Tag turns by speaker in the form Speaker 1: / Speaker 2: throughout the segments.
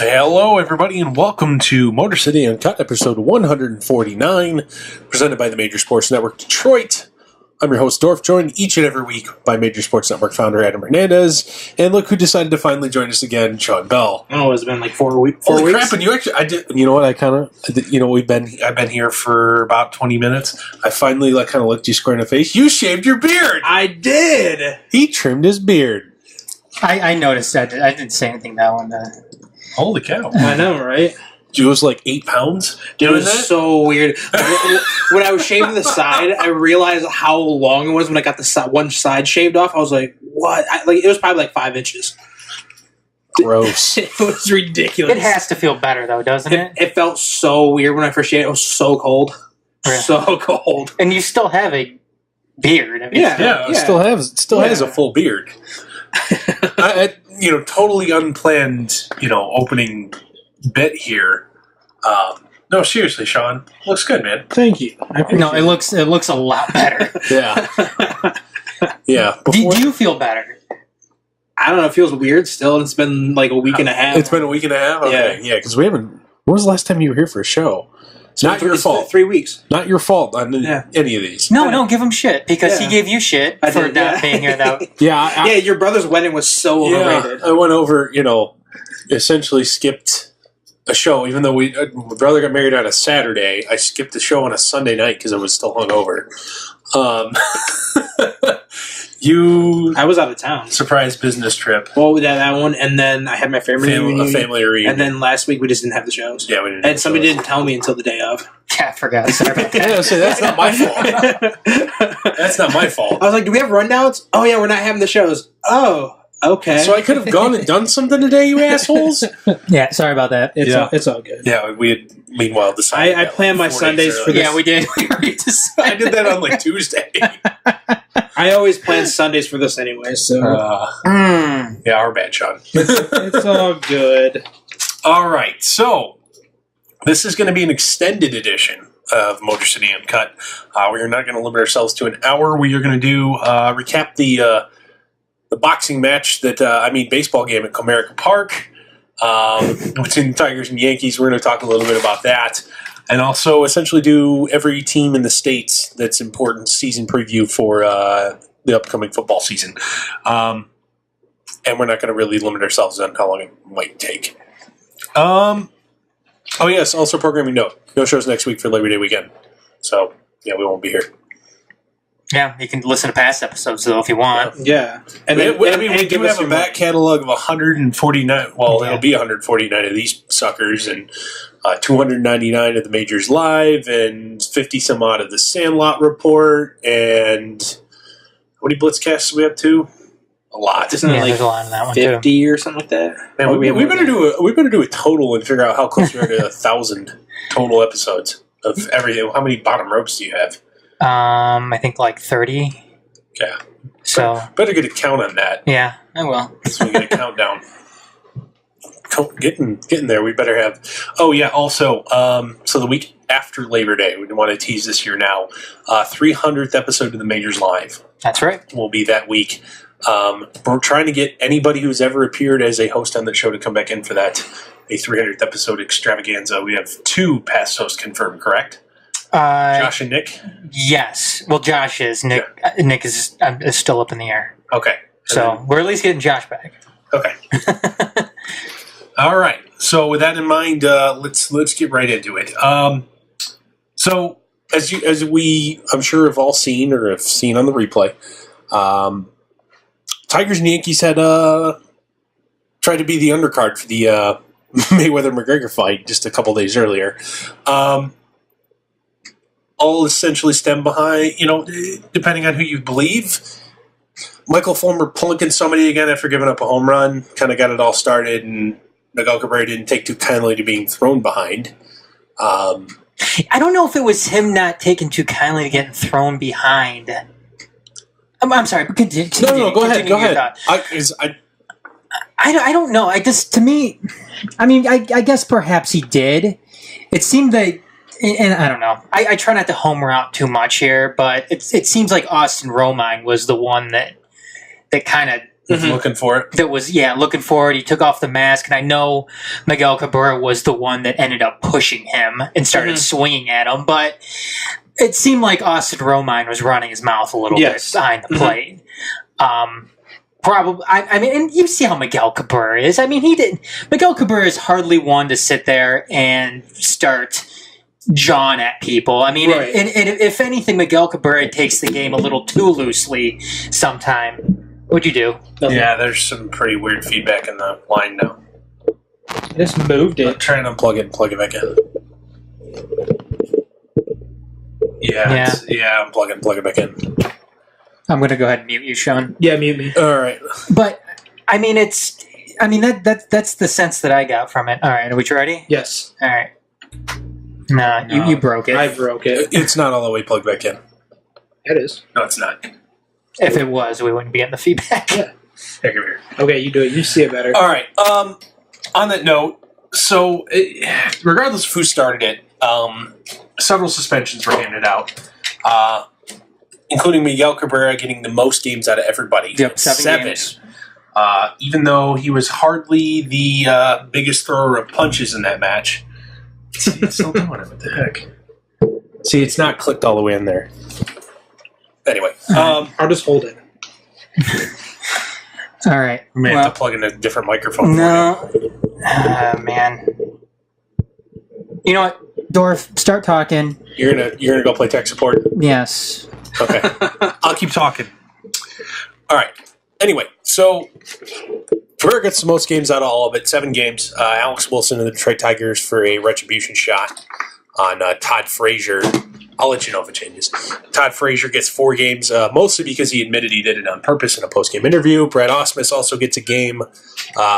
Speaker 1: Hello, everybody, and welcome to Motor City Uncut, episode 149, presented by the Major Sports Network Detroit. I'm your host, Dorf, joined each and every week by Major Sports Network founder Adam Hernandez, and look who decided to finally join us again, Shawn Bell.
Speaker 2: Oh, it's been like 4 weeks.
Speaker 1: Holy crap! And I did. You know what? I've been here for about 20 minutes. I finally kind of looked you square in the face. You shaved your beard.
Speaker 2: I did.
Speaker 1: He trimmed his beard.
Speaker 3: I noticed that. I didn't say anything that one.
Speaker 1: Holy cow!
Speaker 2: I know, right?
Speaker 1: You was like 8 pounds.
Speaker 2: It was so weird. When I was shaving the side, I realized how long it was when I got the one side shaved off. I was like, "What?" It was probably like 5 inches.
Speaker 1: Gross.
Speaker 2: It was ridiculous.
Speaker 3: It has to feel better, though, doesn't it?
Speaker 2: It felt so weird when I first shaved it. It was so cold.
Speaker 3: Really?
Speaker 2: So cold.
Speaker 3: And you still have a beard. I mean,
Speaker 1: It still has a full beard. Totally unplanned, opening bit here. No, seriously, Shawn, looks good, man.
Speaker 2: Thank you.
Speaker 3: No, it looks a lot better.
Speaker 1: Yeah. Yeah.
Speaker 3: Do you feel better?
Speaker 2: I don't know. It feels weird still. It's been like a week and a half.
Speaker 1: It's been a week and a half? Okay. Yeah, because we haven't... When was the last time you were here for a show? It's not your fault.
Speaker 2: 3 weeks.
Speaker 1: Not your fault on any of these.
Speaker 3: No, don't give him shit, because he gave you shit for not being here, though.
Speaker 1: Yeah.
Speaker 2: Your brother's wedding was so overrated.
Speaker 1: I went over, essentially skipped a show, even though my brother got married on a Saturday. I skipped the show on a Sunday night because I was still hungover.
Speaker 2: I was out of town.
Speaker 1: Surprise business trip.
Speaker 2: Well, that one, and then I had my family reunion.
Speaker 1: A family reunion.
Speaker 2: And then last week we just didn't have the shows.
Speaker 1: Yeah, we didn't.
Speaker 2: And somebody didn't tell me until the day of.
Speaker 3: Yeah, I forgot. Sorry about that.
Speaker 1: Yeah, so that's not my fault. That's not my fault.
Speaker 2: I was like, do we have rundowns? Oh, yeah, we're not having the shows. Oh, okay.
Speaker 1: So I could have gone and done something today, you assholes?
Speaker 3: Yeah, sorry about that.
Speaker 2: It's all good.
Speaker 1: Yeah, we had, meanwhile, decided.
Speaker 2: I planned my Sundays for this.
Speaker 3: Yeah, we did.
Speaker 1: I did that on Tuesday.
Speaker 2: I always plan Sundays for this anyway, so.
Speaker 1: Yeah, our bad, Shawn.
Speaker 2: It's all good.
Speaker 1: All right, so this is going to be an extended edition of Motor City Uncut. We are not going to limit ourselves to an hour. We are going to do recap the boxing match baseball game at Comerica Park between the Tigers and Yankees. We're going to talk a little bit about that. And also essentially do every team in the States that's important season preview for the upcoming football season. And we're not going to really limit ourselves on how long it might take. Oh, yes, also programming note. No shows next week for Labor Day weekend. So, yeah, we won't be here.
Speaker 3: Yeah, you can listen to past episodes, though, if you want.
Speaker 2: Yeah.
Speaker 1: And we do have a back catalog of 149. Well, it'll be 149 of these suckers, and 299 of the Majors Live, and 50 some odd of the Sandlot Report, and how many Blitzcasts do we have too? A lot.
Speaker 2: Isn't it
Speaker 3: there's a lot in that one,
Speaker 2: 50
Speaker 3: too.
Speaker 2: or something like that?
Speaker 1: Man, we better do a total and figure out how close we are to 1,000 total episodes of everything. How many bottom ropes do you have?
Speaker 3: I think like 30.
Speaker 1: Yeah.
Speaker 3: So
Speaker 1: better get a count on that.
Speaker 3: Yeah, I will.
Speaker 1: So we get a countdown. Getting there. We better have. Oh yeah. Also, so the week after Labor Day, we want to tease this here now. 300th episode of the Majors Live.
Speaker 3: That's right.
Speaker 1: Will be that week. We're trying to get anybody who's ever appeared as a host on the show to come back in for that, a 300th episode extravaganza. We have 2 past hosts confirmed, correct? Josh and Nick?
Speaker 3: Yes. Well, Josh is. Nick is still up in the air.
Speaker 1: Okay.
Speaker 3: So we're at least getting Josh back.
Speaker 1: Okay. All right. So with that in mind, let's get right into it. So as we I'm sure have all seen or have seen on the replay, Tigers and Yankees had tried to be the undercard for the Mayweather-McGregor fight just a couple days earlier. All essentially stem behind, depending on who you believe. Michael Fulmer plunking somebody again after giving up a home run, kind of got it all started, and Miguel Cabrera didn't take too kindly to being thrown behind.
Speaker 3: I don't know if it was him not taking too kindly to getting thrown behind. I'm sorry, but continue.
Speaker 1: No, go ahead.
Speaker 3: I don't know. I guess perhaps he did. It seemed that, and I don't know. I try not to homer out too much here, but it seems like Austin Romine was the one that kind of
Speaker 1: Looking for it.
Speaker 3: that was looking for it. He took off the mask, and I know Miguel Cabrera was the one that ended up pushing him and started swinging at him, but it seemed like Austin Romine was running his mouth a little bit behind the plate. Probably, I mean, and you see how Miguel Cabrera is. I mean, Miguel Cabrera is hardly one to sit there and start jawing at people. I mean, and if anything, Miguel Cabrera takes the game a little too loosely sometime. What'd you do?
Speaker 1: Yeah, there's some pretty weird feedback in the line now.
Speaker 2: I just moved it.
Speaker 1: Try and unplug it and plug it back in. Unplug it and plug it back in.
Speaker 3: I'm going to go ahead and mute you, Sean.
Speaker 2: Yeah, mute me.
Speaker 1: All right.
Speaker 3: But, I mean, that's the sense that I got from it. All right, are we ready?
Speaker 2: Yes.
Speaker 3: All right. No, you broke it.
Speaker 2: I broke it.
Speaker 1: It's not all the way plugged back in.
Speaker 2: It is.
Speaker 1: No, it's not.
Speaker 3: If it was, we wouldn't be in the feedback.
Speaker 2: Yeah.
Speaker 1: Here, come here.
Speaker 2: Okay, you do it. You see it better.
Speaker 1: All right. On that note, so regardless of who started it, several suspensions were handed out, including Miguel Cabrera getting the most games out of everybody.
Speaker 3: Yep, 7 games.
Speaker 1: Even though he was hardly the biggest thrower of punches in that match. See, it's still doing it. What the heck? See, it's not clicked all the way in there. Anyway,
Speaker 2: I'll just hold it.
Speaker 3: All right.
Speaker 1: We may have to plug in a different microphone
Speaker 3: for you. Man. You know what? Dorf, start talking.
Speaker 1: You're gonna go play tech support?
Speaker 3: Yes.
Speaker 1: Okay. I'll keep talking. All right. Anyway, so Cabrera gets the most games out of all of it, 7 games. Alex Wilson and the Detroit Tigers for a retribution shot on Todd Frazier. I'll let you know if it changes. Todd Frazier gets 4 games, mostly because he admitted he did it on purpose in a post-game interview. Brad Ausmus also gets a game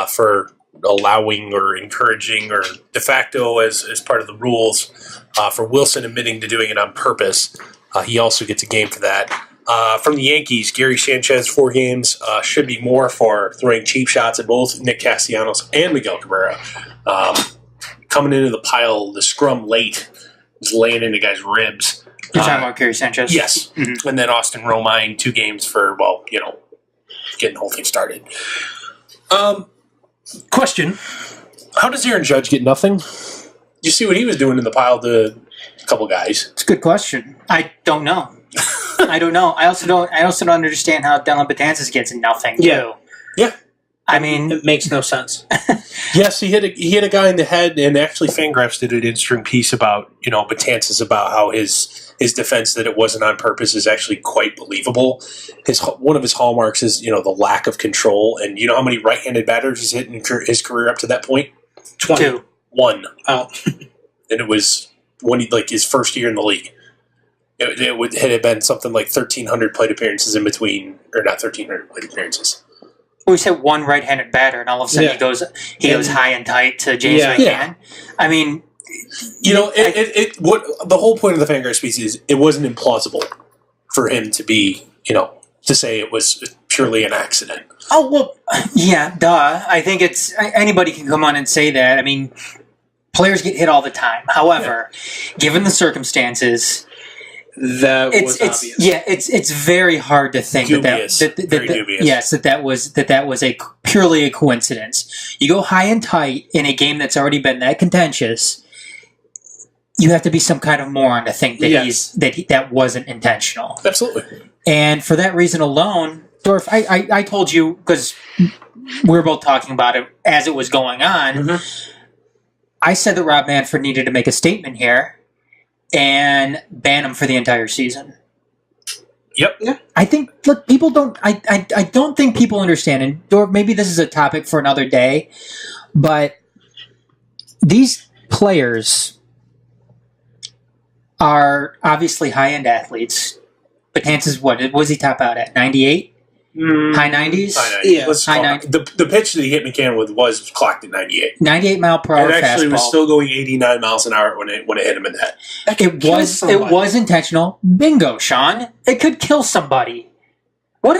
Speaker 1: for allowing or encouraging or de facto as part of the rules for Wilson admitting to doing it on purpose. He also gets a game for that. From the Yankees, Gary Sanchez, 4 games. Should be more for throwing cheap shots at both Nick Castellanos and Miguel Cabrera. Coming into the pile, the scrum late, was laying into guys' ribs.
Speaker 3: You're talking about Gary Sanchez?
Speaker 1: Yes. Mm-hmm. And then Austin Romine, 2 games for, getting the whole thing started. Question. How does Aaron Judge get nothing? You see what he was doing in the pile to a couple guys.
Speaker 3: It's a good question. I don't know. I don't know. I also don't understand how Dylan Betances gets nothing, too.
Speaker 1: Yeah.
Speaker 3: I mean,
Speaker 2: it makes no sense.
Speaker 1: Yes, he hit a guy in the head, and actually Fangraphs did an in-string piece about, Betances, about how his defense that it wasn't on purpose is actually quite believable. One of his hallmarks is, the lack of control, and you know how many right-handed batters he's hit in his career up to that point?
Speaker 3: 20.
Speaker 1: 1.
Speaker 2: Oh.
Speaker 1: And it was when his first year in the league. It had been something like 1,300 plate appearances in between, or not 1,300 plate appearances.
Speaker 3: We said one right-handed batter, and all of a sudden he goes high and tight to James McCann. Yeah. I mean,
Speaker 1: what the whole point of the Fangraphs piece is, it wasn't implausible for him to be, to say it was purely an accident.
Speaker 3: Oh well, yeah, duh. I think anybody can come on and say that. I mean, players get hit all the time. However, given the circumstances.
Speaker 2: Was obvious.
Speaker 3: Yeah, it's very hard to think
Speaker 1: dubious.
Speaker 3: that was purely a coincidence. You go high and tight in a game that's already been that contentious. You have to be some kind of moron to think that that wasn't intentional.
Speaker 1: Absolutely.
Speaker 3: And for that reason alone, Dorf, I told you, because we were both talking about it as it was going on. Mm-hmm. I said that Rob Manfred needed to make a statement here and ban him for the entire season.
Speaker 1: Yep.
Speaker 2: Yeah.
Speaker 3: I think, look, people don't, I don't think people understand, and maybe this is a topic for another day, but these players are obviously high-end athletes. Betances, what was he top out at? 98? High 90s?
Speaker 1: High 90s.
Speaker 3: Yeah.
Speaker 1: High 90s. The pitch that he hit McCann with was clocked at 98.
Speaker 3: 98 mile per hour fastball.
Speaker 1: It actually was still going 89 miles an hour when it hit him in the head.
Speaker 3: It was intentional. Bingo, Sean. It could kill somebody. What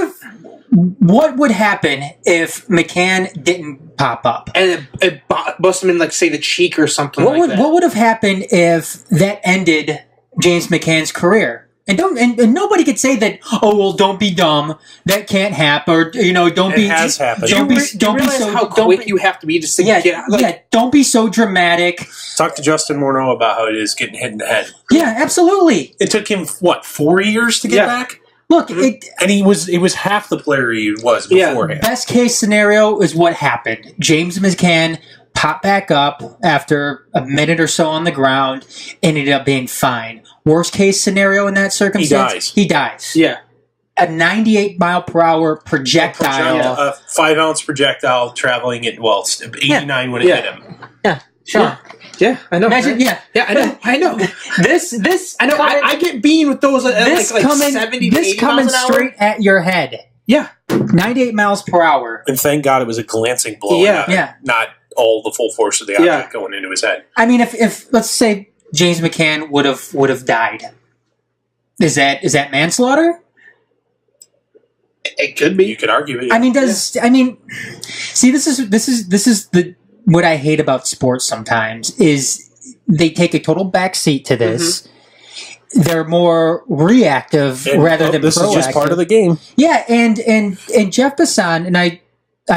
Speaker 3: would happen if McCann didn't pop up?
Speaker 2: And it bust him in, say, the cheek or something
Speaker 3: What would have happened if that ended James McCann's career? And nobody could say that. Oh well, don't be dumb. That can't happen. Or don't be.
Speaker 1: It has happened.
Speaker 3: Don't be so.
Speaker 2: How quick you have to be just to get.
Speaker 3: Don't be so dramatic.
Speaker 1: Talk to Justin Morneau about how it is getting hit in the head.
Speaker 3: Yeah, absolutely.
Speaker 1: It took him 4 years to get back.
Speaker 3: Look,
Speaker 1: and he was half the player he was beforehand.
Speaker 3: Best case scenario is what happened. James McCann popped back up after a minute or so on the ground, ended up being fine. Worst case scenario in that circumstance, he dies.
Speaker 2: Yeah.
Speaker 3: A 98-mile-per-hour projectile.
Speaker 1: A 5-ounce projectile traveling at 89 when it hit him.
Speaker 3: Yeah, Shawn.
Speaker 2: Yeah, I know.
Speaker 3: Imagine,
Speaker 2: I know. This, I know. I get beaten with those like 70 to 80
Speaker 3: coming
Speaker 2: miles an hour.
Speaker 3: Straight at your head.
Speaker 2: Yeah.
Speaker 3: 98 miles per hour.
Speaker 1: And thank God it was a glancing blow. Not all the full force of the object going into his head.
Speaker 3: I mean, if let's say James McCann would have died, is that manslaughter?
Speaker 2: It could be.
Speaker 1: You could argue it.
Speaker 3: I mean, see, this is the what I hate about sports sometimes is they take a total backseat to this. Mm-hmm. They're more reactive rather than
Speaker 1: this
Speaker 3: proactive.
Speaker 1: This is just part of the game.
Speaker 3: Yeah, and Jeff Bassan, and I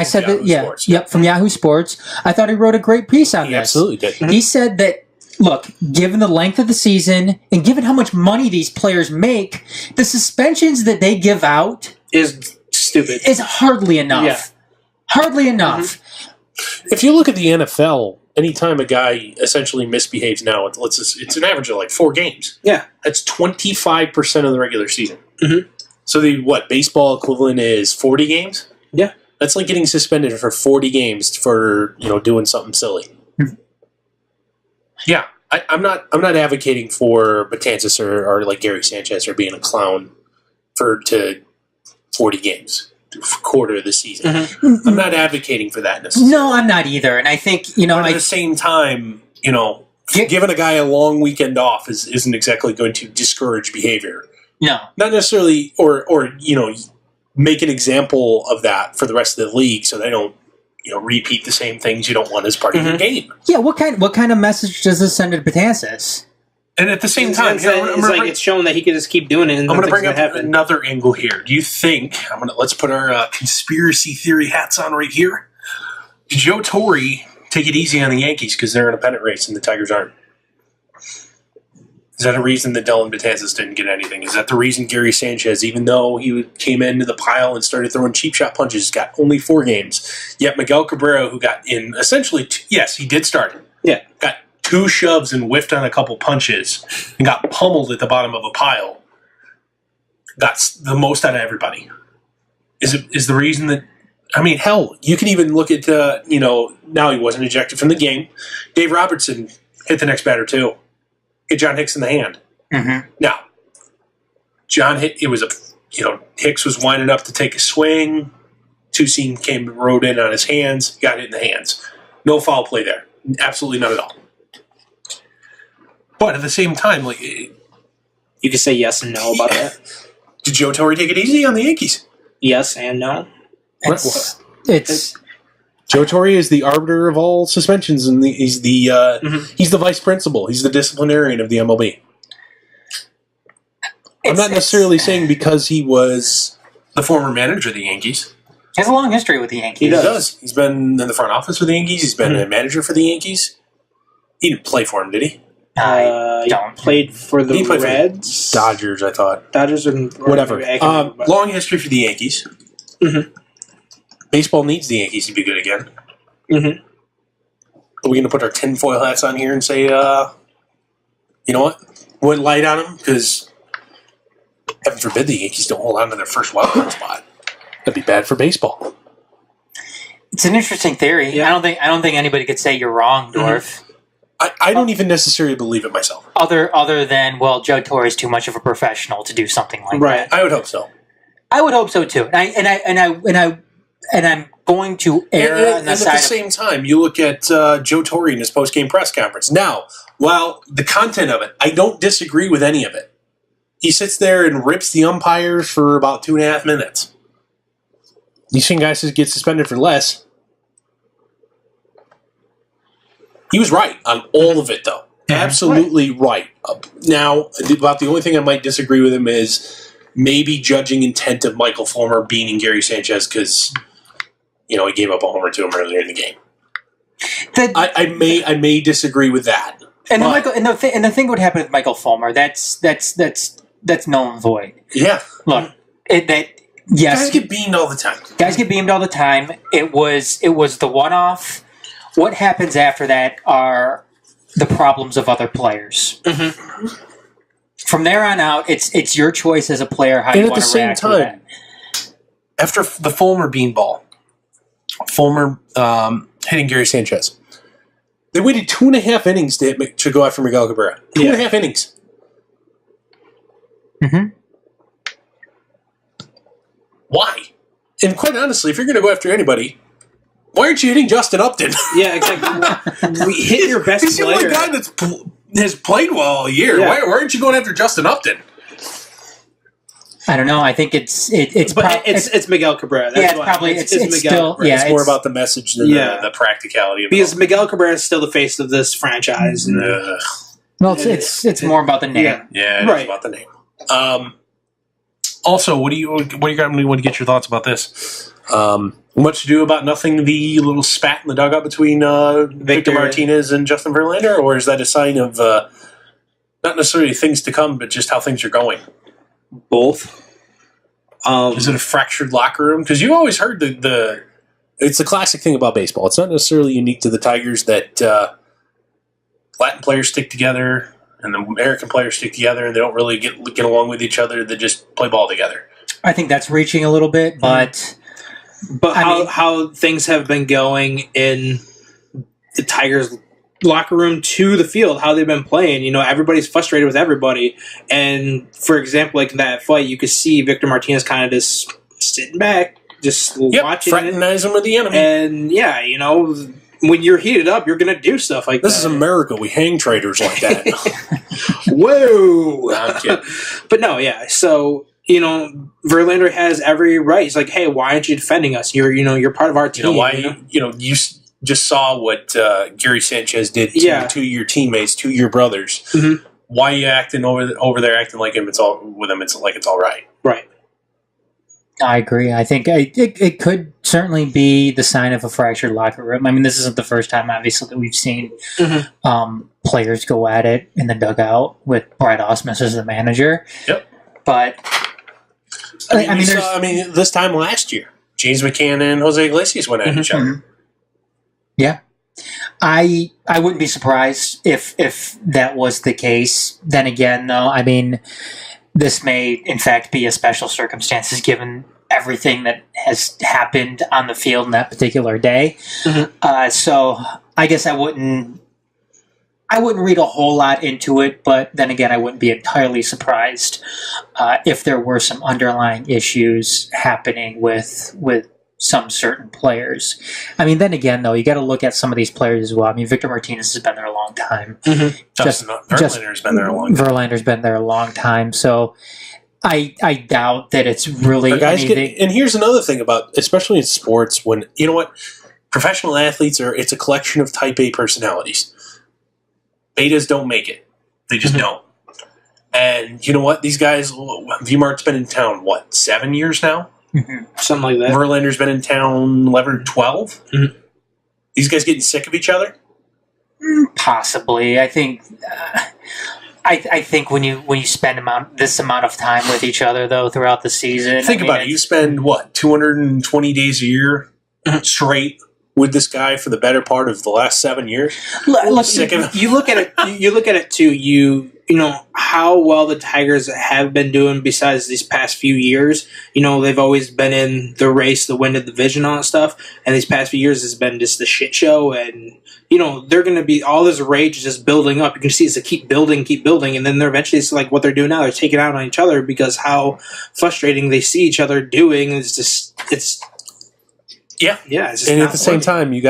Speaker 3: said that,
Speaker 1: Sports,
Speaker 3: from Yahoo Sports. I thought he wrote a great piece on this.
Speaker 1: Absolutely did.
Speaker 3: Mm-hmm. He said that, look, given the length of the season and given how much money these players make, the suspensions that they give out
Speaker 2: is stupid.
Speaker 3: Is hardly enough.
Speaker 2: Yeah.
Speaker 3: Hardly enough.
Speaker 1: Mm-hmm. If you look at the NFL, anytime a guy essentially misbehaves now, it's an average of 4 games.
Speaker 2: Yeah.
Speaker 1: That's 25% of the regular season.
Speaker 2: Mm-hmm.
Speaker 1: So the baseball equivalent is 40 games?
Speaker 2: Yeah.
Speaker 1: That's like getting suspended for 40 games for, doing something silly. Mm-hmm. Yeah. I'm not advocating for Betances or like Gary Sanchez or being a clown to 40 games. Quarter of the season. Mm-hmm. I'm not advocating for that necessarily.
Speaker 3: No, I'm not either. And I think,
Speaker 1: but at the same time, giving a guy a long weekend off isn't exactly going to discourage behavior.
Speaker 3: No.
Speaker 1: Not necessarily, or make an example of that for the rest of the league so they don't, repeat the same things you don't want as part of your game.
Speaker 3: Yeah, what kind of message does this send to Betances?
Speaker 1: And at the same time,
Speaker 2: it's shown that he could just keep doing it. And
Speaker 1: I'm going to bring up another angle here. Do you think let's put our conspiracy theory hats on right here? Did Joe Torre take it easy on the Yankees because they're in a pennant race and the Tigers aren't? Is that a reason that Dylan Betances didn't get anything? Is that the reason Gary Sanchez, even though he came into the pile and started throwing cheap shot punches, got only 4 games? Yet Miguel Cabrera, who got in essentially, yes, he did start.
Speaker 2: Yeah,
Speaker 1: got 2 shoves and whiffed on a couple punches and got pummeled at the bottom of a pile. That's the most out of everybody. Is the reason that, hell, you can even look at, now he wasn't ejected from the game. Dave Robertson hit the next batter too. Hit John Hicks in the hand. Mm-hmm. Now, Hicks was winding up to take a swing. Toussaint rode in on his hands, got hit in the hands. No foul play there. Absolutely none at all. But at the same time,
Speaker 2: you can say yes and no about that.
Speaker 1: Did Joe Torre take it easy on the Yankees?
Speaker 2: Yes and no.
Speaker 3: It's
Speaker 1: Joe Torre is the arbiter of all suspensions, and he's the vice principal. He's the disciplinarian of the MLB. I'm not necessarily saying because he was the former manager of the Yankees.
Speaker 3: He has a long history with the Yankees.
Speaker 1: He does. He's been in the front office with the Yankees. He's been a manager for the Yankees. He didn't play for him, did he?
Speaker 2: He played for the Reds.
Speaker 1: For Dodgers, I thought.
Speaker 2: Dodgers and
Speaker 1: whatever. Long history for the Yankees. Mm-hmm. Baseball needs the Yankees to be good again. Mm-hmm. Are we going to put our tinfoil hats on here and say, you know what? Wouldn't light on them because, heaven forbid, the Yankees don't hold on to their first wildcard spot. That'd be bad for baseball.
Speaker 3: It's an interesting theory. Yeah. I don't think anybody could say you're wrong, Dorf.
Speaker 1: I don't even necessarily believe it myself.
Speaker 3: Other than, Joe Torre is too much of a professional to do something like that.
Speaker 1: I would hope so.
Speaker 3: I would hope so too. And I'm going to err on the side.
Speaker 1: At the same time, you look at Joe Torre in his post-game press conference. Now, while the content of it, I don't disagree with any of it. He sits there and rips the umpires for about 2.5 minutes. You've seen guys get suspended for less. He was right on all of it, though. Absolutely right. Now, about the only thing I might disagree with him is maybe judging intent of Michael Fulmer beating Gary Sanchez because, he gave up a homer to him earlier in the game. I may disagree with that.
Speaker 3: And the thing would happen with Michael Fulmer. That's null and void.
Speaker 1: Yeah.
Speaker 3: Look, yes,
Speaker 1: guys get beamed all the time.
Speaker 3: It was the one-off. What happens after that are the problems of other players.
Speaker 2: Mm-hmm.
Speaker 3: From there on out, it's your choice as a player how you want to react to that.
Speaker 1: After the Fulmer beanball, Fulmer hitting Gary Sanchez, they waited 2.5 innings to go after Miguel Cabrera. 2.5 innings.
Speaker 3: Mm-hmm.
Speaker 1: Why? And quite honestly, if you're going to go after anybody, why aren't you hitting Justin Upton?
Speaker 2: Yeah, exactly. Hit your best
Speaker 1: He's
Speaker 2: player.
Speaker 1: He's the only guy that has played well all year.
Speaker 2: Yeah.
Speaker 1: Why aren't you going after Justin Upton?
Speaker 3: I don't know. I think it's
Speaker 2: Miguel Cabrera. That's why.
Speaker 3: It's
Speaker 2: Miguel
Speaker 3: still
Speaker 2: Cabrera.
Speaker 1: It's more about the message than the practicality of
Speaker 2: because Miguel Cabrera is still the face of this franchise.
Speaker 3: Well, it's more about the name.
Speaker 1: Yeah, it's about the name. Also, what do you want to get your thoughts about this? Much to do about nothing, the little spat in the dugout between Victor Martinez and Justin Verlander, or is that a sign of not necessarily things to come, but just how things are going?
Speaker 2: Both.
Speaker 1: Is it a fractured locker room? Because you always heard it's the classic thing about baseball. It's not necessarily unique to the Tigers that Latin players stick together and the American players stick together and they don't really get along with each other. They just play ball together.
Speaker 3: I think that's reaching a little bit, but
Speaker 2: how things have been going in the Tigers locker room to the field, how they've been playing, everybody's frustrated with everybody. And for example, like in that fight, you could see Victor Martinez kind of just sitting back, just watching,
Speaker 1: fraternizing with the enemy.
Speaker 2: And when you're heated up, you're gonna do stuff like
Speaker 1: this is America. We hang traitors like that.
Speaker 2: Whoa!
Speaker 1: No, I'm kidding.
Speaker 2: But no, so Verlander has every right. He's like, hey, why aren't you defending us? You're part of our team.
Speaker 1: You just saw what Gary Sanchez did to your teammates, to your brothers.
Speaker 2: Mm-hmm.
Speaker 1: Why are you acting over there, acting like it's all right?
Speaker 2: Right.
Speaker 3: I agree. I think it could certainly be the sign of a fractured locker room. I mean, this isn't the first time, obviously, that we've seen players go at it in the dugout with Brad Ausmus as the manager.
Speaker 1: Yep.
Speaker 3: But
Speaker 1: this time last year, James McCann and Jose Iglesias went at each other.
Speaker 3: Yeah. I wouldn't be surprised if that was the case. Then again, though, I mean, this may, in fact, be a special circumstances given everything that has happened on the field in that particular day. Mm-hmm. So I guess I wouldn't read a whole lot into it, but then again, I wouldn't be entirely surprised if there were some underlying issues happening with some certain players. I mean, then again, though, you got to look at some of these players as well. I mean, Victor Martinez has been there a long time.
Speaker 1: Mm-hmm. Verlander's been there a long time.
Speaker 3: Verlander's been there a long time. So I doubt that it's really anything.
Speaker 1: And here's another thing about, especially in sports, when, professional athletes it's a collection of type A personalities. Betas don't make it. They just don't. And you know what? These guys, V-Mart's been in town, 7 years now?
Speaker 2: Mm-hmm. Something like that.
Speaker 1: Verlander's been in town 11 or 12. Mm-hmm. These guys getting sick of each other?
Speaker 3: Possibly. I think. I think when you spend this amount of time with each other, though, throughout the season.
Speaker 1: Think about it. You spend 220 days a year straight with this guy for the better part of the last 7 years.
Speaker 2: Look, you look at it. You look at it too. You know how well the Tigers have been doing. Besides these past few years, they've always been in the race to win the division, all that stuff. And these past few years has been just a shit show. And they're going to be all this rage is just building up. You can see it's a keep building, and then they're eventually it's like what they're doing now. They're taking out on each other because how frustrating they see each other doing. It's just yeah. It's just
Speaker 1: and at the same time, you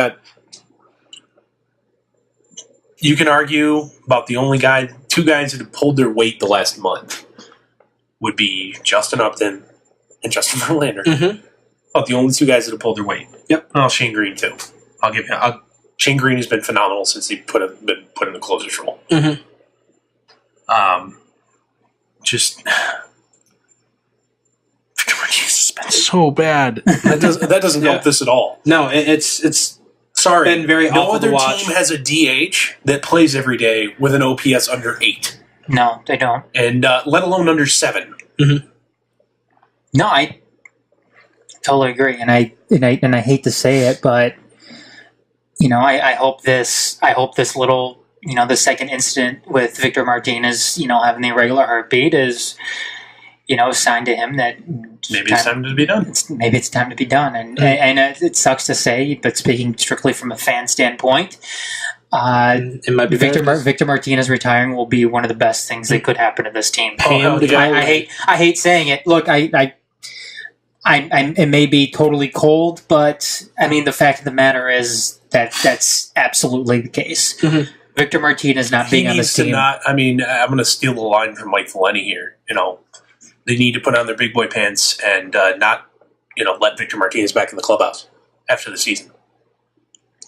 Speaker 1: can argue about the only two guys that have pulled their weight the last month would be Justin Upton and Justin Verlander. Mm-hmm. About the only two guys that have pulled their weight.
Speaker 2: Yep.
Speaker 1: Well, Shane Green too. I'll give him. Shane Green has been phenomenal since he been put in the closer's role.
Speaker 2: Mm-hmm.
Speaker 1: Just Victor Martinez has been so bad. That doesn't help this at all.
Speaker 2: No, it's
Speaker 1: sorry.
Speaker 2: Been very
Speaker 1: no
Speaker 2: awful
Speaker 1: other
Speaker 2: to watch.
Speaker 1: team has a DH that plays every day with an OPS under 8.
Speaker 3: No, they don't.
Speaker 1: And let alone under 7.
Speaker 2: Mm-hmm.
Speaker 3: No, I totally agree, and I hate to say it, but I hope this little the second incident with Victor Martinez having the irregular heartbeat is a sign to him that
Speaker 1: maybe it's time to be done.
Speaker 3: Maybe it's time to be done, and it sucks to say, but speaking strictly from a fan standpoint.
Speaker 2: It might be
Speaker 3: Victor Martinez retiring will be one of the best things that could happen to this team.
Speaker 1: I
Speaker 3: hate saying it. Look, it may be totally cold, but I mean the fact of the matter is that that's absolutely the case.
Speaker 2: Mm-hmm.
Speaker 3: Victor Martinez not being on this team.
Speaker 1: I'm going to steal the line from Mike Valeni here. They need to put on their big boy pants and not let Victor Martinez back in the clubhouse after the season.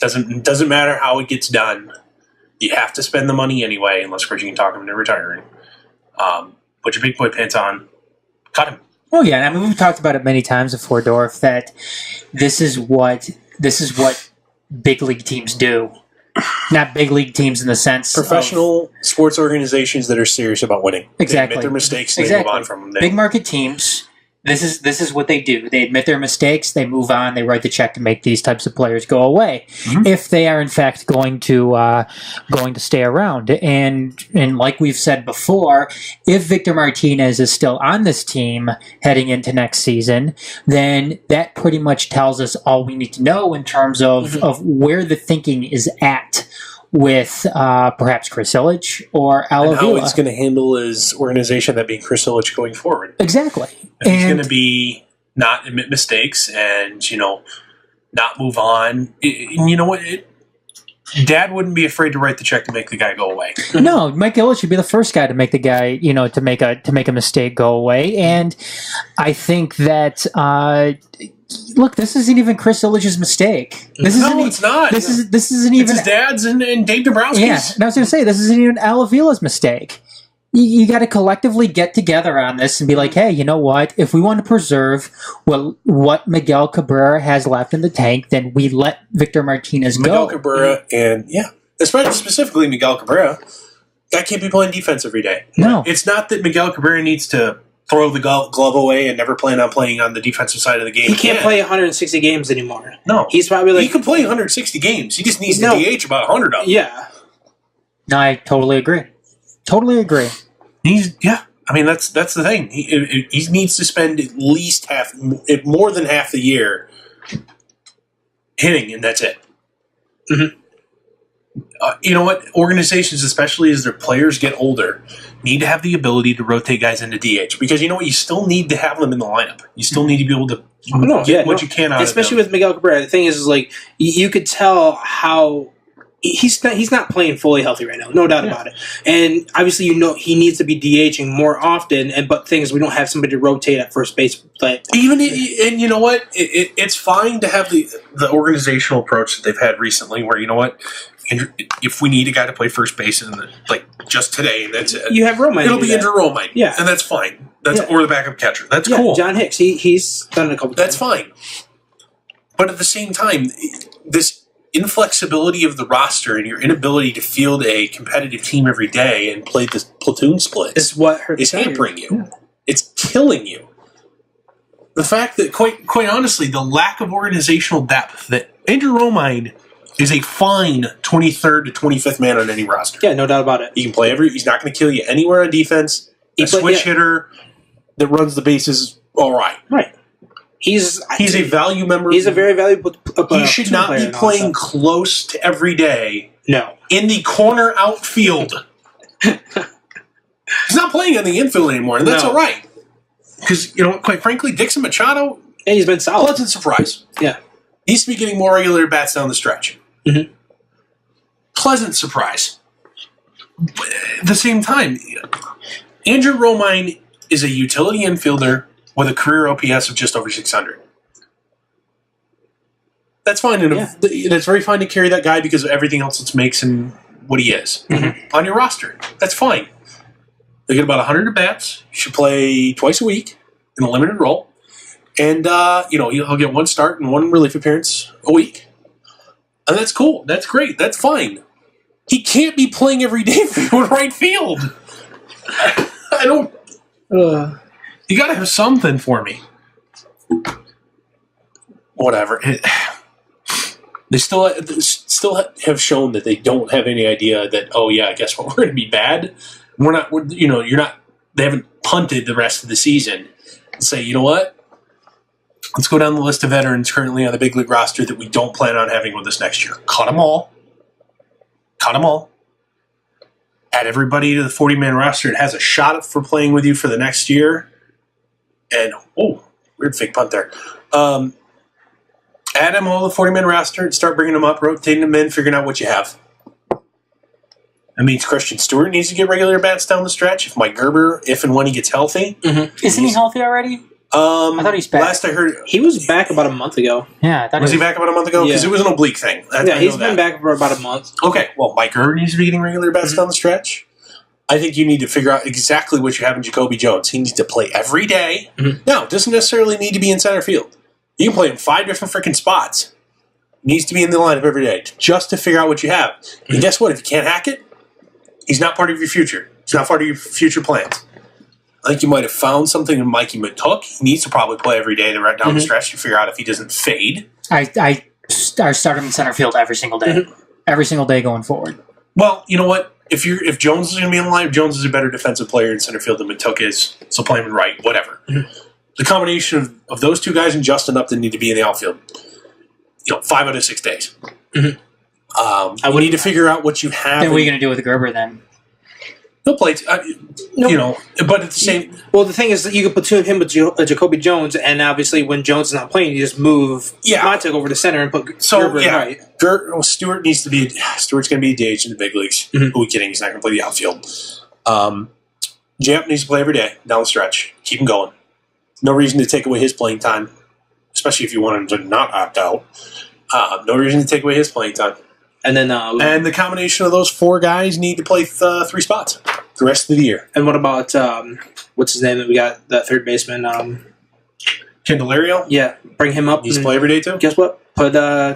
Speaker 1: It doesn't matter how it gets done. You have to spend the money anyway, unless of course you can talk him into retiring. Put your big boy pants on. Cut him.
Speaker 3: Oh yeah, I mean we've talked about it many times before, Dorf, that this is what big league teams do. Not big league teams in the sense
Speaker 1: professional sports organizations that are serious about winning.
Speaker 3: Exactly.
Speaker 1: They admit their mistakes and they move on from them.
Speaker 3: Big market teams. This is what they do. They admit their mistakes. They move on. They write the check to make these types of players go away, if they are in fact going to stay around. And like we've said before, if Victor Martinez is still on this team heading into next season, then that pretty much tells us all we need to know in terms of where the thinking is at with perhaps Chris Ilitch or Al Avila.
Speaker 1: And how he's going to handle his organization, that being Chris Ilitch, going forward.
Speaker 3: Exactly.
Speaker 1: If he's going to be not admit mistakes and, not move on. You know what? Dad wouldn't be afraid to write the check to make the guy go away.
Speaker 3: No, Mike Ilitch should be the first guy to make the guy, to make a mistake go away. And I think that look, this isn't even Chris Ilitch's mistake.
Speaker 1: It's not.
Speaker 3: This isn't even
Speaker 1: his dad's and Dave Dombrowski's.
Speaker 3: Yeah, and I was going to say this isn't even Al Avila's mistake. You got to collectively get together on this and be like, hey, you know what? If we want to preserve what Miguel Cabrera has left in the tank, then we let Victor Martinez go.
Speaker 1: Miguel Cabrera and especially specifically Miguel Cabrera, that can't be playing defense every day.
Speaker 3: No,
Speaker 1: it's not that Miguel Cabrera needs to throw the glove away and never plan on playing on the defensive side of the game.
Speaker 2: He can't play 160 games anymore.
Speaker 1: No.
Speaker 2: He's probably
Speaker 1: he can play 160 games. He just needs to DH about 100 of them.
Speaker 2: Yeah.
Speaker 3: No, I totally agree. Totally agree.
Speaker 1: I mean, that's the thing. He needs to spend at least more than half the year hitting, and that's it.
Speaker 2: Mm-hmm.
Speaker 1: You know what? Organizations, especially as their players get older, need to have the ability to rotate guys into DH, because you know what? You still need to have them in the lineup. You still need to be able to get what you can out of them.
Speaker 2: Especially with Miguel Cabrera. The thing is like, you could tell how he's not playing fully healthy right now, no doubt about it. And obviously, he needs to be DHing more often. But things, we don't have somebody to rotate at first base. And
Speaker 1: you know what? It's fine to have the organizational approach that they've had recently, where you know what, if we need a guy to play first base like just today, that's it.
Speaker 2: You have Romine.
Speaker 1: It'll be Andrew Romine, and that's fine. Or the backup catcher. That's cool.
Speaker 2: John Hicks, he's done it a couple times.
Speaker 1: That's fine. But at the same time, this inflexibility of the roster and your inability to field a competitive team every day and play this platoon split
Speaker 2: is what
Speaker 1: is hampering you. Yeah. It's killing you. The fact that, quite honestly, the lack of organizational depth, that Andrew Romine is a fine 23rd to 25th man on any roster.
Speaker 2: Yeah, no doubt about it.
Speaker 1: He can play he's not going to kill you anywhere on defense. A switch hitter that runs the bases, all right.
Speaker 2: Right. He's
Speaker 1: a value member.
Speaker 2: He's a very valuable
Speaker 1: he should not be playing close to every day.
Speaker 2: No.
Speaker 1: In the corner outfield. He's not playing in the infield anymore, and that's all right. Because, quite frankly, Dixon Machado,
Speaker 2: he's been solid.
Speaker 1: Pleasant surprise.
Speaker 2: Yeah.
Speaker 1: Needs to be getting more regular bats down the stretch.
Speaker 2: Mm-hmm.
Speaker 1: Pleasant surprise. But at the same time, Andrew Romine is a utility infielder with a career OPS of just over 600. That's fine. And it's very fine to carry that guy because of everything else that makes him what he is on your roster. That's fine. They get about 100 at-bats. You should play twice a week in a limited role. And, he'll get one start and one relief appearance a week. And that's cool. That's great. That's fine. He can't be playing every day for you in right field. I don't... you got to have something for me. Whatever. They still have shown that they don't have any idea that, oh, yeah, guess what? We're going to be bad. They haven't punted the rest of the season and say, you know what? Let's go down the list of veterans currently on the big league roster that we don't plan on having with us next year. Cut them all. Add everybody to the 40-man roster that has a shot for playing with you for the next year. And, weird fake punt there. Add them all to the 40-man roster and start bringing them up, rotating them in, figuring out what you have. That means Christian Stewart needs to get regular bats down the stretch. If Mike Gerber, if and when he gets healthy.
Speaker 3: Mm-hmm. Isn't he healthy already? I thought he's back.
Speaker 1: Last I heard...
Speaker 2: He was back about a month ago.
Speaker 3: Yeah, I thought
Speaker 1: was he back about a month ago? Because it was an oblique thing.
Speaker 2: He's been back for about a month.
Speaker 1: Okay, well, Mike Gerber needs to be getting regular bats down the stretch. I think you need to figure out exactly what you have in Jacoby Jones. He needs to play every day. Mm-hmm. Now, it doesn't necessarily need to be in center field. You can play in 5 different freaking spots. He needs to be in the lineup every day just to figure out what you have. Mm-hmm. And guess what? If you can't hack it, he's not part of your future. He's not part of your future plans. I think you might have found something in Mikey McTook. He needs to probably play every day right down the stretch to figure out if he doesn't fade.
Speaker 3: I start him in center field every single day. Mm-hmm. Every single day going forward.
Speaker 1: Well, you know what? If Jones is going to be in the lineup, Jones is a better defensive player in center field than McTook is. So play him in right, whatever. Mm-hmm. The combination of those two guys and Justin Upton need to be in the outfield. 5 out of 6 days. Mm-hmm. We need to figure out what you have.
Speaker 3: Then what are you going to do with Gerber then?
Speaker 1: He'll play, but at the same...
Speaker 2: Well, the thing is that you can platoon him with Jacoby Jones, and obviously when Jones is not playing, you just move Montague over to center and put Gerber in right.
Speaker 1: Stewart's going to be DH in the big leagues. Mm-hmm. Who are we kidding? He's not going to play the outfield. Jamp needs to play every day down the stretch. Keep him going. No reason to take away his playing time, especially if you want him to not opt out. No reason to take away his playing time.
Speaker 2: And then,
Speaker 1: and the combination of those 4 guys need to play 3 spots the rest of the year.
Speaker 2: And what about what's his name that we got, that third baseman?
Speaker 1: Candelario?
Speaker 2: Yeah, bring him up.
Speaker 1: He's play every day too.
Speaker 2: Guess what? Put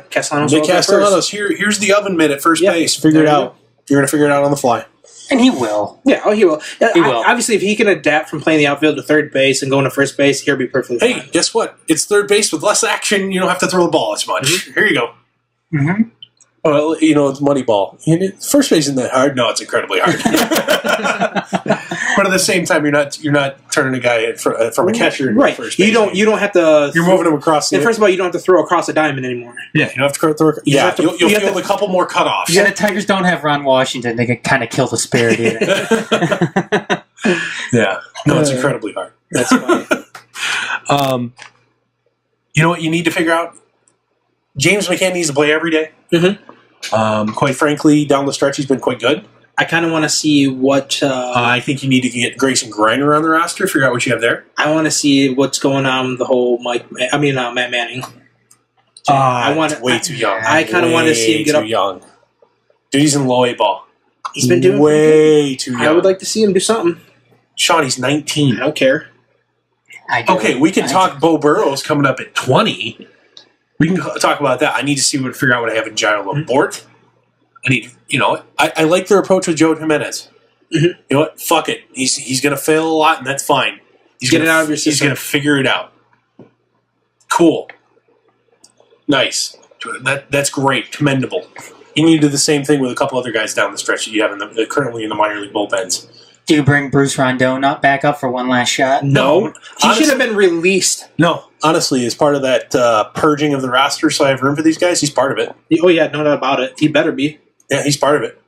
Speaker 2: Castellanos.
Speaker 1: Nick Castellanos. Here's the oven mitt at first base. Figure it out. You're going to figure it out on the fly.
Speaker 3: And he will.
Speaker 2: Yeah, he will.
Speaker 3: He will.
Speaker 2: Obviously, if he can adapt from playing the outfield to third base and going to first base, he'll be perfectly fine.
Speaker 1: Hey, guess what? It's third base with less action. You don't have to throw the ball as much. Mm-hmm. Here you go.
Speaker 3: Mm-hmm.
Speaker 1: Well, it's Moneyball. First base isn't that hard. No, it's incredibly hard. But at the same time, you're not turning a guy from a catcher into first base.
Speaker 2: You don't have to.
Speaker 1: You're moving him across.
Speaker 2: And first of all, you don't have to throw across a diamond anymore.
Speaker 1: Yeah, you don't have to throw. You'll field a couple more cutoffs.
Speaker 3: Yeah, the Tigers don't have Ron Washington. They can kind of kill the spirit either.
Speaker 1: Yeah, no, it's incredibly hard.
Speaker 2: That's funny.
Speaker 1: You know what you need to figure out? James McCann needs to play every day. Mm-hmm. Quite frankly, down the stretch, he's been quite good.
Speaker 2: I kind of want to see what...
Speaker 1: I think you need to get Grayson Griner on the roster, figure out what you have there.
Speaker 2: I want to see what's going on with the whole Matt Manning.
Speaker 1: Way too young.
Speaker 2: I kind of want to see him get up.
Speaker 1: Young. Dude, he's in low A ball.
Speaker 2: He's been doing
Speaker 1: way too young.
Speaker 2: I would like to see him do something.
Speaker 1: Sean, he's 19.
Speaker 2: I don't care.
Speaker 1: Okay, we can talk Bo Burrows coming up at 20. We can talk about that. I need to figure out what I have in Jairo Laporte. I need, I like their approach with Joe Jimenez. Mm-hmm. You know what? Fuck it. He's going to fail a lot, and that's fine.
Speaker 2: Get it out of your system.
Speaker 1: He's going to figure it out. Cool. Nice. That's great. Commendable. You need to do the same thing with a couple other guys down the stretch that you have currently in the minor league bullpens.
Speaker 3: Do you bring Bruce Rondon not back up for one last shot?
Speaker 2: No. He should have been released.
Speaker 1: No. Honestly, as part of that purging of the roster so I have room for these guys, he's part of it.
Speaker 2: Oh, yeah, no doubt about it. He better be.
Speaker 1: Yeah, he's part of it.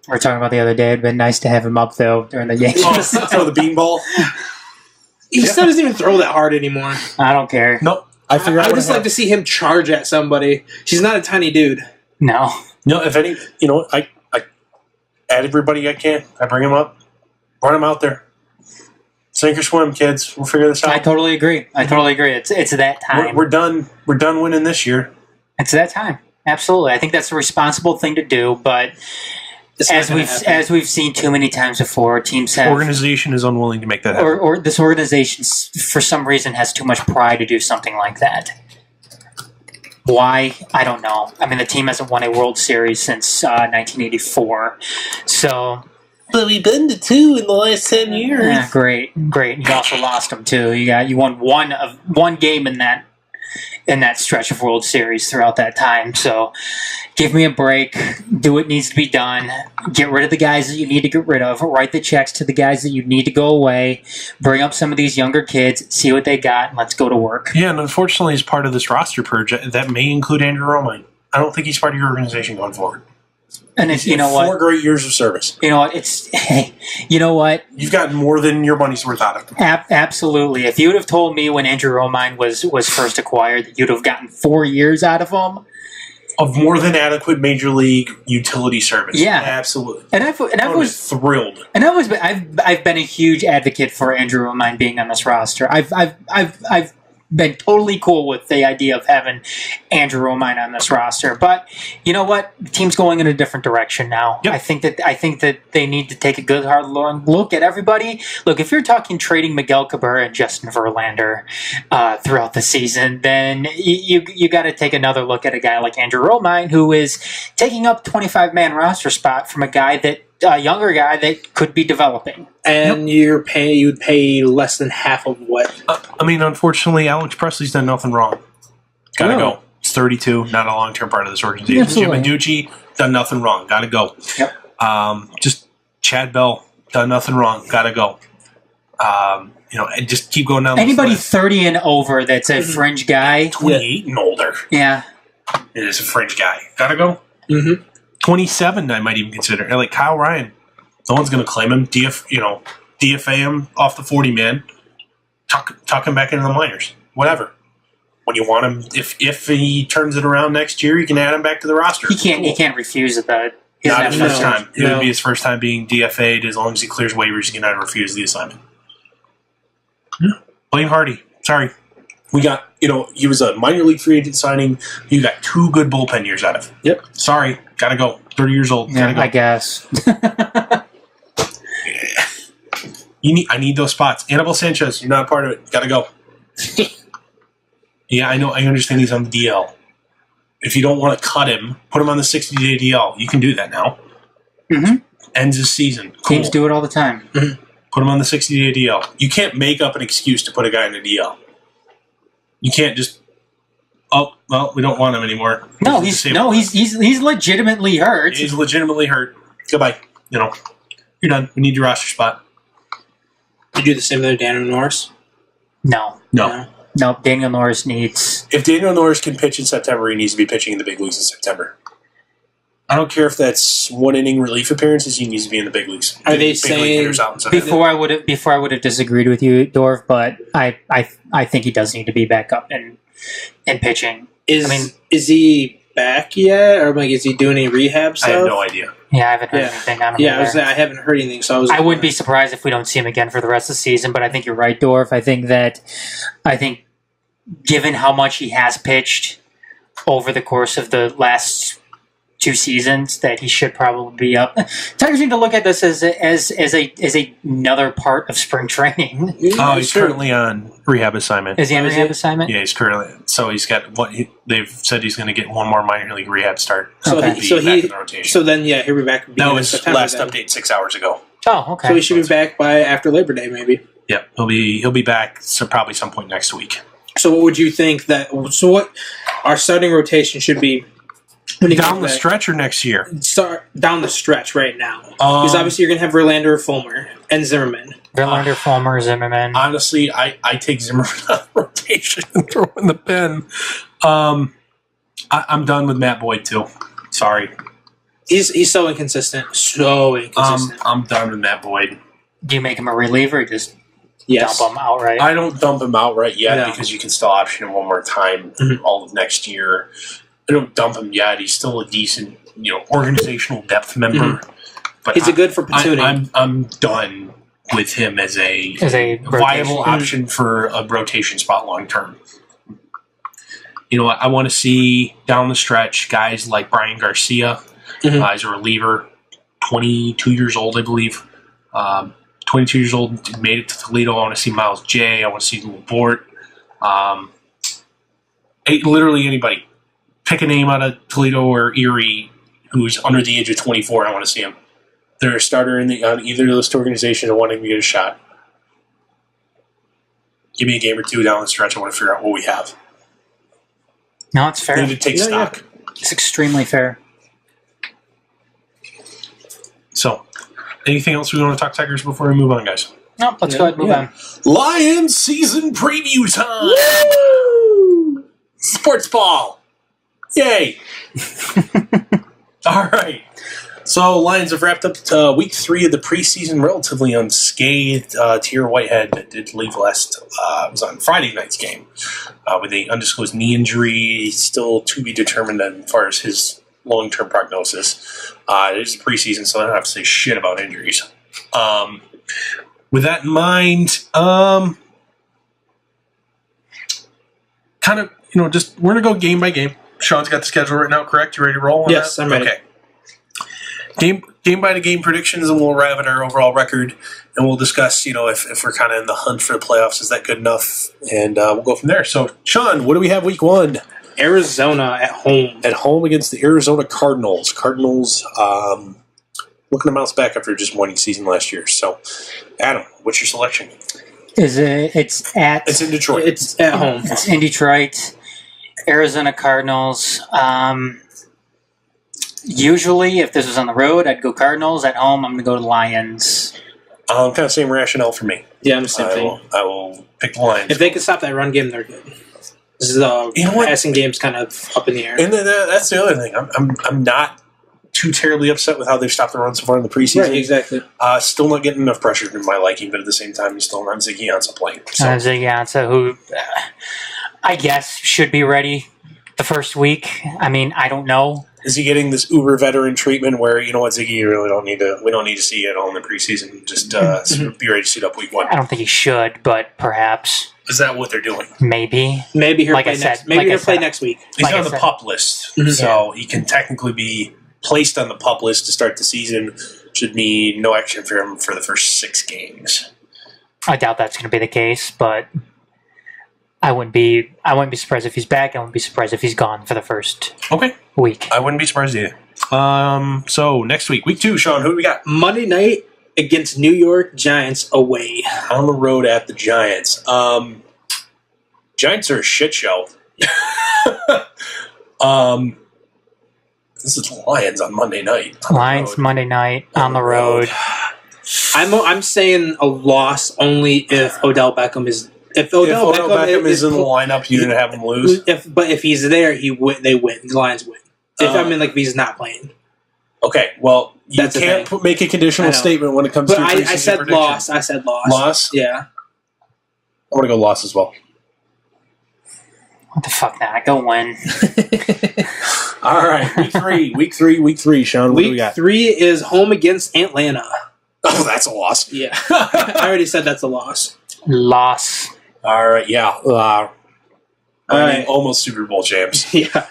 Speaker 3: We were talking about the other day. It'd been nice to have him up, though, during the Yankees.
Speaker 1: Throw the beanball.
Speaker 2: He still doesn't even throw that hard anymore.
Speaker 3: I don't care.
Speaker 1: Nope.
Speaker 2: I would just like to see him charge at somebody. He's not a tiny dude.
Speaker 3: No.
Speaker 1: No, if any, I add everybody I can. I bring him up, run him out there. Sink or swim, kids. We'll figure this out.
Speaker 3: I totally agree. It's that time.
Speaker 1: We're done. We're done winning this year.
Speaker 3: It's that time. Absolutely. I think that's a responsible thing to do, but as we've seen too many times before, teams have...
Speaker 1: Organization is unwilling to make that happen.
Speaker 3: Or this organization, for some reason, has too much pride to do something like that. Why? I don't know. I mean, the team hasn't won a World Series since 1984, so...
Speaker 1: But we've been to 2 in the last 10 years.
Speaker 3: Yeah, great. You also lost them too. You won one game in that stretch of World Series throughout that time. So give me a break. Do what needs to be done. Get rid of the guys that you need to get rid of. Write the checks to the guys that you need to go away. Bring up some of these younger kids. See what they got, and let's go to work.
Speaker 1: Yeah, and unfortunately, as part of this roster purge, that may include Andrew Romine. I don't think he's part of your organization going forward.
Speaker 3: And it's, you know what?
Speaker 1: 4 great years of service.
Speaker 3: You know what? It's, you know what?
Speaker 1: You've gotten more than your money's worth out of him.
Speaker 3: Absolutely. If you would have told me when Andrew Romine was first acquired that you'd have gotten 4 years out of him,
Speaker 1: of more than adequate major league utility service.
Speaker 3: Yeah,
Speaker 1: absolutely.
Speaker 3: And I was
Speaker 1: thrilled.
Speaker 3: And I've been a huge advocate for Andrew Romine being on this roster. I've been totally cool with the idea of having Andrew Romine on this roster, but you know what? The team's going in a different direction now.
Speaker 1: Yep.
Speaker 3: I think that they need to take a good hard look at everybody. Look, if you're talking trading Miguel Cabrera and Justin Verlander throughout the season, then you got to take another look at a guy like Andrew Romine, who is taking up 25-man roster spot from a younger guy that could be developing.
Speaker 2: And you'd pay less than half of what?
Speaker 1: I mean, unfortunately, Alex Presley's done nothing wrong. Gotta go. It's 32, not a long-term part of this organization.
Speaker 3: Absolutely.
Speaker 1: Jim Menducci, done nothing wrong. Gotta go.
Speaker 3: Yep.
Speaker 1: Just Chad Bell, done nothing wrong. Gotta go. And just keep going down.
Speaker 3: Anybody 30 and over that's a fringe guy.
Speaker 1: 28 and older.
Speaker 3: Yeah.
Speaker 1: It is a fringe guy. Gotta go.
Speaker 2: Mm-hmm.
Speaker 1: 27, I might even consider. Like Kyle Ryan, no one's going to claim him. DFA him off the 40-man. Tuck him back into the minors. Whatever. When you want him, if he turns it around next year, you can add him back to the roster.
Speaker 3: He can't refuse it. Not
Speaker 1: his first time. It would be his first time being DFA'd. As long as he clears waivers, he cannot refuse the assignment. Yeah. Blaine Hardy. Sorry. We got, he was a minor league free agent signing. You got 2 good bullpen years out of him.
Speaker 2: Yep.
Speaker 1: Sorry. Gotta go. 30 years old.
Speaker 3: Yeah,
Speaker 1: gotta go.
Speaker 3: I guess.
Speaker 1: I need those spots. Anibal Sanchez, you're not a part of it. Gotta go. Yeah, I know. I understand he's on the DL. If you don't want to cut him, put him on the 60-day DL. You can do that now.
Speaker 3: Mm-hmm.
Speaker 1: Ends his season. Cool.
Speaker 3: Teams do it all the time.
Speaker 1: Mm-hmm. Put him on the 60-day DL. You can't make up an excuse to put a guy in the DL. You can't just, we don't want him anymore.
Speaker 3: No, he's legitimately hurt.
Speaker 1: He's legitimately hurt. Goodbye. You're done. We need your roster spot.
Speaker 2: You do the same with Daniel Norris?
Speaker 3: No. Daniel Norris needs...
Speaker 1: If Daniel Norris can pitch in September, he needs to be pitching in the big leagues in September. I don't care if that's 1-inning relief appearances. He needs to be in the big leagues.
Speaker 2: Are they saying
Speaker 3: before I would have disagreed with you, Dorf, but I think he does need to be back up and pitching.
Speaker 2: Is he back yet, or is he doing any rehab stuff?
Speaker 1: I have no idea.
Speaker 3: Yeah, I haven't heard anything on him.
Speaker 2: Yeah, I haven't heard anything. So
Speaker 3: I wouldn't be surprised if we don't see him again for the rest of the season. But I think you're right, Dorf. I think given how much he has pitched over the course of the last 2 seasons, that he should probably be up. Tigers need to look at this as another part of spring training.
Speaker 1: He's currently on rehab assignment.
Speaker 3: Is he on rehab assignment?
Speaker 1: Yeah, he's currently. So he's got they've said he's going to get one more minor league rehab start.
Speaker 2: So then he'll be back.
Speaker 1: That was last update 6 hours ago.
Speaker 3: Oh, okay.
Speaker 2: So he should be back by after Labor Day, maybe.
Speaker 1: Yeah, he'll be back. So probably some point next week.
Speaker 2: So what would you think what our starting rotation should be?
Speaker 1: Down the stretch or next year?
Speaker 2: Start down the stretch right now. Because obviously you're going to have Verlander, Fulmer, and Zimmerman.
Speaker 3: Verlander, Fulmer, Zimmerman.
Speaker 1: Honestly, I take Zimmerman out of rotation and throw in the pen. I'm done with Matt Boyd, too. Sorry.
Speaker 2: He's so inconsistent. So inconsistent.
Speaker 1: I'm done with Matt Boyd.
Speaker 3: Do you make him a reliever or just dump him outright?
Speaker 1: I don't dump him outright yet because you can still option him one more time all of next year. I don't dump him yet. He's still a decent, organizational depth member. But
Speaker 2: he's a good for platooning.
Speaker 1: I'm done with him as a
Speaker 3: rotation.
Speaker 1: viable option for a rotation spot long term. You know, I want to see down the stretch guys like Brian Garcia, as a reliever, 22 years old, I believe. 22 years old, made it to Toledo. I want to see Miles J. I want to see Labort. Literally anybody. Pick a name out of Toledo or Erie who's under the age of 24. I want to see him. They're a starter on either of those organizations. I want him to get a shot. Give me a game or two down the stretch. I want to figure out what we have.
Speaker 3: No, it's fair.
Speaker 1: I need to take stock.
Speaker 3: Yeah. It's extremely fair.
Speaker 1: So, anything else we want to talk Tigers before we move on, guys?
Speaker 3: No, let's go ahead and move on.
Speaker 1: Lions season preview time!
Speaker 2: Woo!
Speaker 1: Sports ball! Yay! All right. So, Lions have wrapped up week 3 of the preseason relatively unscathed. Tier Whitehead did leave last. It was on Friday night's game with an undisclosed knee injury. Still to be determined as far as his long-term prognosis. It is the preseason, so I don't have to say shit about injuries. With that in mind, kind of, just we're going to go game by game. Sean's got the schedule right now, correct? You ready to roll?
Speaker 2: Yes, I'm ready.
Speaker 1: Okay. Game by game predictions, and we'll arrive at our overall record, and we'll discuss, if we're kind of in the hunt for the playoffs, is that good enough? And we'll go from there. So, Sean, what do we have week 1?
Speaker 2: Arizona at home.
Speaker 1: At home against the Arizona Cardinals. Cardinals looking to bounce back after just winning season last year. So, Adam, what's your selection?
Speaker 3: It's
Speaker 1: in Detroit.
Speaker 2: It's at home.
Speaker 3: It's in Detroit. Arizona Cardinals. Usually, if this was on the road, I'd go Cardinals. At home, I'm going to go to the Lions.
Speaker 1: Kind of same rationale for me.
Speaker 2: Yeah, I'm the same thing.
Speaker 1: I will pick the Lions.
Speaker 2: If they can stop that run game, they're good. This is passing game's kind of up in the air.
Speaker 1: And that's the other thing. I'm not too terribly upset with how they've stopped the run so far in the preseason.
Speaker 2: Right, exactly.
Speaker 1: Still not getting enough pressure to my liking, but at the same time, he's still not Ziggy Ansah playing. So.
Speaker 3: Ziggy Ansah, who I guess should be ready the first week. I mean, I don't know.
Speaker 1: Is he getting this uber veteran treatment where, Ziggy, you really we don't need to see you at all in the preseason. Just be ready to suit up week 1.
Speaker 3: I don't think he should, but perhaps.
Speaker 1: Is that what they're doing?
Speaker 3: Maybe
Speaker 2: he'll
Speaker 3: like
Speaker 2: play
Speaker 3: I said,
Speaker 2: next. Maybe he'll play next week.
Speaker 1: He's on the PUP list, so he can technically be placed on the PUP list to start the season. Should be no action for him for the first 6 games.
Speaker 3: I doubt that's going to be the case, but I wouldn't be surprised if he's back. I wouldn't be surprised if he's gone for the first week.
Speaker 1: I wouldn't be surprised either. So next week, week 2, Sean, who do we got?
Speaker 2: Monday night against New York Giants away.
Speaker 1: On the road at the Giants. Giants are a shit show. This is the Lions on Monday night.
Speaker 3: Lions Monday night on the road.
Speaker 2: I'm saying a loss only if Odell Beckham is. If Odell
Speaker 1: Beckham is in the lineup, you're going to have him lose.
Speaker 2: But if he's there, they win. The Lions win. If he's not playing.
Speaker 1: Okay, well, you can't make a conditional statement when it comes to your preseason
Speaker 2: I said
Speaker 1: prediction.
Speaker 2: loss. I said loss.
Speaker 1: Loss?
Speaker 2: Yeah.
Speaker 1: I want to go loss as well.
Speaker 3: What the fuck now? Go win.
Speaker 1: All right, week three, Sean, what do we got?
Speaker 2: Week 3 is home against Atlanta.
Speaker 1: Oh, that's a loss.
Speaker 2: Yeah. I already said that's a loss.
Speaker 3: Loss.
Speaker 1: All right, yeah. Almost Super Bowl champs.
Speaker 2: Yeah.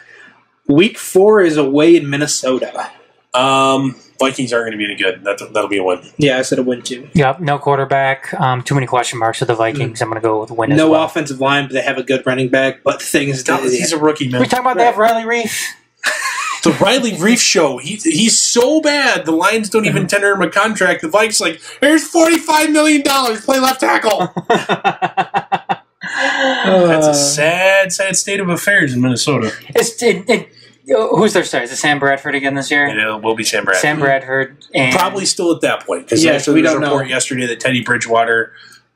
Speaker 2: Week 4 is away in Minnesota.
Speaker 1: Vikings aren't going to be any good. That'll be a win.
Speaker 2: Yeah, I said a win too.
Speaker 3: Yep, no quarterback. Too many question marks with the Vikings. I'm going to go with win as well.
Speaker 2: No offensive line, but they have a good running back. But the thing is,
Speaker 1: he's a rookie, man.
Speaker 3: We're talking about they have Riley Reef.
Speaker 1: The Riley Reef show. He's so bad. The Lions don't even tender him a contract. The Vikings like, here's $45 million. Play left tackle. That's a sad state of affairs in Minnesota.
Speaker 3: Who's their star? Is it Sam Bradford again this year?
Speaker 1: It will be Sam Bradford.
Speaker 3: Sam Bradford. And
Speaker 1: probably still at that point. Because there was a report yesterday that Teddy Bridgewater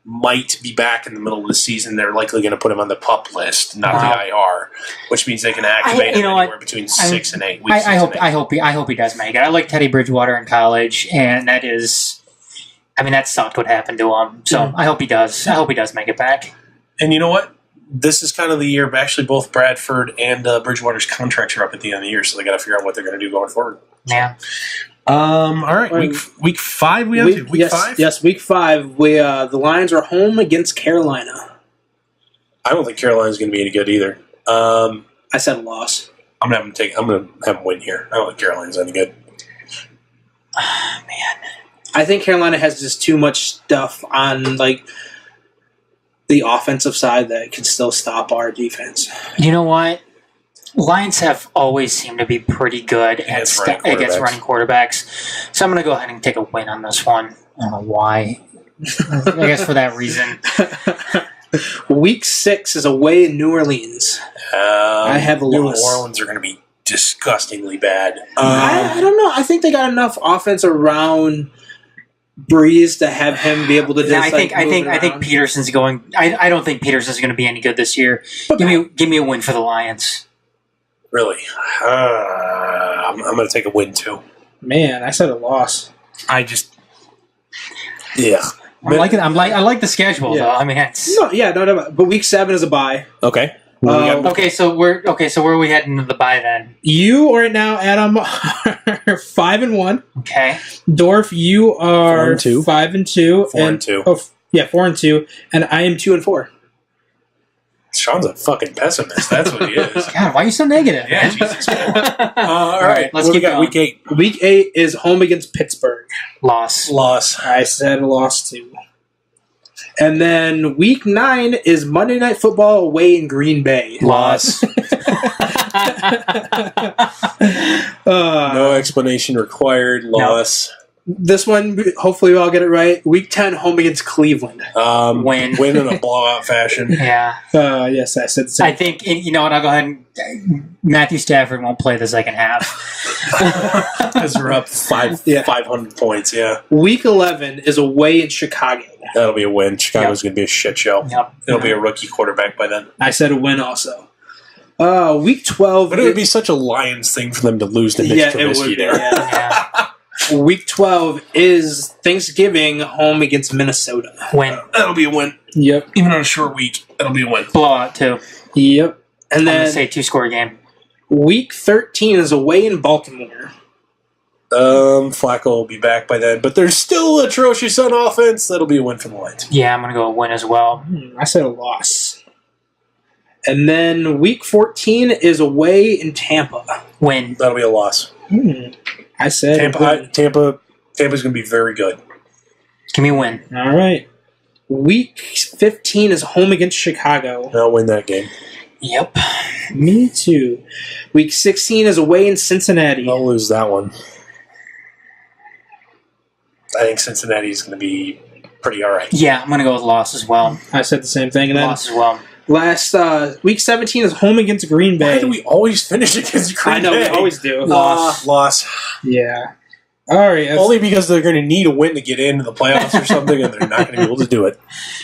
Speaker 1: might be back in the middle of the season. They're likely going to put him on the PUP list, not the IR, which means they can activate him anywhere between 6 and 8 weeks.
Speaker 3: I hope he does make it. I like Teddy Bridgewater in college, and that sucked what happened to him. So I hope he does. I hope he does make it back.
Speaker 1: And you know what? This is kind of the year of actually both Bradford and Bridgewater's contracts are up at the end of the year, so they got to figure out what they're going to do going forward.
Speaker 3: Yeah.
Speaker 1: All right, week 5 we have to? Week 5?
Speaker 2: Yes, week 5. The Lions are home against Carolina.
Speaker 1: I don't think Carolina's going to be any good either.
Speaker 2: I said a loss.
Speaker 1: I'm going to have them win here. I don't think Carolina's any good.
Speaker 3: Man.
Speaker 2: I think Carolina has just too much stuff on the offensive side that can still stop our defense.
Speaker 3: You know what? Lions have always seemed to be pretty good against running quarterbacks. So I'm going to go ahead and take a win on this one. I don't know why. I guess for that reason.
Speaker 2: Week 6 is away in New Orleans. I have a loss.
Speaker 1: New Orleans are going to be disgustingly bad.
Speaker 2: I don't know. I think they got enough offense around Breeze to have him be able to just
Speaker 3: I think Peterson's going. I don't think Peterson's going to be any good this year. Give me a win for the Lions.
Speaker 1: Really? I'm going to take a win too.
Speaker 2: Man, I said a loss.
Speaker 1: I
Speaker 3: like the schedule though. I mean,
Speaker 2: no. But week 7 is a bye.
Speaker 1: Okay.
Speaker 3: So where are we heading to the bye then?
Speaker 2: You right now, Adam, are 5-1.
Speaker 3: Okay.
Speaker 2: Dorf, you are
Speaker 1: 4-2.
Speaker 2: 5-2.
Speaker 1: 4-2.
Speaker 2: 4-2, and I am 2-4.
Speaker 1: Sean's a fucking pessimist. That's what he is.
Speaker 3: God, why are you so negative?
Speaker 1: Yeah, Jesus. All right,
Speaker 3: let's keep going.
Speaker 1: Week 8.
Speaker 2: Week 8 is home against Pittsburgh.
Speaker 3: Loss.
Speaker 2: I said a loss too. And then week 9 is Monday Night Football away in Green Bay.
Speaker 3: Loss.
Speaker 1: No explanation required. Loss.
Speaker 2: This one, hopefully we'll all get it right. Week 10, home against Cleveland.
Speaker 3: Win
Speaker 1: in a blowout fashion.
Speaker 3: Yeah.
Speaker 2: Yes, I said the same.
Speaker 3: I think, you know what, I'll go ahead and... Matthew Stafford won't play the second half.
Speaker 1: Because we're up 500 points, yeah.
Speaker 2: Week 11 is away in Chicago.
Speaker 1: That'll be a win. Chicago's going to be a shit show.
Speaker 3: Yep.
Speaker 1: It'll be a rookie quarterback by then.
Speaker 2: I said a win also. Week 12...
Speaker 1: But it would be such a Lions thing for them to lose to Mitch Trubisky there.
Speaker 3: Yeah.
Speaker 2: Week 12 is Thanksgiving home against Minnesota.
Speaker 3: Win.
Speaker 1: That'll be a win.
Speaker 2: Yep.
Speaker 1: Even on a short week, that'll be a win.
Speaker 3: Blowout, too.
Speaker 2: Yep. And
Speaker 3: I'm
Speaker 2: then...
Speaker 3: going to say 2-score game.
Speaker 2: Week 13 is away in Baltimore.
Speaker 1: Flacco will be back by then, but they're still atrocious on offense. That'll be a win for the Lions.
Speaker 3: Yeah, I'm going to go a win as well.
Speaker 2: I said a loss. And then week 14 is away in Tampa.
Speaker 3: Win.
Speaker 1: That'll be a loss.
Speaker 2: I said
Speaker 1: Tampa's going to be very good.
Speaker 3: Give me a win.
Speaker 2: All right. Week 15 is home against Chicago.
Speaker 1: I'll win that game.
Speaker 3: Yep.
Speaker 2: Me too. Week 16 is away in Cincinnati.
Speaker 1: I'll lose that one. I think Cincinnati is going to be pretty all right.
Speaker 3: Yeah, I'm going to go with loss as well.
Speaker 2: I said the same thing. And then
Speaker 3: loss as well.
Speaker 2: Last week 17 is home against Green Bay.
Speaker 1: Why do we always finish against Green Bay?
Speaker 2: I know, we always do.
Speaker 1: Loss.
Speaker 2: Yeah. All right.
Speaker 1: Only because they're going to need a win to get into the playoffs or something, and they're not going to be able to do it.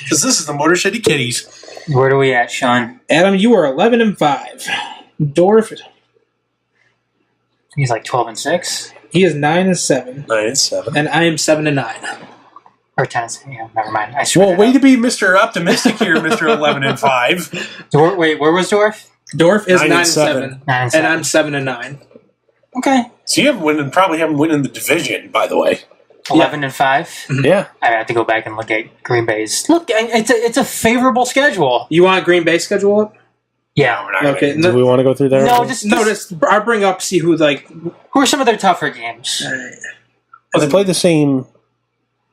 Speaker 1: Because this is the Motor City Kitties.
Speaker 3: Where are we at, Sean?
Speaker 2: Adam, you are 11-5. Dorf,
Speaker 3: he's like 12-6.
Speaker 2: He is 9-7.
Speaker 1: 9-7.
Speaker 2: And I am 7-9.
Speaker 3: Or 10. Yeah, never mind. I swear.
Speaker 1: Well, way to be Mr. Optimistic here, Mr. 11-5.
Speaker 3: Wait, where was Dorf?
Speaker 2: Dorf is
Speaker 1: 9-7.
Speaker 3: 9-7.
Speaker 2: And I'm 7-9.
Speaker 3: Okay.
Speaker 1: So you probably haven't won in the division, by the way.
Speaker 3: 11-5.
Speaker 1: Yeah.
Speaker 3: I have to go back and look at Green Bay's. Look, it's a favorable schedule.
Speaker 2: You want Green Bay schedule up?
Speaker 3: Yeah.
Speaker 1: We're not
Speaker 2: Okay.
Speaker 1: do we want to go through there?
Speaker 3: No, just
Speaker 2: I'll bring up, see who,
Speaker 3: who are some of their tougher games?
Speaker 1: Well, they play the same.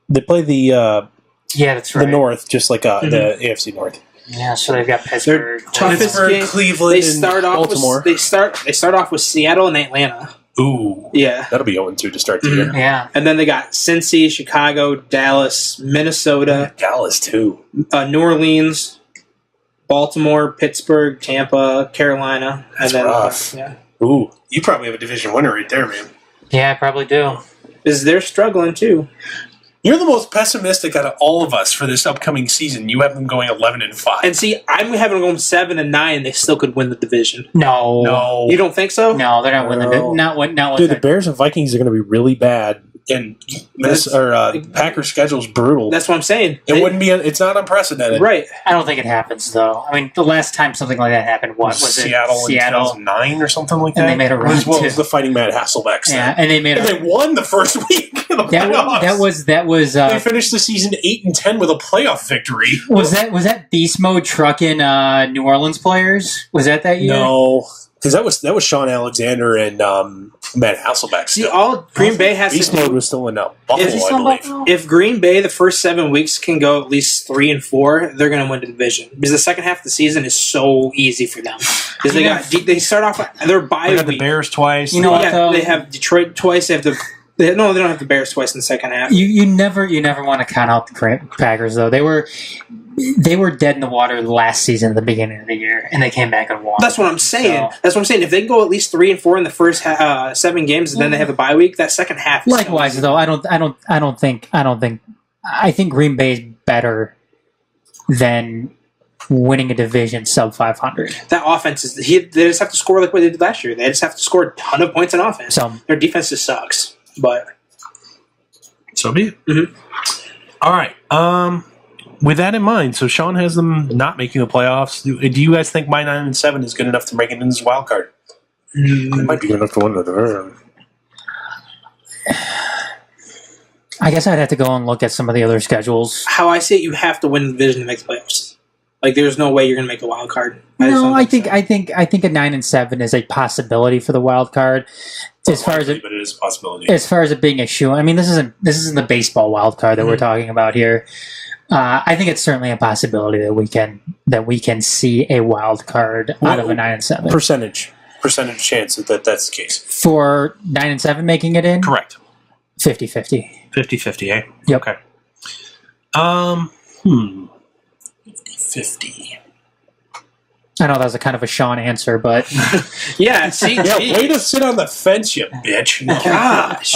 Speaker 1: They play the
Speaker 3: yeah, that's right.
Speaker 1: the North, just like the AFC North.
Speaker 3: Yeah, so they've got Pittsburgh,
Speaker 2: toughest game,
Speaker 1: Cleveland,
Speaker 2: they start off
Speaker 1: Baltimore.
Speaker 2: They start off with Seattle and Atlanta.
Speaker 1: Ooh,
Speaker 2: yeah,
Speaker 1: that'll be 0-2 to start the year.
Speaker 3: Yeah,
Speaker 2: and then they got Cincy, Chicago, Dallas, Minnesota,
Speaker 1: Dallas too,
Speaker 2: New Orleans, Baltimore, Pittsburgh, Tampa, Carolina,
Speaker 1: That's
Speaker 2: and then
Speaker 1: rough.
Speaker 2: yeah.
Speaker 1: Ooh, you probably have a division winner right there, man.
Speaker 3: Yeah, I probably do.
Speaker 2: Because they're struggling too.
Speaker 1: You're the most pessimistic out of all of us for this upcoming season. You have them going 11-5.
Speaker 2: And see, I'm having them 7-9. They still could win the division.
Speaker 3: No,
Speaker 2: You don't think so?
Speaker 3: No, they're not winning. Not
Speaker 1: Dude, the Bears and Vikings are going to be really bad, And Packers' schedule is brutal.
Speaker 2: That's what I'm saying.
Speaker 1: It's not unprecedented.
Speaker 2: Right.
Speaker 3: I don't think it happens, though. I mean, the last time something like that happened, was
Speaker 1: Seattle in 2009 or something like that?
Speaker 3: And they made a run,
Speaker 1: as well as the Fighting Matt Hasselbecks.
Speaker 3: Yeah, and
Speaker 1: they won the first week of the playoffs.
Speaker 3: That was
Speaker 1: they finished the season 8-10 with a playoff victory.
Speaker 3: Was that beast mode trucking New Orleans players? Was that year?
Speaker 1: No. Because that was Sean Alexander and Matt Hasselbeck.
Speaker 2: See, all Green Bay has
Speaker 1: Beast
Speaker 2: to do
Speaker 1: mode was still in Buffalo, I believe.
Speaker 2: If Green Bay the first 7 weeks can go at least 3-4, they're going to win the division because the second half of the season is so easy for them. Because they start off their bye week.
Speaker 1: They got the Bears twice.
Speaker 3: You know what?
Speaker 2: They have Detroit twice. They don't have the Bears twice in the second half.
Speaker 3: You never want to count out the Packers though. They were dead in the water last season at the beginning of the year, and they came back and won.
Speaker 2: That's what I'm saying. If they can go at least 3-4 in the first 7 games, and then they have a bye week, that second half.
Speaker 3: Likewise, though, I think Green Bay is better than winning a division sub 500.
Speaker 2: That offense is. They just have to score like what they did last year. They just have to score a ton of points on offense.
Speaker 3: So
Speaker 2: their defense just sucks. But
Speaker 1: so be it.
Speaker 2: Mm-hmm.
Speaker 1: All right. With that in mind, so Sean has them not making the playoffs. Do you guys think my 9-7 is good enough to make it in this wild card? It might be good enough to win the division.
Speaker 3: I guess I'd have to go and look at some of the other schedules.
Speaker 2: How I see it, you have to win the division to make the playoffs. Like, there's no way you're going to make a wild card.
Speaker 3: No, I think a 9-7 is a possibility for the wild card. But it
Speaker 1: is a possibility.
Speaker 3: As far as it being a shoe, I mean, this isn't the baseball wild card that we're talking about here. I think it's certainly a possibility that we can see a wild card out of a 9-7
Speaker 1: percentage chance that that's the case
Speaker 3: for 9-7 making it in.
Speaker 1: Correct.
Speaker 3: 50-50.
Speaker 1: 50-50, eh?
Speaker 3: Yep.
Speaker 1: Okay. 50.
Speaker 3: I know that was a kind of a Sean answer, but
Speaker 2: yeah. See,
Speaker 1: way to sit on the fence, you bitch.
Speaker 2: Gosh.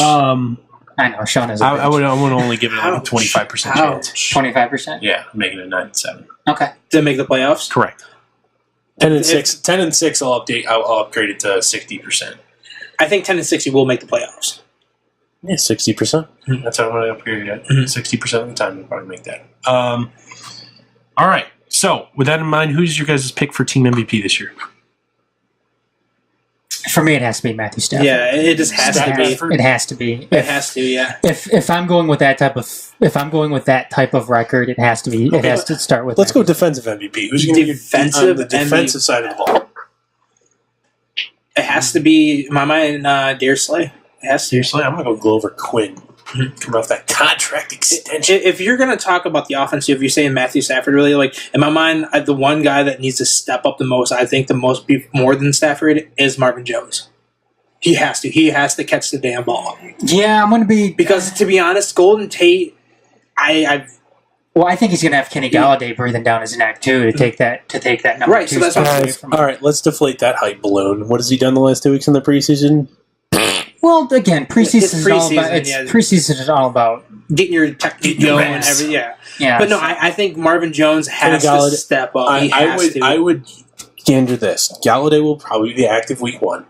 Speaker 3: I know Sean is.
Speaker 1: I would only give it like a 25% chance.
Speaker 3: 25%.
Speaker 1: Yeah, I'm making it 9-7.
Speaker 3: Okay.
Speaker 2: To make the playoffs.
Speaker 1: Correct. 10-6. 10-6. I'll upgrade it to 60%.
Speaker 2: I think 10-6 you will make the playoffs.
Speaker 1: Yeah, 60%. That's how I'm going to upgrade it. 60% of the time, you'll probably make that. All right. So, with that in mind, who's your guys' pick for team MVP this year?
Speaker 3: For me, it has to be Matthew Stafford.
Speaker 2: Yeah, it just has to be.
Speaker 3: It has to be.
Speaker 2: It has to, yeah.
Speaker 3: If I'm going with that type of record, it has to be. It has to start with.
Speaker 1: Let's go defensive MVP. Who's going to be on the defensive side of the ball?
Speaker 2: It has to be, in my mind, Darius Slay. It has to.
Speaker 1: Darius Slay. I'm going to go Glover Quinn. Coming off that contract extension.
Speaker 2: If you're going to talk about the offense, if you're saying Matthew Stafford, really, like, in my mind, the one guy that needs to step up the most, I think the most more than Stafford, is Marvin Jones. He has to. He has to catch the damn ball.
Speaker 3: Yeah, I'm going to be...
Speaker 2: Because, to be honest, Golden Tate,
Speaker 3: Well, I think he's going to have Kenny Galladay breathing down his neck, too, to take that number
Speaker 2: right,
Speaker 3: 2
Speaker 2: so that's
Speaker 3: spot
Speaker 2: what
Speaker 3: away from him.
Speaker 1: All right, let's deflate that hype balloon. What has he done the last 2 weeks in the preseason?
Speaker 3: Well, again, preseason is all about
Speaker 2: getting your technique going and everything. Yeah. But no, I think Marvin Jones has to step up.
Speaker 1: I would gander this. Galladay will probably be active week 1.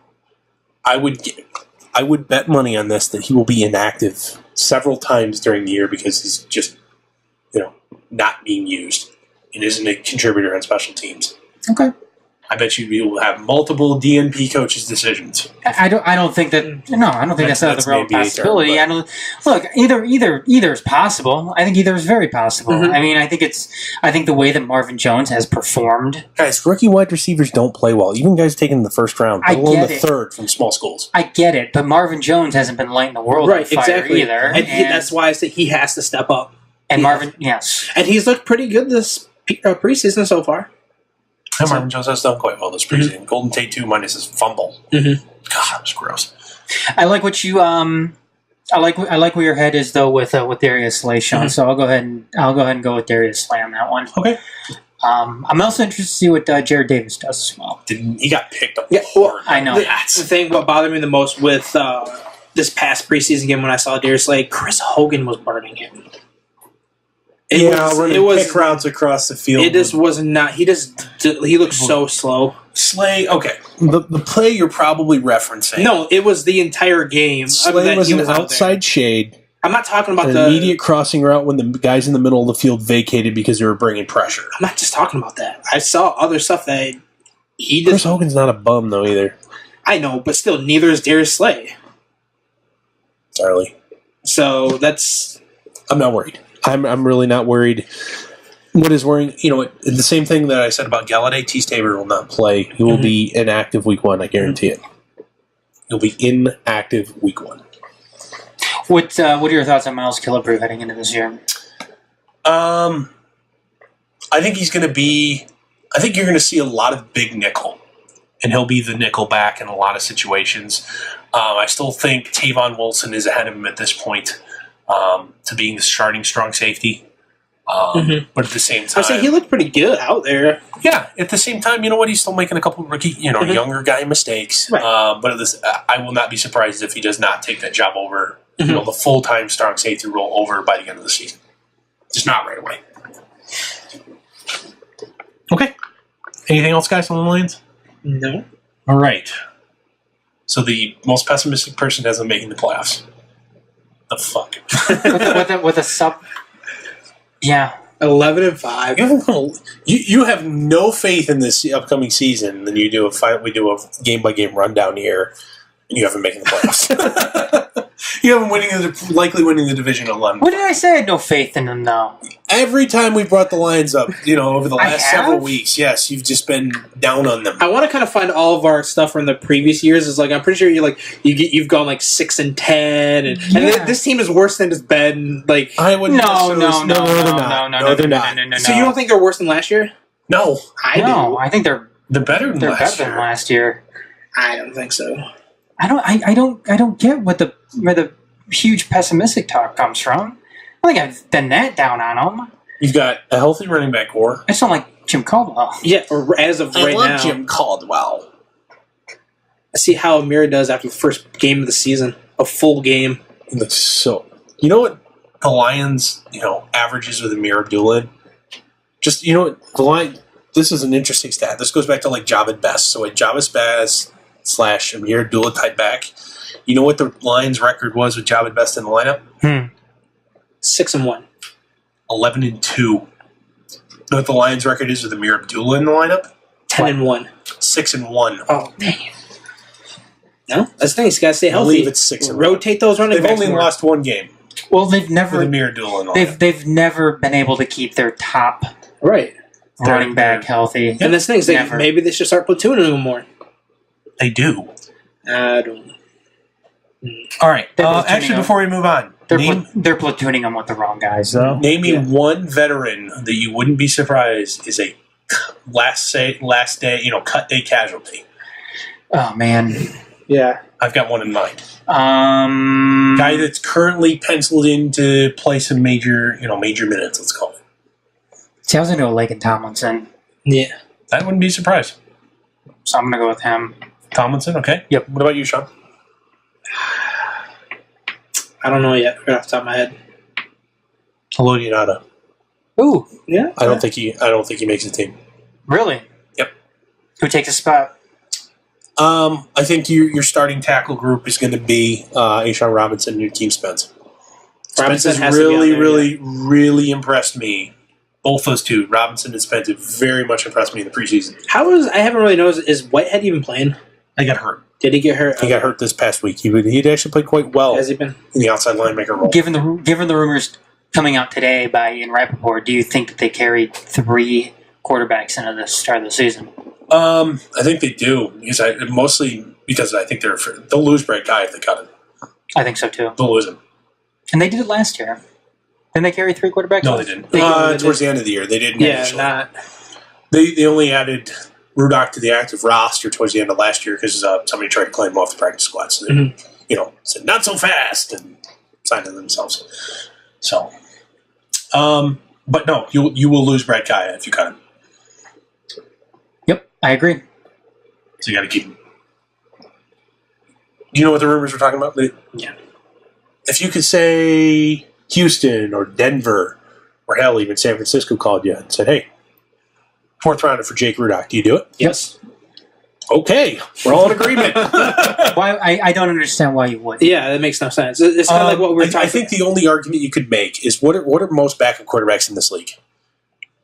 Speaker 1: I would bet money on this that he will be inactive several times during the year because he's just not being used and isn't a contributor on special teams.
Speaker 3: Okay.
Speaker 1: I bet you will have multiple DNP coaches' decisions.
Speaker 3: I don't think that. No, I don't think that's not the real possibility. Look, either is possible. I think either is very possible.
Speaker 2: Mm-hmm.
Speaker 3: I mean, I think the way that Marvin Jones has performed,
Speaker 1: guys, rookie wide receivers don't play well. Even guys taken in the first round, let alone the third from small schools.
Speaker 3: I get it, but Marvin Jones hasn't been lighting the world on fire either,
Speaker 2: and that's why I say he has to step up.
Speaker 3: And Marvin, yes,
Speaker 2: and he's looked pretty good this preseason so far.
Speaker 1: And Marvin Jones has done quite well this preseason. Mm-hmm. Golden Tate 2 minus his fumble.
Speaker 2: Mm-hmm.
Speaker 1: God, that was gross.
Speaker 3: I like what you I like where your head is though with Darius Slay, Sean. Mm-hmm. So I'll go ahead and go with Darius Slay on that one.
Speaker 1: Okay.
Speaker 3: I'm also interested to see what Jared Davis does as well.
Speaker 1: He got picked up.
Speaker 2: Yeah, well,
Speaker 3: I know.
Speaker 2: That's the thing. What bothered me the most with this past preseason game when I saw Darius Slay, Chris Hogan was burning him.
Speaker 1: Running pick routes across the field.
Speaker 2: It just was not. He looked so slow
Speaker 1: Slay, okay. The play you're probably referencing.
Speaker 2: No, it was the entire game.
Speaker 4: Slay was an outside shade.
Speaker 2: I'm not talking about
Speaker 4: an immediate crossing route when the guys in the middle of the field vacated because they were bringing pressure.
Speaker 2: I'm not just talking about that. I saw other stuff that he did.
Speaker 4: Chris Hogan's not a bum, though, either.
Speaker 2: I know, but still, neither is Darius Slay.
Speaker 4: Sorry.
Speaker 2: So that's...
Speaker 4: I'm not worried. I'm really not worried. What is worrying,
Speaker 1: the same thing that I said about Galladay, T. Staver will not play.
Speaker 4: He will be inactive week 1, I guarantee it.
Speaker 1: He'll be inactive week 1.
Speaker 3: What are your thoughts on Miles Killebrew heading into this year?
Speaker 1: I think he's going to be... I think you're going to see a lot of big nickel, and he'll be the nickel back in a lot of situations. I still think Tavon Wilson is ahead of him at this point to being the starting strong safety. But at the same time...
Speaker 2: I say he looked pretty good out there.
Speaker 1: Yeah, at the same time, you know what? He's still making a couple of rookie, younger guy mistakes.
Speaker 2: Right.
Speaker 1: But I will not be surprised if he does not take that job over, the full-time strong safety role over by the end of the season. Just not right away. Okay. Anything else, guys, on the Lions?
Speaker 2: No.
Speaker 1: All right. So the most pessimistic person has them making the playoffs. The fuck?
Speaker 3: with a sub... Yeah.
Speaker 2: 11-5.
Speaker 1: You have no faith in this upcoming season. Then we do a game-by-game rundown here, and you have them making the playoffs. You have them likely winning the division 11.
Speaker 3: What did I say? I had no faith in them, though.
Speaker 1: Every time we brought the Lions up, over the last several weeks, yes, you've just been down on them.
Speaker 2: I want to kind of find all of our stuff from the previous years. Is I'm pretty sure you've gone 6-10, and this team is worse than it's been.
Speaker 1: I wouldn't.
Speaker 3: No,
Speaker 1: they're not.
Speaker 2: So you don't think they're worse than last year?
Speaker 1: No,
Speaker 2: I do.
Speaker 3: I think they're
Speaker 1: better than
Speaker 3: last year.
Speaker 2: I don't think so.
Speaker 3: I don't get where the huge pessimistic talk comes from. I think I've been that down on them.
Speaker 1: You've got a healthy running back core.
Speaker 3: I sound like Jim Caldwell.
Speaker 2: Yeah, or as of right now.
Speaker 1: I love Jim Caldwell.
Speaker 2: I see how Amir does after the first game of the season. A full game.
Speaker 1: He looks so... You know what the Lions, averages with Amir Abdullah? Just, the Lions... This is an interesting stat. This goes back to, Javid Best. So a Javid Best / Amir Abdullah type back. You know what the Lions' record was with Javid Best in the lineup?
Speaker 2: 6-1.
Speaker 1: 11-2. You know what the Lions' record is with Amir Abdullah in the lineup?
Speaker 2: 10-1.
Speaker 1: 6-1.
Speaker 2: Oh, dang. No, that's the thing. He's got to stay healthy.
Speaker 1: I believe it's 6-1.
Speaker 2: Rotate those running backs.
Speaker 1: They've only lost one game.
Speaker 3: Well, they've never.
Speaker 1: With Amir Abdullah in the lineup.
Speaker 3: They've never been able to keep their top running back healthy.
Speaker 2: And that's the thing. Maybe they should start platooning them more.
Speaker 1: They do.
Speaker 2: I don't know.
Speaker 1: All right. Actually, before we move on,
Speaker 3: they're platooning them with the wrong guys, though.
Speaker 1: Name me one veteran that you wouldn't be surprised is a last day, cut day casualty.
Speaker 3: Oh man,
Speaker 2: yeah,
Speaker 1: I've got one in mind. Guy that's currently penciled in to play some major minutes. Let's call it.
Speaker 3: See, I was into Laken Tomlinson.
Speaker 2: Yeah,
Speaker 1: I wouldn't be surprised.
Speaker 3: So I'm gonna go with him.
Speaker 1: Tomlinson, okay.
Speaker 3: Yep.
Speaker 1: What about you, Sean?
Speaker 2: I don't know yet. Right off the top of my head.
Speaker 1: Haloti Ngata.
Speaker 3: Ooh,
Speaker 2: yeah.
Speaker 1: I don't think he makes the team.
Speaker 3: Really?
Speaker 1: Yep.
Speaker 3: Who takes his spot?
Speaker 1: I think your starting tackle group is going to be Ashawn Robinson and your team Spence. Spence has really impressed me. Both those two, Robinson and Spence, have very much impressed me in the preseason.
Speaker 2: I haven't really noticed, is Whitehead even playing?
Speaker 1: He got hurt.
Speaker 2: Did he get hurt?
Speaker 1: He got hurt this past week. He'd actually played quite well.
Speaker 2: Has he been?
Speaker 1: In the outside linebacker role.
Speaker 3: Given the rumors coming out today by Ian Rappaport, do you think that they carried 3 quarterbacks into the start of the season?
Speaker 1: I think they do. Mostly because I think they'll lose Brett Guy if they cut him.
Speaker 3: I think so too.
Speaker 1: They'll lose him.
Speaker 3: And they did it last year. Didn't they carry 3 quarterbacks?
Speaker 1: No, they didn't. Towards the end of the year, they didn't.
Speaker 2: Yeah,
Speaker 1: They only added Rudock to the active roster towards the end of last year because somebody tried to claim him off the practice squad. So they, said not so fast and signed them themselves. So, but no, you will lose Brett Kaya if you cut him.
Speaker 3: Yep, I agree.
Speaker 1: So you got to keep him. Do you know what the rumors we're talking about?
Speaker 2: Yeah.
Speaker 1: If you could say Houston or Denver or hell, even San Francisco called you and said, "Hey, 4th rounder for Jake Rudock. Do you do it?"
Speaker 2: Yes.
Speaker 1: Okay, we're all in agreement.
Speaker 3: Why? I don't understand why you would.
Speaker 2: Yeah, that makes no sense. It's kind of like what we're talking.
Speaker 1: I think the only argument you could make is what are most backup quarterbacks in this league?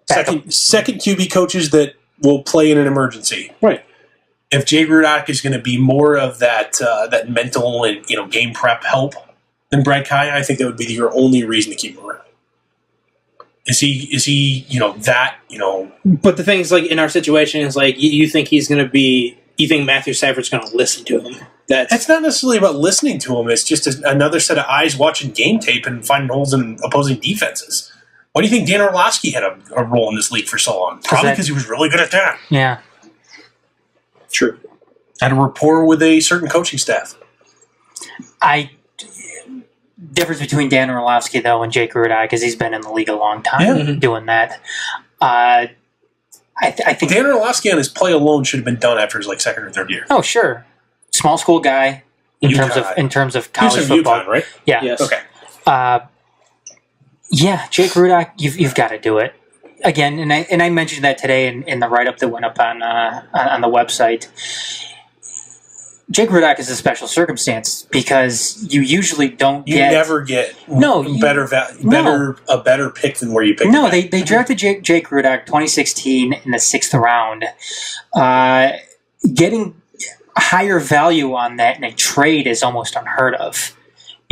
Speaker 1: Second QB coaches that will play in an emergency.
Speaker 2: Right.
Speaker 1: If Jake Rudock is going to be more of that mental and game prep help than Brad Kai, I think that would be your only reason to keep him around. Is he that.
Speaker 2: But the thing is, like, in our situation, is like you think he's going to be. You think Matthew Stafford's going to listen to him? It's
Speaker 1: not necessarily about listening to him. It's just another set of eyes watching game tape and finding holes in opposing defenses. Why do you think Dan Orlovsky had a role in this league for so long? Probably because he was really good at that.
Speaker 3: Yeah.
Speaker 2: True.
Speaker 1: Had a rapport with a certain coaching staff.
Speaker 3: Difference between Dan Orlovsky, though, and Jake Rudock, because he's been in the league a long time doing that. I think
Speaker 1: Dan Orlovsky on his play alone should have been done after his second or third year.
Speaker 3: Oh, sure. Small school guy in terms of college football,
Speaker 1: UConn, right?
Speaker 3: Yeah.
Speaker 2: Yes.
Speaker 1: Okay.
Speaker 3: Yeah, Jake Rudock, you've got to do it again. And I mentioned that today in the write up that went up on the website. Jake Rudock is a special circumstance because you usually don't
Speaker 1: You never get a better pick than where you picked.
Speaker 3: No, they drafted Jake Rudock 2016 in the 6th round. Getting higher value on that in a trade is almost unheard of.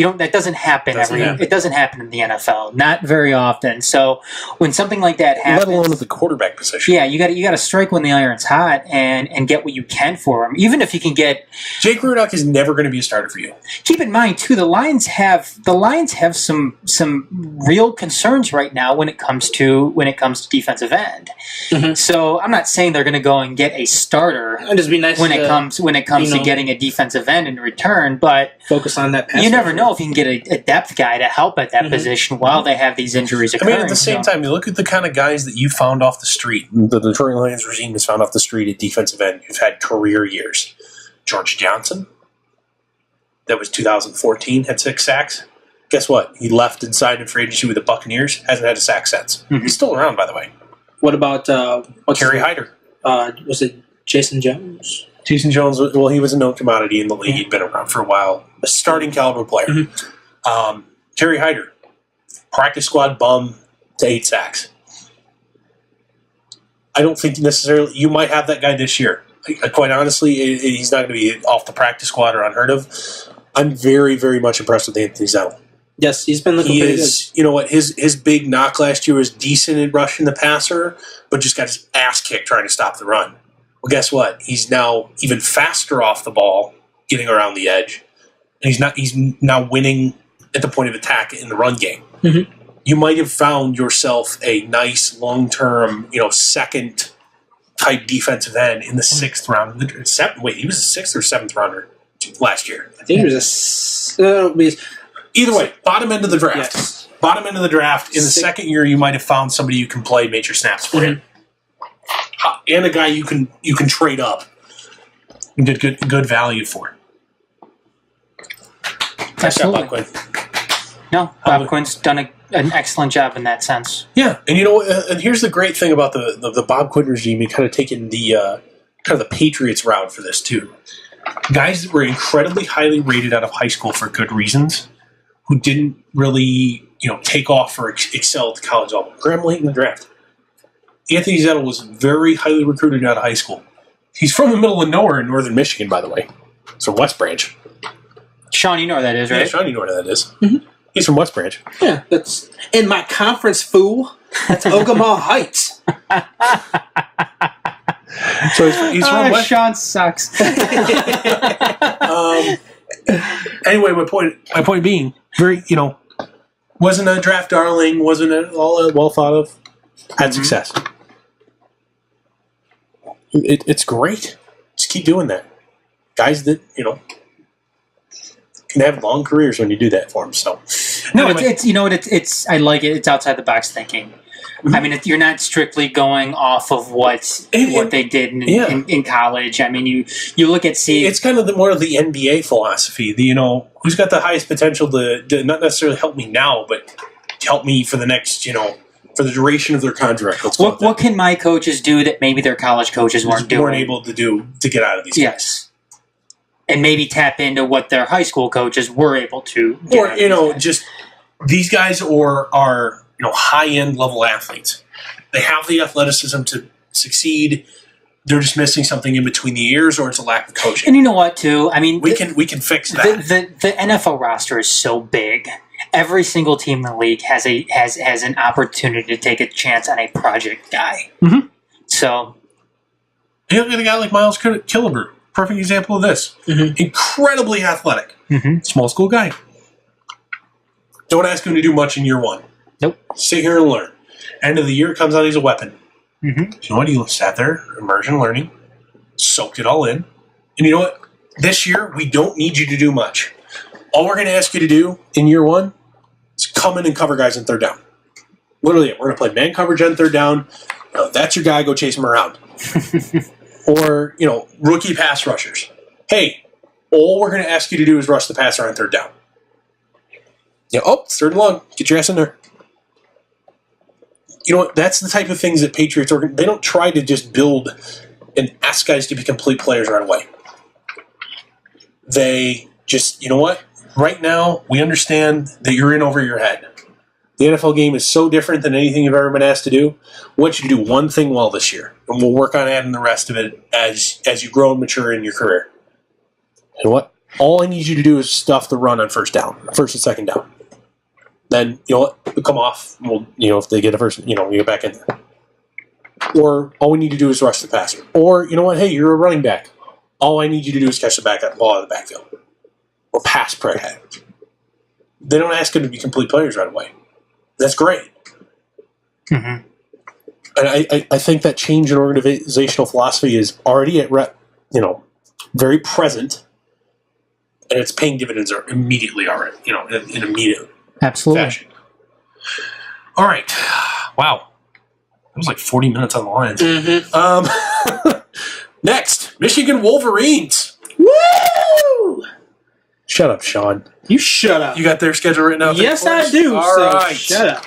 Speaker 3: That doesn't happen It doesn't happen in the NFL, not very often. So when something like that happens,
Speaker 1: let alone at the quarterback position,
Speaker 3: yeah, you got to strike when the iron's hot and get what you can for him. Even if you can get
Speaker 1: Jake Rudock is never going to be a starter for you.
Speaker 3: Keep in mind too, the Lions have some real concerns right now when it comes to defensive end. Mm-hmm. So I'm not saying they're going to go and get a starter.
Speaker 2: It'd just be nice
Speaker 3: when it comes to getting a defensive end in return, but
Speaker 2: focus on that.
Speaker 3: You never know if you can get a depth guy to help at that position while they have these injuries occurring.
Speaker 1: I mean, at the same time, you look at the kind of guys that you found off the street. The Detroit Lions regime has found off the street at defensive end who've had career years. George Johnson, that was 2014, had 6 sacks. Guess what? He left and signed in free agency with the Buccaneers. Hasn't had a sack since. Mm-hmm. He's still around, by the way.
Speaker 2: What about
Speaker 1: Kerry Hyder?
Speaker 2: Was it Jason Jones?
Speaker 1: Jason Jones, well, he was a known commodity in the league. He'd been around for a while. A starting caliber player. Mm-hmm. Kerry Hyder, practice squad bum to 8 sacks. I don't think necessarily you might have that guy this year. Quite honestly, he's not going to be off the practice squad or unheard of. I'm very, very much impressed with Anthony Zettel.
Speaker 2: Yes, he's been looking pretty good.
Speaker 1: You know what? His big knock last year was decent in rushing the passer, but just got his ass kicked trying to stop the run. Well, guess what? He's now even faster off the ball, getting around the edge. And he's now winning at the point of attack in the run game. Mm-hmm. You might have found yourself a nice long-term, second type defensive end in the 6th round. He was a 6th or 7th rounder last year.
Speaker 2: I think he was
Speaker 1: either way, bottom end of the draft. Yes. Bottom end of the draft. In the second year, you might have found somebody you can play major snaps for him. And a guy you can trade up and get good value for.
Speaker 3: Absolutely. Bob Quinn. No, Bob Quinn's done an excellent job in that sense.
Speaker 1: Yeah, and and here's the great thing about the Bob Quinn regime. He kind of taken the kind of the Patriots route for this too. Guys that were incredibly highly rated out of high school for good reasons, who didn't really take off or excel at the college level. Graham late in the draft. Anthony Zettel was very highly recruited out of high school. He's from the middle of nowhere in northern Michigan, by the way. It's from West Branch.
Speaker 3: Sean, you know where that is, right?
Speaker 1: Yeah, Sean, you know where that is. Mm-hmm. He's from West Branch.
Speaker 2: Yeah, that's in my conference, fool. That's Ogama Heights.
Speaker 1: So he's from West.
Speaker 3: Sean sucks.
Speaker 1: Anyway, my point being, very wasn't a draft darling, wasn't all well thought of, had success. It's great. Just keep doing that. Guys that can have long careers when you do that for them. So
Speaker 3: it's I like it. It's outside the box thinking. Mm-hmm. I mean, you're not strictly going off of what they did in college. I mean, you look at
Speaker 1: it's kind of more of the NBA philosophy. Who's got the highest potential to not necessarily help me now, but help me for the next for the duration of their contract. Let's go
Speaker 3: What can my coaches do that maybe their college coaches weren't
Speaker 1: able to do to get out of these guys?
Speaker 3: Yes. And maybe tap into what their high school coaches were able to.
Speaker 1: Or, just these guys are high-end level athletes. They have the athleticism to succeed. They're just missing something in between the ears, or it's a lack of coaching.
Speaker 3: And you know what, too? I mean,
Speaker 1: we can fix that.
Speaker 3: The NFL roster is so big. Every single team in the league has an opportunity to take a chance on a project guy.
Speaker 1: Mm-hmm.
Speaker 3: So,
Speaker 1: you look at a guy like Miles Killebrew. Perfect example of this.
Speaker 2: Mm-hmm.
Speaker 1: Incredibly athletic.
Speaker 3: Mm-hmm.
Speaker 1: Small school guy. Don't ask him to do much in year one.
Speaker 3: Nope.
Speaker 1: Sit here and learn. End of the year comes out, he's a weapon.
Speaker 3: Mm-hmm.
Speaker 1: You know what? He sat there, immersion learning, soaked it all in. And you know what? This year, we don't need you to do much. All we're going to ask you to do in year one is come in and cover guys in third down. Literally, we're going to play man coverage on third down. That's your guy. Go chase him around. Or, rookie pass rushers. Hey, all we're going to ask you to do is rush the passer on third down. It's third and long. Get your ass in there. You know what? That's the type of things that Patriots they don't try to just build and ask guys to be complete players right away. They just, you know what? Right now, we understand that you're in over your head. The NFL game is so different than anything you've ever been asked to do. I want you to do one thing well this year, and we'll work on adding the rest of it as you grow and mature in your career. You know what? All I need you to do is stuff the run on first and second down. Then, come off. We'll, if they get a first, we get back in there. Or all we need to do is rush the passer. Or, you know what? Hey, you're a running back. All I need you to do is catch the ball out of the backfield. Or pass pro ahead. They don't ask them to be complete players right away. That's great.
Speaker 3: Mm-hmm.
Speaker 1: And I think that change in organizational philosophy is already very present, and it's paying dividends immediately already, in immediate
Speaker 3: Absolutely.
Speaker 1: fashion. All right. Wow. It was like 40 minutes on the lines.
Speaker 2: Mm-hmm.
Speaker 1: Next, Michigan Wolverines.
Speaker 2: Woo!
Speaker 1: Shut up, Sean.
Speaker 2: You shut up.
Speaker 1: You got their schedule written out there?
Speaker 2: Yes, I do.
Speaker 1: All right.
Speaker 2: Shut up.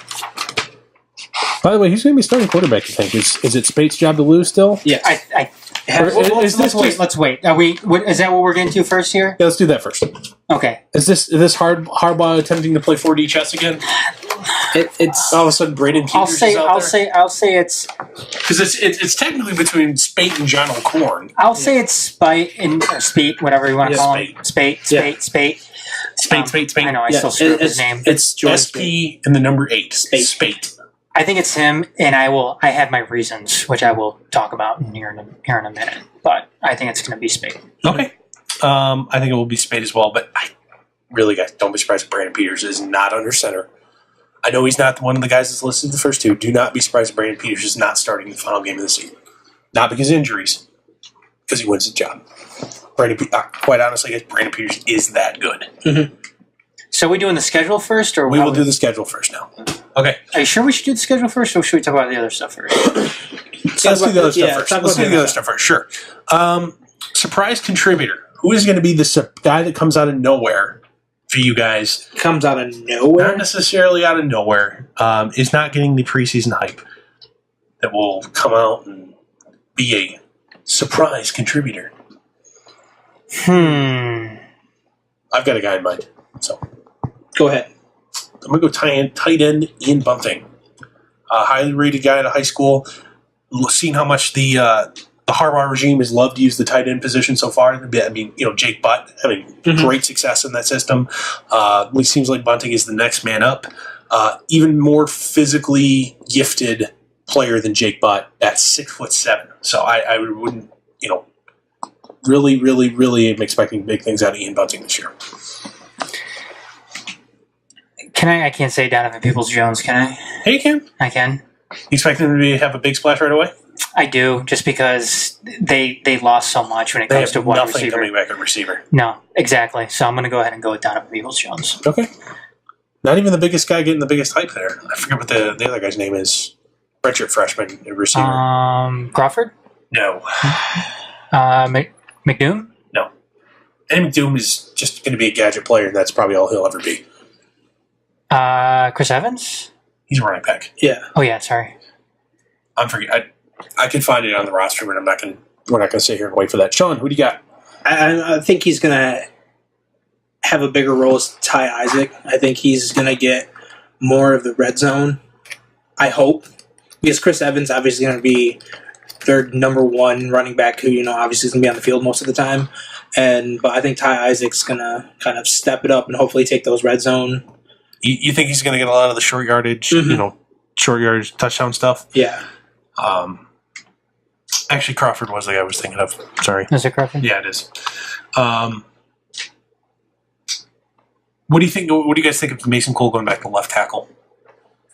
Speaker 4: By the way, who's going to be starting quarterback, you think? Is it Spate's job to lose still?
Speaker 2: Yes.
Speaker 3: Let's wait. Is that what we're getting to first here?
Speaker 1: Yeah, let's do that first.
Speaker 3: Okay.
Speaker 4: Is this Harbaugh attempting to play 4D chess again?
Speaker 2: It's
Speaker 1: all of a sudden Braden Peters is out there?
Speaker 3: I'll say it's
Speaker 1: because it's technically between Spate and John O'Corn.
Speaker 3: I'll say it's Spite or Spate, whatever you want to call him. Spate.
Speaker 1: Spate.
Speaker 3: I know I still screw up his name.
Speaker 1: It's SP and the number 8. Spate.
Speaker 3: I think it's him, and I have my reasons, which I will talk about here in a minute. But I think it's going to be Spate.
Speaker 1: Okay. I think it will be Spate as well, but really, guys, don't be surprised if Brandon Peters is not under center. I know he's not one of the guys that's listed the first two. Do not be surprised if Brandon Peters is not starting the final game of the season. Not because of injuries, because he wins the job. Quite honestly, guys, Brandon Peters is that good.
Speaker 2: Mm-hmm.
Speaker 3: So are we doing the schedule first? Or
Speaker 1: we will do the schedule first now. Okay.
Speaker 3: Are you sure we should do the schedule first, or should we talk about the other stuff first?
Speaker 1: Let's do the other stuff first. Let's do the other stuff first, sure. Surprise contributor. Who is going to be the guy that comes out of nowhere for you guys?
Speaker 2: Comes out of nowhere?
Speaker 1: Not necessarily out of nowhere. Is not getting the preseason hype that will come out and be a surprise contributor. I've got a guy in mind. So
Speaker 2: go ahead.
Speaker 1: I'm going to go tight end Ian Bunting. A highly rated guy at a high school. Seeing how much the Harbaugh regime has loved to use the tight end position so far. I mean, Jake Butt having great success in that system. It seems like Bunting is the next man up. Even more physically gifted player than Jake Butt at 6'7". So I wouldn't, really, really, really am expecting big things out of Ian Bunting this year.
Speaker 3: I can't say Donovan Peoples-Jones, can I?
Speaker 1: Hey, you can.
Speaker 3: I can.
Speaker 1: You expect them to have a big splash right away?
Speaker 3: I do, just because they lost so much when it comes to wide receiver.
Speaker 1: Nothing coming back at receiver.
Speaker 3: No, exactly. So I'm going to go ahead and go with Donovan Peoples-Jones.
Speaker 1: Okay. Not even the biggest guy getting the biggest hype there. I forget what the other guy's name is. Redshirt freshman receiver.
Speaker 3: Crawford?
Speaker 1: No.
Speaker 3: McDoom?
Speaker 1: No. And McDoom is just going to be a gadget player, and that's probably all he'll ever be.
Speaker 3: Chris Evans?
Speaker 1: He's a running back.
Speaker 2: Yeah.
Speaker 3: Oh yeah, sorry.
Speaker 1: I'm forgetting. I can find it on the roster, but we're not going to sit here and wait for that. Sean, who do you got?
Speaker 2: I think he's going to have a bigger role as Ty Isaac. I think he's going to get more of the red zone. I hope, because Chris Evans obviously going to be their number one running back, who obviously is going to be on the field most of the time. But I think Ty Isaac's going to kind of step it up and hopefully take those red zone.
Speaker 1: You think he's going to get a lot of the short yardage, short yardage touchdown stuff?
Speaker 2: Yeah.
Speaker 1: Actually, Crawford was the guy I was thinking of. Sorry.
Speaker 3: Is it Crawford?
Speaker 1: Yeah, it is. What do you think? What do you guys think of Mason Cole going back to left tackle?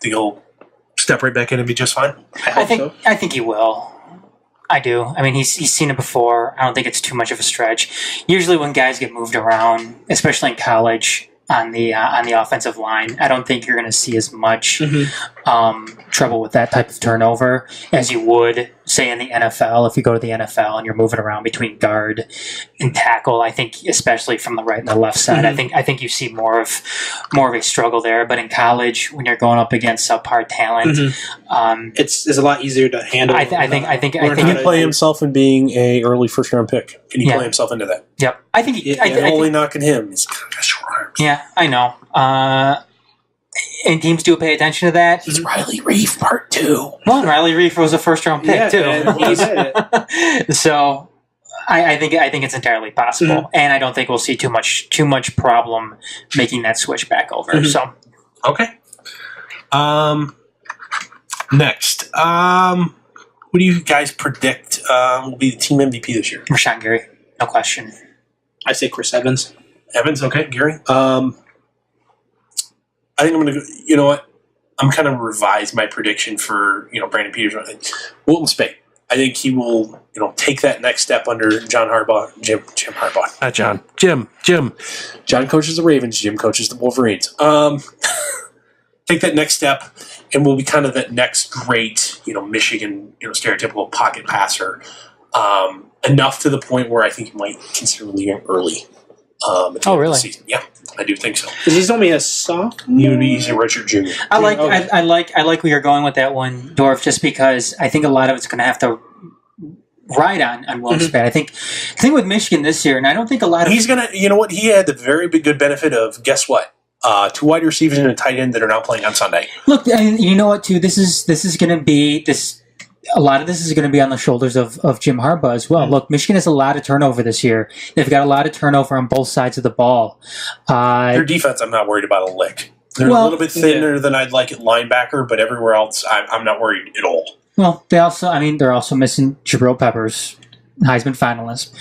Speaker 1: Think he'll step right back in and be just fine?
Speaker 3: I think he will. I do. I mean, he's seen it before. I don't think it's too much of a stretch. Usually, when guys get moved around, especially in college, on the offensive line, I don't think you're going to see as much trouble with that type of turnover as you would, say, in the NFL. If you go to the NFL and you're moving around between guard and tackle, I think, especially from the right and the left side, I think you see more of a struggle there. But in college, when you're going up against subpar talent,
Speaker 2: it's a lot easier to handle.
Speaker 3: I think
Speaker 4: Can he play himself in being a early first round pick? Can he play himself into that?
Speaker 3: Yep, I think.
Speaker 1: Only knocking him. He's got short arms.
Speaker 3: Yeah, I know. And teams do pay attention to that.
Speaker 1: He's Riley Reef Part 2.
Speaker 3: Well, Riley Reef was a first-round pick, too.
Speaker 2: He did it.
Speaker 3: So, I think it's entirely possible. And I don't think we'll see too much problem making that switch back over. So,
Speaker 1: okay. Next. What do you guys predict will be the team MVP this year?
Speaker 3: Rashawn Gary, no question.
Speaker 2: I say Chris Evans.
Speaker 1: Evans, okay. Gary? I think I'm going to go, you know what? I'm kind of revise my prediction for, Brandon Peters. Wilton Spate. I think he will, take that next step under John Harbaugh. Jim Harbaugh. Not John. Jim. John coaches the Ravens. Jim coaches the Wolverines. Take that next step and will be kind of that next great, Michigan, stereotypical pocket passer. Enough to the point where I think he might consider leaving early.
Speaker 3: Really?
Speaker 1: Season. Yeah, I do think so.
Speaker 2: Because he's only a sophomore.
Speaker 1: He would be easy Richard Jr.
Speaker 3: I like where you're going with that one, Dorf, just because I think a lot of it's going to have to ride on Wilton Spate. I think the thing with Michigan this year, and I don't think a lot of
Speaker 1: he's going to. You know what? He had the very good benefit of guess what? 2 wide receivers and a tight end that are now playing on Sunday.
Speaker 3: Look, and you know what? Too, this is going to be this. A lot of this is going to be on the shoulders of Jim Harbaugh as well. Look, Michigan has a lot of turnover this year. They've got a lot of turnover on both sides of the ball.
Speaker 1: Their defense, I'm not worried about a lick. They're a little bit thinner than I'd like at linebacker, but everywhere else, I'm not worried at all.
Speaker 3: Well, they're also missing Jabril Peppers, Heisman finalist.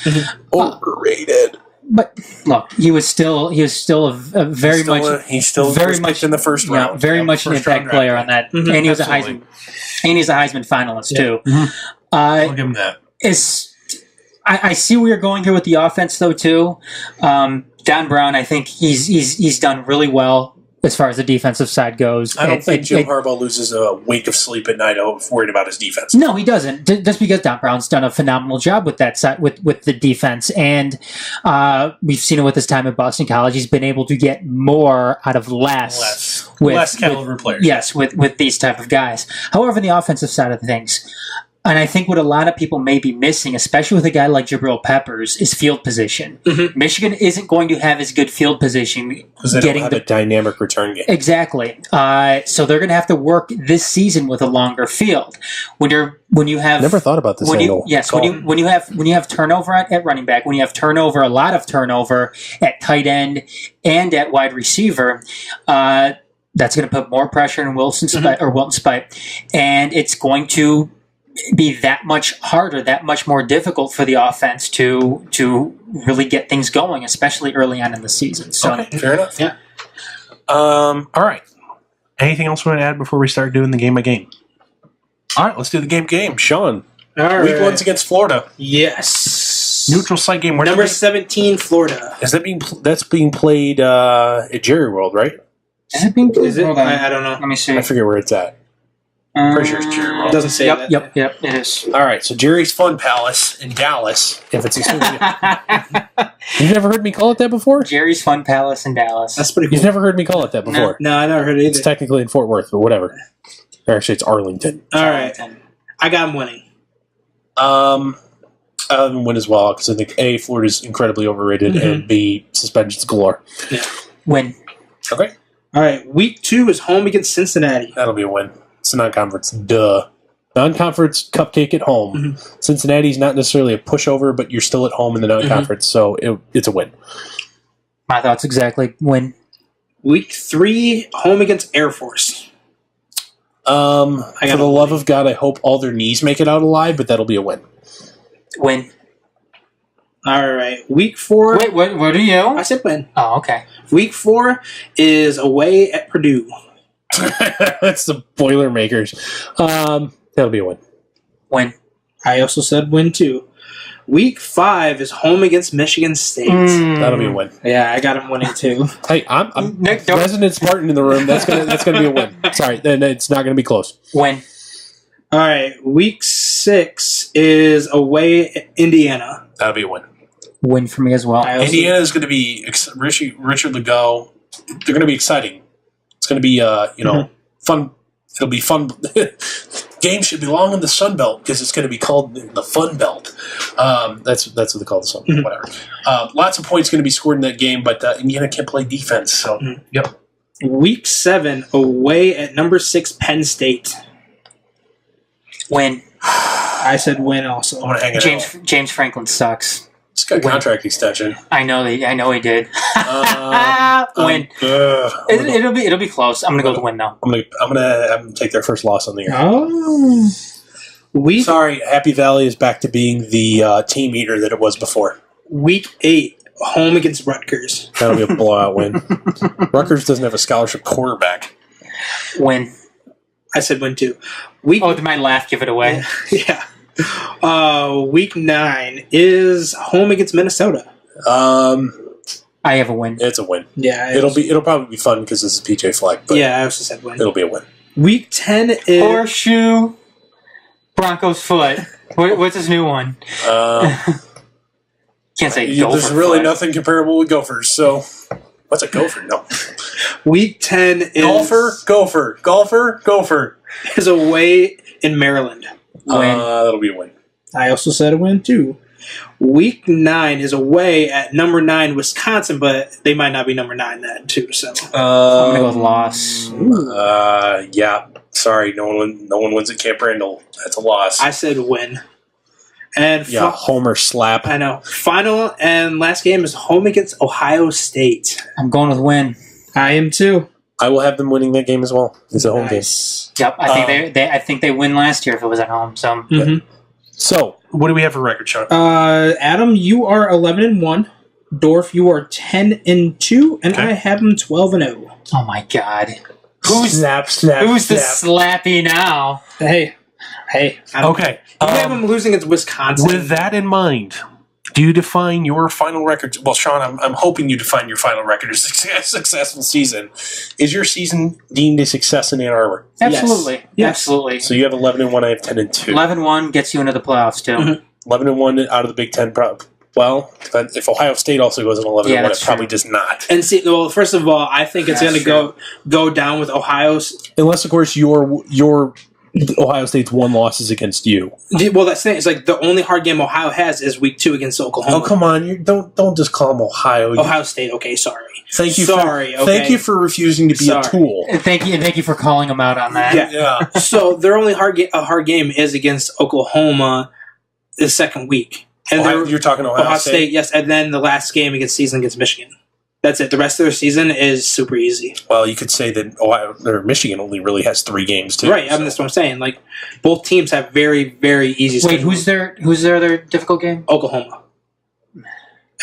Speaker 1: Overrated.
Speaker 3: But look, he was still a very much
Speaker 1: in the first round.
Speaker 3: Yeah, very much an impact player on that, and he was Absolutely. He's a Heisman finalist too.
Speaker 1: I'll give him that.
Speaker 3: I see where you're going here with the offense though too. Don Brown, I think he's done really well as far as the defensive side goes.
Speaker 1: I don't think Jim Harbaugh loses a wink of sleep at night worried about his defense.
Speaker 3: No, he doesn't. Just because Don Brown's done a phenomenal job with that side, with the defense, and we've seen it with his time at Boston College. He's been able to get more out of less
Speaker 1: caliber players.
Speaker 3: Yes, with these type of guys. However, the offensive side of things. And I think what a lot of people may be missing, especially with a guy like Jabril Peppers, is field position. Michigan isn't going to have as good field position
Speaker 1: because they don't have a dynamic return game.
Speaker 3: Exactly. So they're going to have to work this season with a longer field. When you have
Speaker 4: never thought about this angle.
Speaker 3: Yes, when you have turnover at running back, when you have a lot of turnover at tight end and at wide receiver. That's going to put more pressure on Wilton Spite, and it's going to be that much harder, that much more difficult for the offense to really get things going, especially early on in the season. So,
Speaker 1: okay, fair enough.
Speaker 3: Yeah.
Speaker 1: All right. Anything else we want to add before we start doing the game by game? All right, let's do the game. Sean, Week 1's against Florida.
Speaker 2: Yes.
Speaker 1: Neutral site game.
Speaker 2: Number 17, Florida.
Speaker 1: Is that's being played at Jerry World, right?
Speaker 3: Is it being played?
Speaker 2: I don't know.
Speaker 3: Let me see.
Speaker 1: I forget where it's at. Pretty sure it's Jerry Rudock.
Speaker 2: It doesn't say that.
Speaker 3: Yep, it is.
Speaker 1: All right, so Jerry's Fun Palace in Dallas. If it's
Speaker 4: You've never heard me call it that before?
Speaker 3: Jerry's Fun Palace in Dallas.
Speaker 2: That's pretty cool.
Speaker 4: You've never heard me call it that before?
Speaker 2: No, I never heard it either.
Speaker 4: It's technically in Fort Worth, but whatever. Or actually, it's Arlington.
Speaker 2: All right. I got him winning.
Speaker 4: I have him win as well, because I think, A, Florida's incredibly overrated, and B, suspensions galore.
Speaker 2: Yeah.
Speaker 3: Win.
Speaker 1: Okay.
Speaker 2: All right. Week 2 is home against Cincinnati.
Speaker 1: That'll be a win.
Speaker 4: It's a non-conference. Duh. Non-conference cupcake at home. Cincinnati's not necessarily a pushover, but you're still at home in the non-conference, so it's a win.
Speaker 3: My thoughts exactly. Win.
Speaker 2: Week 3, home against Air Force.
Speaker 4: For the love of God, I hope all their knees make it out alive, but that'll be a win.
Speaker 3: Win.
Speaker 2: All right. Week 4.
Speaker 3: Wait, what are you?
Speaker 2: I said win.
Speaker 3: Oh, okay.
Speaker 2: Week 4 is away at Purdue.
Speaker 4: That's the Boilermakers. That'll be a win.
Speaker 3: Win.
Speaker 2: I also said win too. Week 5 is home against Michigan State.
Speaker 4: That'll be a win.
Speaker 2: Yeah, I got him winning too.
Speaker 4: Hey, I'm
Speaker 3: Nick, don't-
Speaker 4: resident Spartan in the room. That's gonna be a win. Sorry, then it's not gonna be close.
Speaker 3: Win.
Speaker 2: All right. Week 6 is away at Indiana.
Speaker 1: That'll be a win.
Speaker 3: Win for me as well.
Speaker 1: Indiana is going to be Richard Legault. They're going to be exciting. It's going to be fun. It'll be fun. Game should belong in the Sun Belt because it's going to be called the Fun Belt. That's what they call the Sun Belt. Whatever. Lots of points going to be scored in that game, but Indiana can't play defense. So yep.
Speaker 2: Week 7 away at number 6 Penn State.
Speaker 3: Win.
Speaker 2: I said win also.
Speaker 1: I'm going to hang it out.
Speaker 3: James Franklin sucks.
Speaker 1: It's got a contract extension.
Speaker 3: I know he did. Win. It'll be close. I'm gonna go with win though.
Speaker 4: I'm gonna have them take their first loss on the year.
Speaker 2: Oh.
Speaker 4: Sorry, Happy Valley is back to being the team eater that it was before.
Speaker 2: Week 8, home against Rutgers.
Speaker 4: That'll be a blowout win.
Speaker 1: Rutgers doesn't have a scholarship quarterback.
Speaker 3: Win.
Speaker 2: I said win too.
Speaker 3: Did my laugh give it away?
Speaker 2: Yeah. Week 9 is home against Minnesota.
Speaker 3: I have a win.
Speaker 4: It's a win.
Speaker 2: Yeah,
Speaker 4: It'll probably be fun because this is PJ Fleck. But
Speaker 2: yeah, I also said win.
Speaker 4: It'll be a win.
Speaker 2: Week 10 is
Speaker 3: Horseshoe Broncos foot. What's his new one? Can't say Gopher.
Speaker 1: There's really
Speaker 3: foot.
Speaker 1: nothing comparable with Gophers. So what's a Gopher? No.
Speaker 2: Week 10 is
Speaker 1: Gopher.
Speaker 2: is away in Maryland.
Speaker 3: Win.
Speaker 1: That'll be a win.
Speaker 2: I also said a win too. Week 9 is away at number 9 Wisconsin, but they might not be number 9 then too. So
Speaker 3: I'm gonna go with loss.
Speaker 1: Yeah. Sorry, no one wins at Camp Randall. That's a loss.
Speaker 2: I said win. And
Speaker 4: Homer slap.
Speaker 2: I know. Final and last game is home against Ohio State.
Speaker 3: I'm going with win.
Speaker 2: I am too.
Speaker 4: I will have them winning that game as well. It's a home game.
Speaker 3: Yep, I think they win last year if it was at home. So,
Speaker 4: So
Speaker 1: what do we have for record, Sean?
Speaker 2: Adam, you are 11-1. Dorf, you are 10-2, and I have them 12-0.
Speaker 3: oh my god,
Speaker 4: who's snap?
Speaker 3: who's the slappy now?
Speaker 2: Hey,
Speaker 1: Okay.
Speaker 2: You have them losing against Wisconsin.
Speaker 1: With that in mind, do you define your final record? Well, Sean, I'm hoping you define your final record as a successful season. Is your season deemed a success in Ann Arbor?
Speaker 3: Absolutely,
Speaker 2: Yes.
Speaker 3: absolutely.
Speaker 4: So you have 11-1. I have 10-2.
Speaker 3: 11-1 gets you into the playoffs too.
Speaker 4: 11-1 out of the Big Ten. Well, if Ohio State also goes in 11-1,
Speaker 3: that's
Speaker 4: it probably
Speaker 3: true.
Speaker 4: does not.
Speaker 2: And see, well, first of all, I think it's going
Speaker 3: That's
Speaker 2: to go down with Ohio's.
Speaker 4: Unless, of course, your Ohio State's one loss is against you.
Speaker 2: Well, that's the thing. It's like the only hard game Ohio has is week 2 against Oklahoma.
Speaker 4: Oh, come on! Don't just call them Ohio.
Speaker 2: Ohio State. Okay, sorry.
Speaker 4: Thank you.
Speaker 2: Sorry.
Speaker 4: Thank you for refusing to be a tool.
Speaker 3: Thank you for calling them out on that.
Speaker 2: Yeah. So their only hard game is against Oklahoma the second week. And
Speaker 1: You're talking Ohio State?
Speaker 2: Yes, and then the last game against Michigan. That's it. The rest of their season is super easy.
Speaker 1: Well, you could say that Michigan only really has 3 games too.
Speaker 2: Right, that's what I'm saying. Like both teams have very, very easy.
Speaker 3: Wait,
Speaker 2: schedules.
Speaker 3: who's their difficult game?
Speaker 2: Oklahoma,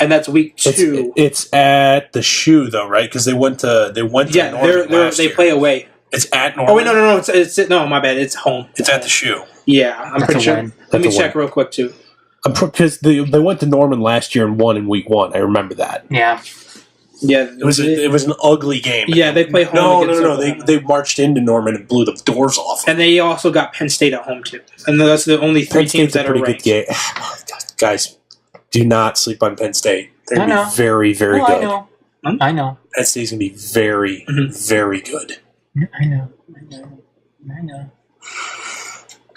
Speaker 2: and that's week 2.
Speaker 4: It's at the Shoe though, right? Because they went to Norman last
Speaker 2: they
Speaker 4: year.
Speaker 2: play away.
Speaker 1: It's at Norman.
Speaker 2: Oh wait, no, it's no, my bad. It's home.
Speaker 1: It's at the Shoe.
Speaker 2: Yeah, I'm
Speaker 3: That's
Speaker 2: pretty
Speaker 3: a
Speaker 2: sure.
Speaker 3: win.
Speaker 2: Let me
Speaker 4: That's a
Speaker 2: check real quick too.
Speaker 4: Because they went to Norman last year and won in week 1. I remember that.
Speaker 3: Yeah.
Speaker 2: Yeah,
Speaker 1: It was an ugly game.
Speaker 2: Yeah, they play home.
Speaker 1: No. They marched into Norman and blew the doors off.
Speaker 2: And they also got Penn State at home too. And that's the only three teams that are ranked.
Speaker 1: Good game. Guys, do not sleep on Penn State. They're going to be very, very good.
Speaker 3: I know.
Speaker 1: Penn State's going to be very, very good.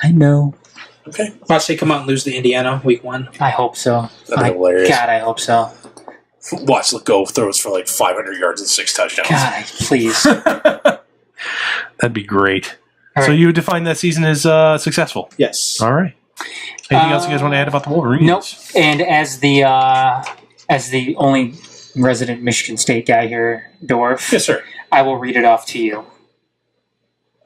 Speaker 3: I know.
Speaker 1: Okay.
Speaker 2: Watch they come out and lose to Indiana week 1.
Speaker 3: I hope so.
Speaker 1: That'd be hilarious.
Speaker 3: God, I hope so.
Speaker 1: Watch go throws for like 500 yards and 6 touchdowns.
Speaker 3: God, please.
Speaker 1: That'd be great.
Speaker 3: All right.
Speaker 1: So you would define that season as successful?
Speaker 2: Yes.
Speaker 1: All right. Anything else you guys want to add about the Wolverines?
Speaker 3: Nope. And as the only resident Michigan State guy here, Dorf.
Speaker 1: Yes, sir.
Speaker 3: I will read it off to you.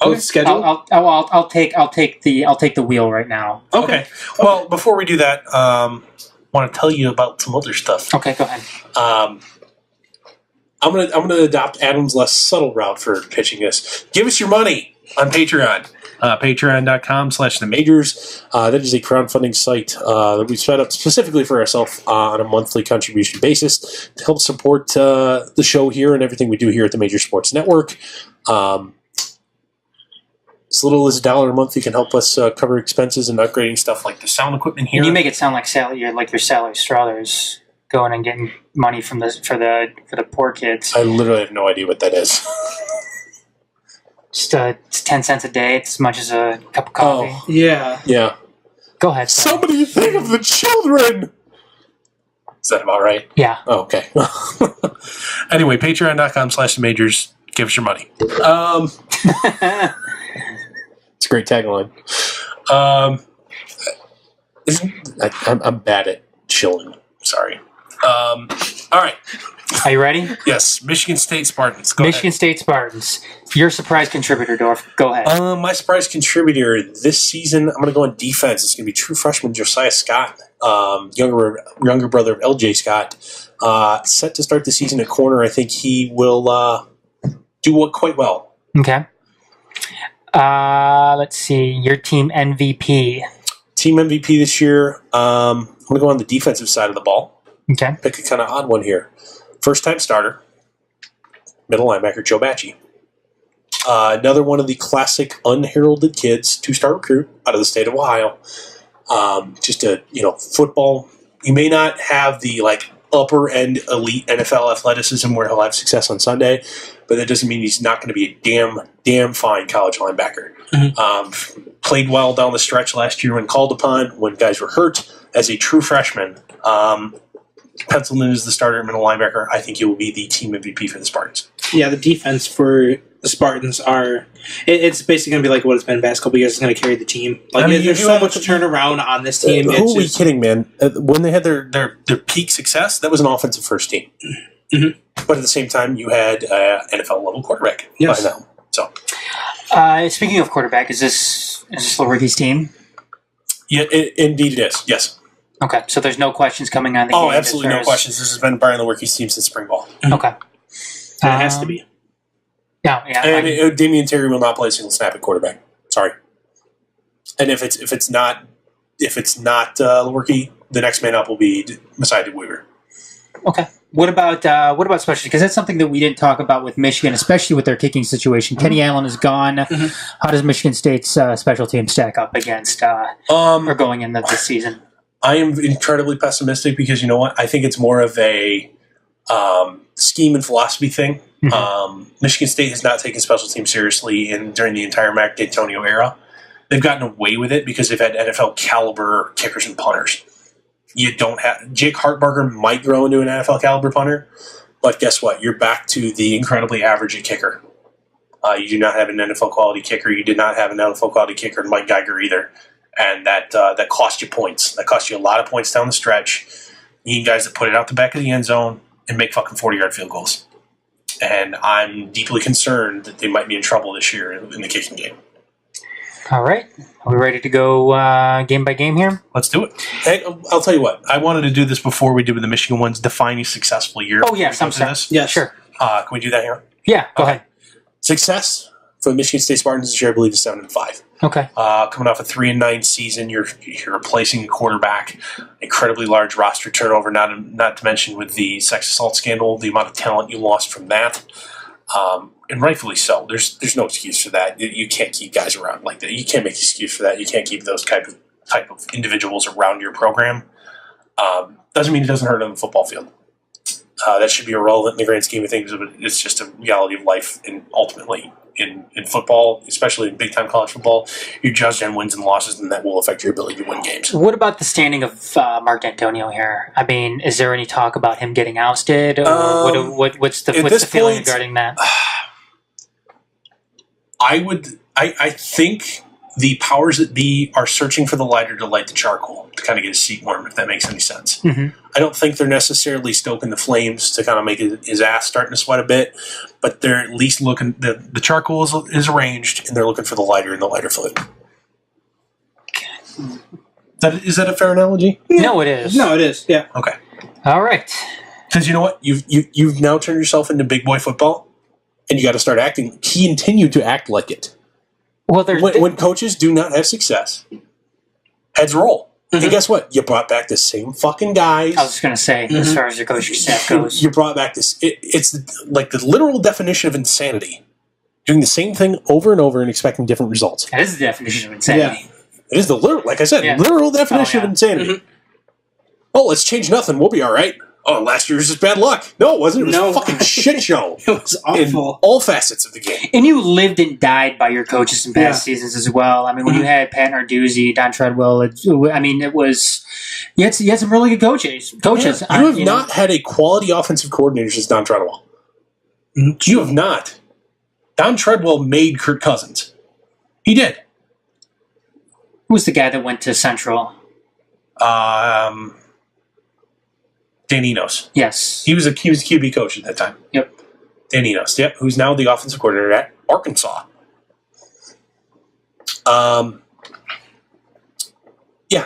Speaker 2: Oh, schedule.
Speaker 3: I'll take the wheel right now.
Speaker 1: Okay. Well, before we do that, want to tell you about some other stuff.
Speaker 3: Okay, go ahead.
Speaker 1: I'm gonna adopt Adam's less subtle route for pitching this. Give us your money on Patreon. Patreon.com/themajors. That is a crowdfunding site that we've set up specifically for ourselves on a monthly contribution basis to help support the show here and everything we do here at the Major Sports Network. As little as $1 a month, you can help us cover expenses and upgrading stuff like the sound equipment here.
Speaker 3: And you make it sound like your Sally Struthers going and getting money from for the poor kids.
Speaker 1: I literally have no idea what that is.
Speaker 3: Just it's 10 cents a day. It's as much as a cup of coffee.
Speaker 2: Oh, yeah.
Speaker 1: Yeah.
Speaker 3: Go ahead.
Speaker 1: Somebody think of the children! Is that about right?
Speaker 3: Yeah.
Speaker 1: Oh, okay. Anyway, patreon.com/majors. Give us your money. It's a great tagline. I'm bad at chilling. Sorry. All right.
Speaker 3: Are you ready?
Speaker 1: Yes. Michigan State Spartans. Go
Speaker 3: Michigan State Spartans. Your surprise contributor, Dorf. Go ahead.
Speaker 1: My surprise contributor this season, I'm going to go on defense. It's going to be true freshman Josiah Scott, younger brother of LJ Scott. Set to start the season at corner. I think he will do quite well.
Speaker 3: Okay. Let's see. Your team MVP.
Speaker 1: Team MVP this year. I'm going to go on the defensive side of the ball.
Speaker 3: Okay.
Speaker 1: Pick a kind of odd one here. First-time starter, middle linebacker Joe Bacci. Another one of the classic unheralded kids, 2-star recruit out of the state of Ohio. Just a football. You may not have the upper-end elite NFL athleticism where he'll have success on Sunday, but that doesn't mean he's not going to be a damn fine college linebacker. Mm-hmm. Played well down the stretch last year when called upon, when guys were hurt. As a true freshman, penciled in as the starter middle linebacker. I think he will be the team MVP for the Spartans.
Speaker 2: Yeah, the defense for the Spartans it's basically going to be like what it's been the past couple years. It's going to carry the team. There's so much turnaround on this team.
Speaker 1: Who are we kidding, man? When they had their peak success, that was an offensive first team. Mm-hmm. But at the same time, you had NFL level quarterback by now. So,
Speaker 3: speaking of quarterback, is this Lorick's team?
Speaker 1: Yeah, indeed it is. Yes.
Speaker 3: Okay, so there's no questions coming on the game.
Speaker 1: Oh, absolutely no questions. This has been Brian Lorick's team since spring ball.
Speaker 3: Okay.
Speaker 2: It has to be.
Speaker 3: Yeah.
Speaker 1: And Damian Terry will not play a single snap at quarterback. Sorry. And if it's not Lorick, the next man up will be Messiah Weaver.
Speaker 3: Okay. What about specialty? Because that's something that we didn't talk about with Michigan, especially with their kicking situation. Mm-hmm. Kenny Allen is gone. Mm-hmm. How does Michigan State's special team stack up against or going into this season?
Speaker 1: I am incredibly pessimistic because you know what? I think it's more of a scheme and philosophy thing. Mm-hmm. Michigan State has not taken special teams seriously during the entire Mac D'Antonio era. They've gotten away with it because they've had NFL caliber kickers and punters. You don't have Jake Hartbarger might grow into an NFL caliber punter, but guess what? You're back to the incredibly average kicker. You do not have an NFL quality kicker. You did not have an NFL quality kicker in Mike Geiger either. And that cost you points. That cost you a lot of points down the stretch. You need guys that put it out the back of the end zone and make fucking 40-yard field goals. And I'm deeply concerned that they might be in trouble this year in the kicking game.
Speaker 3: All right. Are we ready to go game by game here?
Speaker 1: Let's do it. Hey, I'll tell you what. I wanted to do this before we did with the Michigan ones. Define a successful year.
Speaker 3: Oh, yes. I'm sorry.
Speaker 2: Yeah,
Speaker 3: sure.
Speaker 1: Can we do that here?
Speaker 3: Yeah, go ahead.
Speaker 1: Success for the Michigan State Spartans this year, I believe, is 7-5.
Speaker 3: Okay.
Speaker 1: Coming off a 3-9 season, you're replacing a quarterback, incredibly large roster turnover. Not to mention with the sex assault scandal, the amount of talent you lost from that, and rightfully so. There's no excuse for that. You can't keep guys around like that. You can't make an excuse for that. You can't keep those type of individuals around your program. Doesn't mean it doesn't hurt on the football field. That should be irrelevant in the grand scheme of things, but it's just a reality of life, and ultimately in football, especially in big-time college football, you're judged on wins and losses, and that will affect your ability to win games.
Speaker 3: What about the standing of Mark D'Antonio here? I mean, is there any talk about him getting ousted, or what's the feeling regarding that?
Speaker 1: I think the powers that be are searching for the lighter to light the charcoal to kind of get his seat warm, if that makes any sense.
Speaker 3: Mm-hmm.
Speaker 1: I don't think they're necessarily stoking the flames to kind of make his ass starting to sweat a bit, but they're at least looking. The charcoal is arranged, and they're looking for the lighter in the lighter fluid. Is that a fair analogy?
Speaker 3: Yeah. No, it is.
Speaker 2: No, it is. Yeah.
Speaker 1: Okay.
Speaker 3: All right.
Speaker 1: Because you know what, you've now turned yourself into big boy football, and you got to start acting. Continue to act like it.
Speaker 3: Well,
Speaker 1: when coaches do not have success, heads roll.
Speaker 2: Mm-hmm.
Speaker 1: And guess what? You brought back the same fucking guys.
Speaker 3: I was just going to say, as far as your coaching staff goes.
Speaker 1: You brought back this. It's like the literal definition of insanity. Doing the same thing over and over and expecting different results.
Speaker 3: That is the definition of insanity.
Speaker 1: Yeah. It is the literal, like I said, literal definition of insanity.
Speaker 2: Mm-hmm.
Speaker 1: Oh, let's change nothing. We'll be all right. Oh, last year was just bad luck. No, it wasn't. It was a fucking shit show.
Speaker 2: It was awful.
Speaker 1: In all facets of the game.
Speaker 3: And you lived and died by your coaches in past seasons as well. I mean, when you had Pat Narduzzi, Don Treadwell, it was you had some really good coaches.
Speaker 1: Yeah. You have not had a quality offensive coordinator since Don Treadwell.
Speaker 2: Mm-hmm.
Speaker 1: You have not. Don Treadwell made Kirk Cousins. He did.
Speaker 3: Who was the guy that went to Central?
Speaker 1: Dan Enos.
Speaker 3: Yes.
Speaker 1: He was a QB coach at that time.
Speaker 3: Yep.
Speaker 1: Dan Enos. Yep. Who's now the offensive coordinator at Arkansas. Yeah.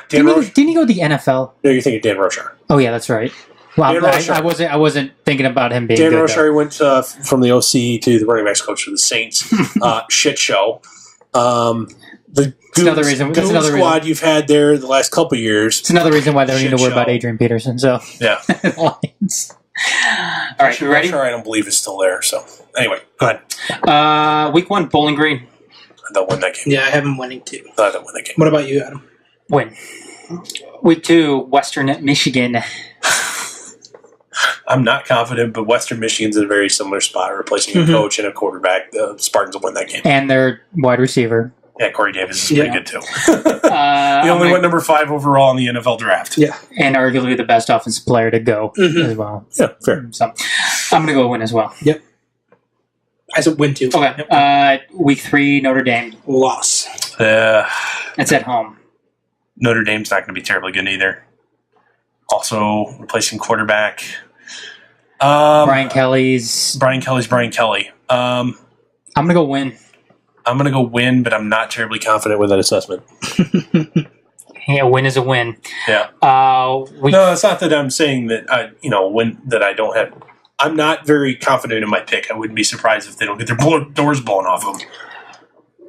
Speaker 3: Didn't he go to the NFL?
Speaker 1: No, you're thinking Dan Rochar.
Speaker 3: Oh yeah, that's right. Well, I wasn't thinking about him being
Speaker 1: Dan
Speaker 3: good.
Speaker 1: Rochar went from the OC to the running backs coach for the Saints. Shit show. The Goon squad you've had there the last couple of years.
Speaker 3: It's another reason why they don't need to worry about Adrian Peterson. So
Speaker 1: yeah.
Speaker 3: All right, you ready?
Speaker 1: I don't believe it's still there. So anyway, go ahead.
Speaker 3: Week 1, Bowling Green.
Speaker 1: They'll win that game.
Speaker 2: Yeah, I have them winning too.
Speaker 1: They'll win that game.
Speaker 2: What about you, Adam?
Speaker 3: Win. Week 2, Western Michigan.
Speaker 1: I'm not confident, but Western Michigan's in a very similar spot, replacing a coach and a quarterback. The Spartans will win that game.
Speaker 3: And their wide receiver.
Speaker 1: Yeah, Corey Davis is pretty good too.
Speaker 3: He
Speaker 1: only went number 5 overall in the NFL draft.
Speaker 2: Yeah.
Speaker 3: And arguably the best offensive player to go as well.
Speaker 1: Yeah, fair.
Speaker 3: So I'm going to go win as well.
Speaker 2: Yep. I said win too.
Speaker 3: Okay.
Speaker 2: Yep.
Speaker 3: Week 3, Notre Dame.
Speaker 2: Loss.
Speaker 3: It's at home.
Speaker 1: Notre Dame's not going to be terribly good either. Also, replacing quarterback.
Speaker 3: Brian Kelly's.
Speaker 1: Brian Kelly. I'm
Speaker 3: going to go win.
Speaker 1: I'm going to go win, but I'm not terribly confident with that assessment.
Speaker 3: Yeah, win is a win.
Speaker 1: Yeah.
Speaker 3: No,
Speaker 1: it's not that I'm saying that I don't have. I'm not very confident in my pick. I wouldn't be surprised if they don't get their doors blown off them.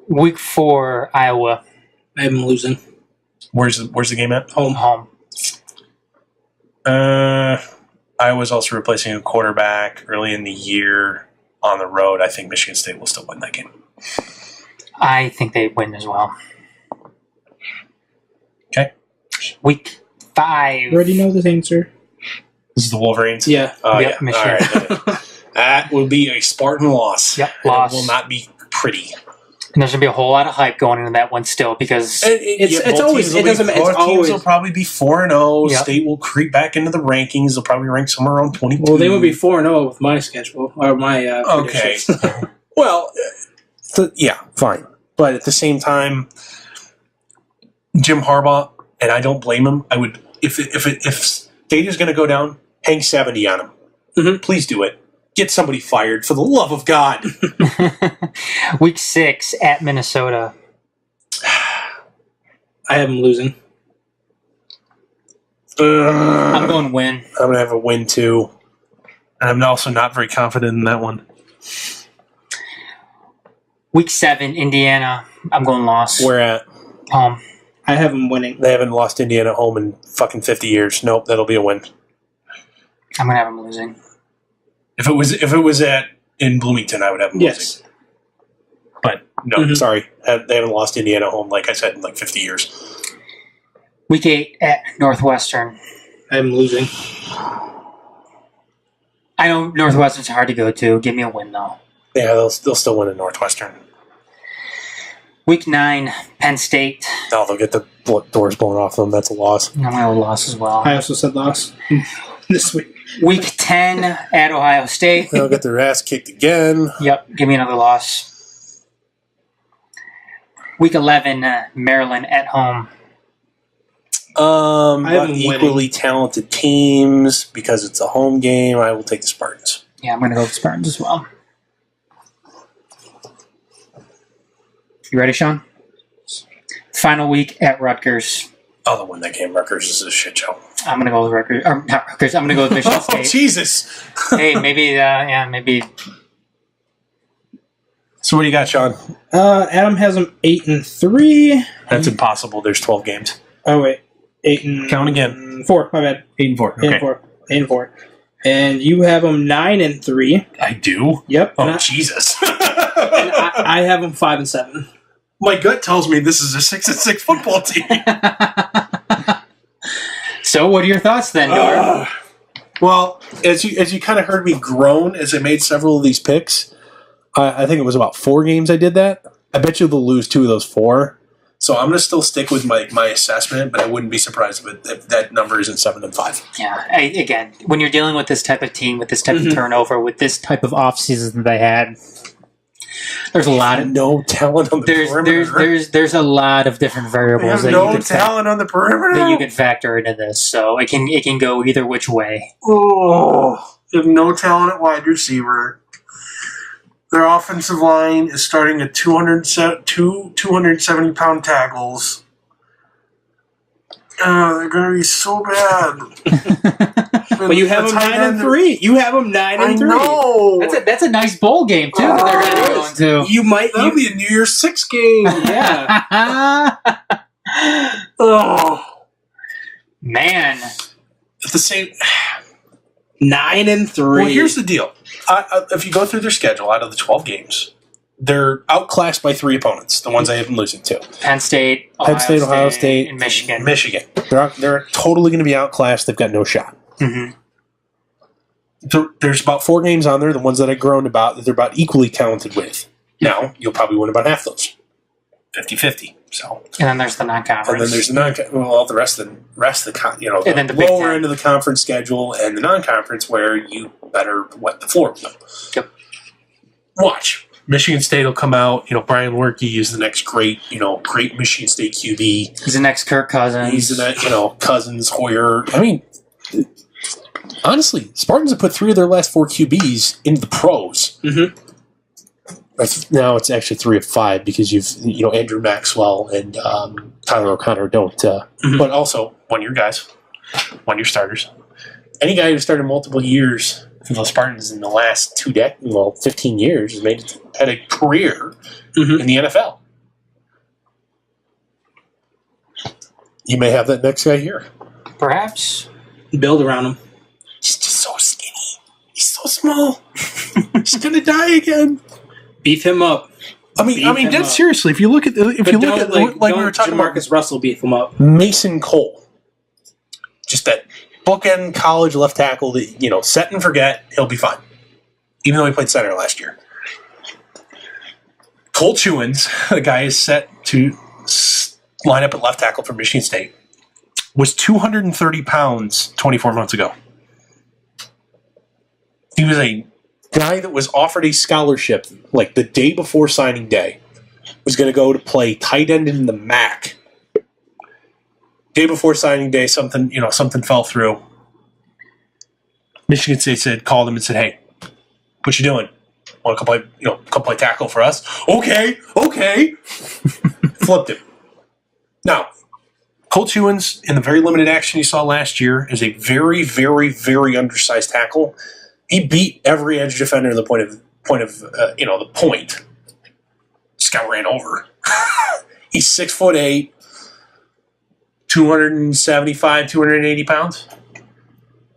Speaker 3: Week 4, Iowa.
Speaker 2: I have them losing.
Speaker 1: Where's the game at?
Speaker 3: Home.
Speaker 1: Iowa's also replacing a quarterback early in the year on the road. I think Michigan State will still win that game.
Speaker 3: I think they win as well.
Speaker 1: Okay.
Speaker 3: Week 5.
Speaker 2: You already know the answer.
Speaker 1: This is the Wolverines?
Speaker 2: Yeah.
Speaker 1: Oh,
Speaker 3: yep,
Speaker 1: yeah. Michigan. All right. That will be a Spartan loss.
Speaker 3: Yep, loss.
Speaker 1: It will not be pretty.
Speaker 3: And there's going to be a whole lot of hype going into that one still because
Speaker 1: both teams will probably be 4-0.
Speaker 3: Yep.
Speaker 1: State will creep back into the rankings. They'll probably rank somewhere around 22.
Speaker 2: Well, they will be 4-0 with my schedule or my
Speaker 1: okay. Well, yeah, fine. But at the same time, Jim Harbaugh, and I don't blame him. I would if State is going to go down, hang 70 on him.
Speaker 2: Mm-hmm.
Speaker 1: Please do it. Get somebody fired, for the love of God.
Speaker 3: Week 6 at Minnesota.
Speaker 2: I have them losing.
Speaker 3: I'm going win.
Speaker 1: I'm going to have a win, too. And I'm also not very confident in that one.
Speaker 3: Week 7, Indiana. I'm going loss.
Speaker 4: Where at?
Speaker 3: Home.
Speaker 2: I have them winning.
Speaker 4: They haven't lost Indiana at home in fucking 50 years. Nope, that'll be a win.
Speaker 3: I'm gonna have them losing.
Speaker 1: If it was in Bloomington, I would have them losing. But no,
Speaker 4: Sorry, they haven't lost Indiana at home, like I said, in like 50 years.
Speaker 3: Week 8 at Northwestern.
Speaker 2: I'm losing.
Speaker 3: I know Northwestern's hard to go to. Give me a win, though.
Speaker 4: Yeah, they'll still win at Northwestern.
Speaker 3: Week 9, Penn State.
Speaker 4: No, they'll get the doors blown off them. That's a loss.
Speaker 3: I'm going to loss as well.
Speaker 2: I also said loss this week.
Speaker 3: Week 10 at Ohio State.
Speaker 4: They'll get their ass kicked again.
Speaker 3: Yep, give me another loss. Week 11, Maryland at home.
Speaker 4: But equally talented teams, because it's a home game, I will take the Spartans.
Speaker 3: Yeah, I'm going to go with Spartans as well. You ready, Sean? Final week at Rutgers.
Speaker 1: Oh, the win that game. Rutgers is a shit show.
Speaker 3: I'm going to go with Rutgers. Or not Rutgers. I'm going to go with Michigan
Speaker 1: Oh,
Speaker 3: State.
Speaker 1: Jesus.
Speaker 3: Hey, maybe.
Speaker 1: So what do you got, Sean?
Speaker 2: Adam has them 8-3.
Speaker 1: That's impossible. There's 12 games.
Speaker 2: Oh wait, 8
Speaker 1: Count again.
Speaker 2: 4. My bad.
Speaker 1: 8-4.
Speaker 2: 8-4. And you have them 9-3.
Speaker 1: I do?
Speaker 2: Yep.
Speaker 1: Oh, Jesus.
Speaker 2: And I have them 5-7.
Speaker 1: My gut tells me this is a 6-6 football team.
Speaker 3: So, what are your thoughts then, Dorf?
Speaker 4: Well, as you kind of heard me groan as I made several of these picks, I think it was about 4 games I did that. I bet you they'll lose 2 of those 4. So I'm going to still stick with my assessment, but I wouldn't be surprised if that number isn't 7-5.
Speaker 3: Yeah, again, when you're dealing with this type of team, with this type of turnover, with this type of offseason that they had, there's a lot of
Speaker 4: no talent on the perimeter.
Speaker 3: There's a lot of different variables that
Speaker 1: no talent on the perimeter
Speaker 3: that you can factor into this. So it can go either which way.
Speaker 1: Oh, you have no talent at wide receiver. Their offensive line is starting at 270-pound tackles. They're going to be so bad.
Speaker 2: But you have them 9-3. You have them 9-3.
Speaker 1: I know.
Speaker 3: That's a nice bowl game too that they're going to be going to.
Speaker 1: That'll be a New Year's 6 game.
Speaker 2: Yeah.
Speaker 1: Oh
Speaker 3: Man.
Speaker 1: At the same
Speaker 2: 9-3.
Speaker 1: Well, here's the deal. If you go through their schedule, out of the 12 games, they're outclassed by 3 opponents, the ones I have been losing to.
Speaker 3: Penn State,
Speaker 4: Ohio State,
Speaker 3: and Michigan.
Speaker 4: They're totally going to be outclassed. They've got no shot.
Speaker 3: Mm-hmm.
Speaker 4: There's about 4 games on there, the ones that I groaned about, that they're about equally talented with. Now, you'll probably win about half those. 50-50. So.
Speaker 3: And then there's the non-conference.
Speaker 4: And then there's the the rest of the
Speaker 3: and then the Big
Speaker 4: lower
Speaker 3: Ten.
Speaker 4: end of the conference schedule and the non-conference where you better wet the floor with them.
Speaker 3: Yep.
Speaker 1: Watch. Michigan State will come out. Brian Werke is the next great Michigan State QB.
Speaker 3: He's the next Kirk Cousins.
Speaker 4: He's the next, Cousins, Hoyer. I mean, honestly, Spartans have put 3 of their last 4 QBs into the pros.
Speaker 2: Mm-hmm.
Speaker 4: Now it's actually 3 of 5 because you've Andrew Maxwell and Tyler O'Connor don't.
Speaker 1: But also 1-year guys, 1-year starters.
Speaker 4: Any guy who started multiple years for the Spartans in the last 15 years has had a career in the NFL. You may have that next guy here.
Speaker 3: Perhaps.
Speaker 2: Build around him.
Speaker 4: He's just so skinny. He's so small. He's gonna die again.
Speaker 2: Beef him up.
Speaker 1: I mean, dead seriously. If you look at like we were talking about,
Speaker 2: Marcus Russell beef him up.
Speaker 4: Mason Cole, just that bookend college left tackle that set and forget. He'll be fine, even though he played center last year. Cole Chewins, the guy is set to line up at left tackle for Michigan State, was 230 pounds 24 months ago. He was a guy that was offered a scholarship like the day before signing day, was going to go to play tight end in the MAC. Day before signing day, something fell through. Michigan State called him and said, "Hey, what you doing? Want to come play tackle for us?" Okay. Flipped him. Now, Cole Chewins, in the very limited action you saw last year, is a very, very, very undersized tackle. He beat every edge defender in the point.
Speaker 1: Just got ran over. He's 6'8", 275, 280 pounds.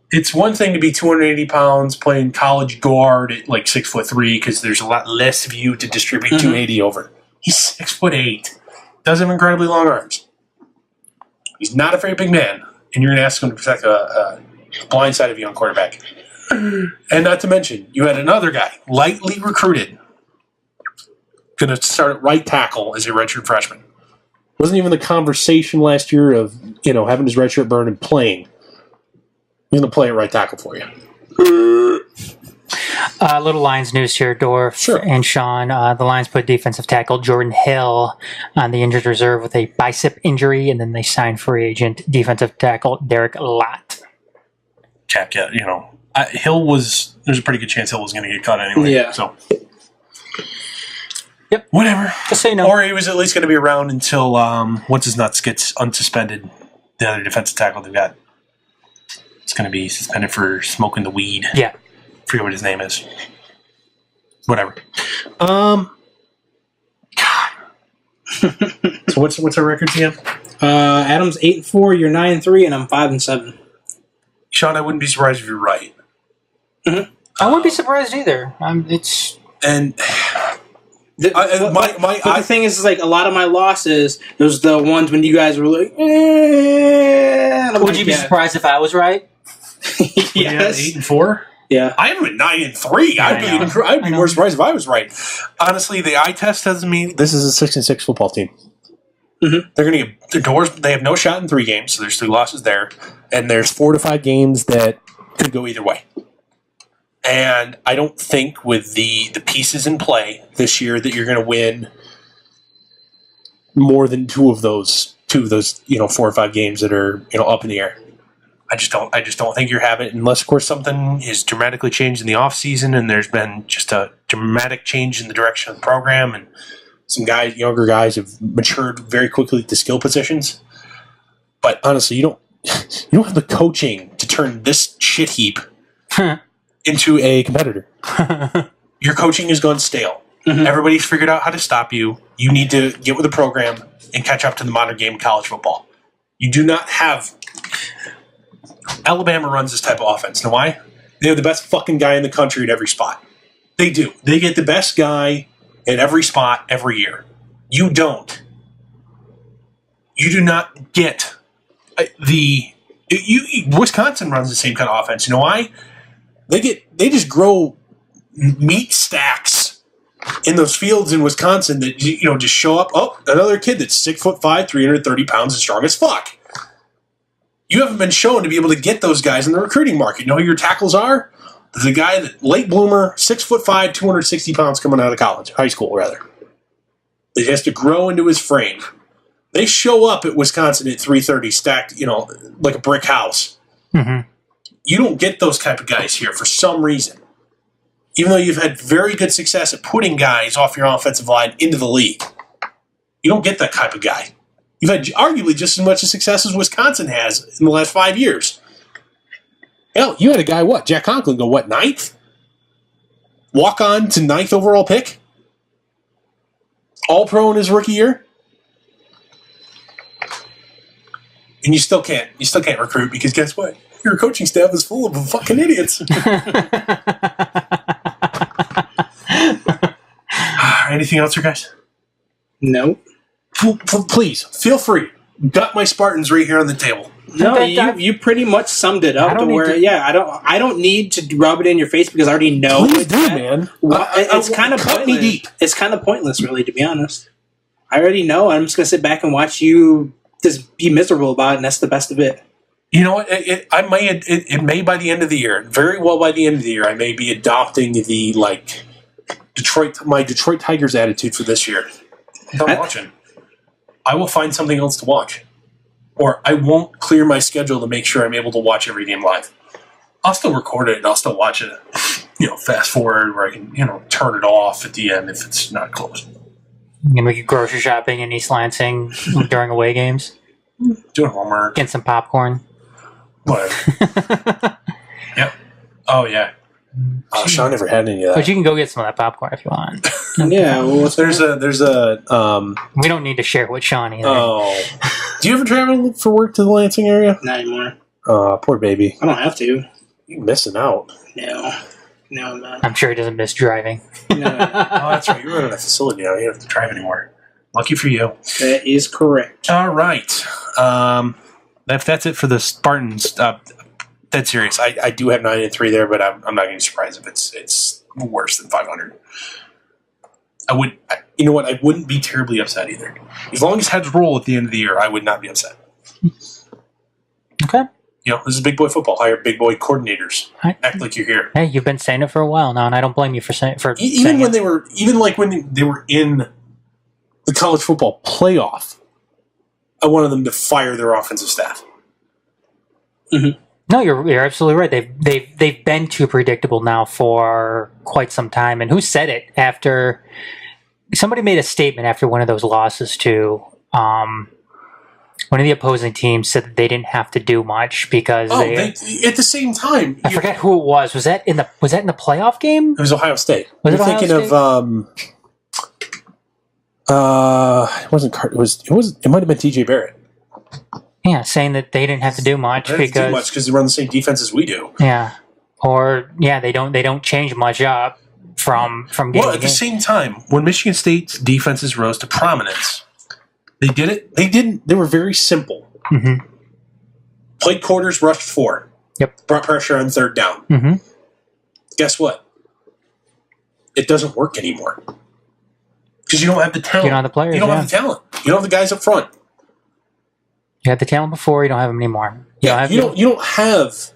Speaker 1: It's one thing to be 280 pounds playing college guard at like 6'3" because there's a lot less of you to distribute 280 over. He's 6'8", does have incredibly long arms. He's not a very big man, and you're going to ask him to protect a blind side of a young quarterback. And not to mention, you had another guy, lightly recruited, going to start at right tackle as a redshirt freshman.
Speaker 4: Wasn't even the conversation last year of, having his red shirt burned and playing. He's going to play at right tackle for you.
Speaker 3: Little Lions news here, Dorf and Shawn. The Lions put defensive tackle Jordan Hill on the injured reserve with a bicep injury, and then they signed free agent defensive tackle Derek Lott.
Speaker 1: Check, Hill was. There's a pretty good chance Hill was going to get cut anyway.
Speaker 2: Yeah.
Speaker 1: So.
Speaker 3: Yep.
Speaker 1: Whatever.
Speaker 3: Just so you know.
Speaker 1: Or he was at least going to be around until once his nuts gets unsuspended. The other defensive tackle they've got. It's going to be suspended for smoking the weed.
Speaker 3: Yeah.
Speaker 1: Forget what his name is. Whatever.
Speaker 4: God. So what's our records again?
Speaker 2: Adam's 8-4, you're 9-3, and I'm 5-7.
Speaker 1: Shawn, I wouldn't be surprised if you're right.
Speaker 2: Mm-hmm.
Speaker 3: I wouldn't be surprised either.
Speaker 2: The thing is, like, a lot of my losses, those the ones when you guys were like,
Speaker 3: Would you be surprised if I was right?
Speaker 2: Yes.
Speaker 1: 8-4?
Speaker 2: Yeah.
Speaker 1: I am at 9-3. I'd be more surprised if I was right. Honestly, the eye test doesn't mean
Speaker 4: This is a 6-6 football team.
Speaker 2: Mm-hmm.
Speaker 1: they're going to get their doors. They have no shot in 3 games, so there's 3 losses there.
Speaker 4: And there's 4 to 5 games that
Speaker 1: Could go either way. And I don't think with the pieces in play this year that you're going to win
Speaker 4: more than 2 of those 4 or 5 games that are up in the air.
Speaker 1: I just don't think you're having it unless, of course, something is dramatically changed in the offseason and there's been just a dramatic change in the direction of the program and some younger guys have matured very quickly to skill positions. But honestly, you don't have the coaching to turn this shit heap into a competitor. Your coaching has gone stale. Mm-hmm. Everybody's figured out how to stop you. You need to get with the program and catch up to the modern game of college football. You do not have... Alabama runs this type of offense. Know why? They have the best fucking guy in the country at every spot. They do. They get the best guy at every spot every year. You don't. You do not get Wisconsin runs the same kind of offense. You know why? They just grow meat stacks in those fields in Wisconsin that just show up. Oh, another kid that's 6'5", 330 pounds and strong as fuck. You haven't been shown to be able to get those guys in the recruiting market. You know who your tackles are? There's a guy that late bloomer, 6'5", 260 pounds coming out of high school rather. He has to grow into his frame. They show up at Wisconsin at 330 stacked, like a brick house.
Speaker 3: Mm-hmm.
Speaker 1: You don't get those type of guys here for some reason. Even though you've had very good success at putting guys off your offensive line into the league. You don't get that type of guy. You've had arguably just as much success as Wisconsin has in the last 5 years.
Speaker 4: Hell, you had a guy, Jack Conklin go, 9th? Walk on to 9th overall pick? All pro in his rookie year?
Speaker 1: And you still can't recruit because guess what? Your coaching staff is full of fucking idiots. Anything else, you guys?
Speaker 2: No.
Speaker 1: Please, feel free. Got my Spartans right here on the table.
Speaker 2: No, you pretty much summed it up to where I don't need to rub it in your face because I already know.
Speaker 4: Please do, man.
Speaker 2: It's kind of
Speaker 1: cut me deep.
Speaker 2: It's kind of pointless, really, to be honest. I already know. I'm just gonna sit back and watch you just be miserable about it, and that's the best of it.
Speaker 1: You know what? It may by the end of the year, very well by the end of the year, I may be adopting the Detroit Tigers attitude for this year. I'm watching. I will find something else to watch. Or I won't clear my schedule to make sure I'm able to watch every game live. I'll still record it and I'll still watch it, fast forward where I can, turn it off at the end if it's not close.
Speaker 3: You make grocery shopping in East Lansing during away games?
Speaker 1: Doing homework.
Speaker 3: Getting some popcorn?
Speaker 1: Whatever. Yep. Oh, yeah.
Speaker 4: Oh, Shawn never had any of
Speaker 3: But
Speaker 4: that.
Speaker 3: you can go get some of that popcorn if you want.
Speaker 2: Yeah, well,
Speaker 4: There's a.
Speaker 3: We don't need to share it with Shawn either.
Speaker 4: Oh, do you ever travel for work to the Lansing area?
Speaker 2: not anymore.
Speaker 4: Poor baby.
Speaker 2: I don't have to.
Speaker 4: You're missing out.
Speaker 2: No, I'm not.
Speaker 3: I'm sure he doesn't miss driving.
Speaker 2: No,
Speaker 4: Oh, that's right. You're running a facility now. You don't have to drive anymore. Lucky for you.
Speaker 2: that is correct.
Speaker 4: All right. If that's it for the Spartans, dead serious. I do have 9-3 there, but I'm not going to be surprised if it's worse than 500. You know what? I wouldn't be terribly upset either. As long as heads roll at the end of the year, I would not be upset.
Speaker 3: Okay.
Speaker 4: You know, this is big boy football. Hire big boy coordinators.
Speaker 3: Right.
Speaker 4: Act like you're here.
Speaker 3: Hey, you've been saying it for a while now, and I don't blame you for saying
Speaker 4: Even when
Speaker 3: it.
Speaker 4: they were in the college football playoff, I wanted them to fire their offensive staff.
Speaker 3: No, you're absolutely right. They've been too predictable now for quite some time. And who said it after somebody made a statement after one of those losses to one of the opposing teams said that they didn't have to do much because
Speaker 4: at the same time,
Speaker 3: I forget who it was. Was that in the playoff game?
Speaker 4: it was Ohio State.
Speaker 3: Was it
Speaker 4: You're
Speaker 3: Ohio
Speaker 4: thinking
Speaker 3: State?
Speaker 4: it wasn't Cart. It might have been TJ Barrett.
Speaker 3: Yeah, saying that they didn't have to do much
Speaker 4: They don't have to do much because they run the same defense as we do.
Speaker 3: they don't change much up from game
Speaker 4: Well,
Speaker 3: to
Speaker 4: at the
Speaker 3: game.
Speaker 4: same time, when Michigan State's defenses rose to prominence, they did it. They were very simple.
Speaker 3: Mhm.
Speaker 4: Played quarters, rushed 4.
Speaker 3: Yep.
Speaker 4: Brought pressure on third down.
Speaker 3: Mm-hmm.
Speaker 4: Guess what? It doesn't work anymore because you don't have the talent.
Speaker 3: You don't have the players.
Speaker 4: You don't have the talent. You don't have the guys up front.
Speaker 3: You had the talent before. You don't have them anymore.
Speaker 4: You don't have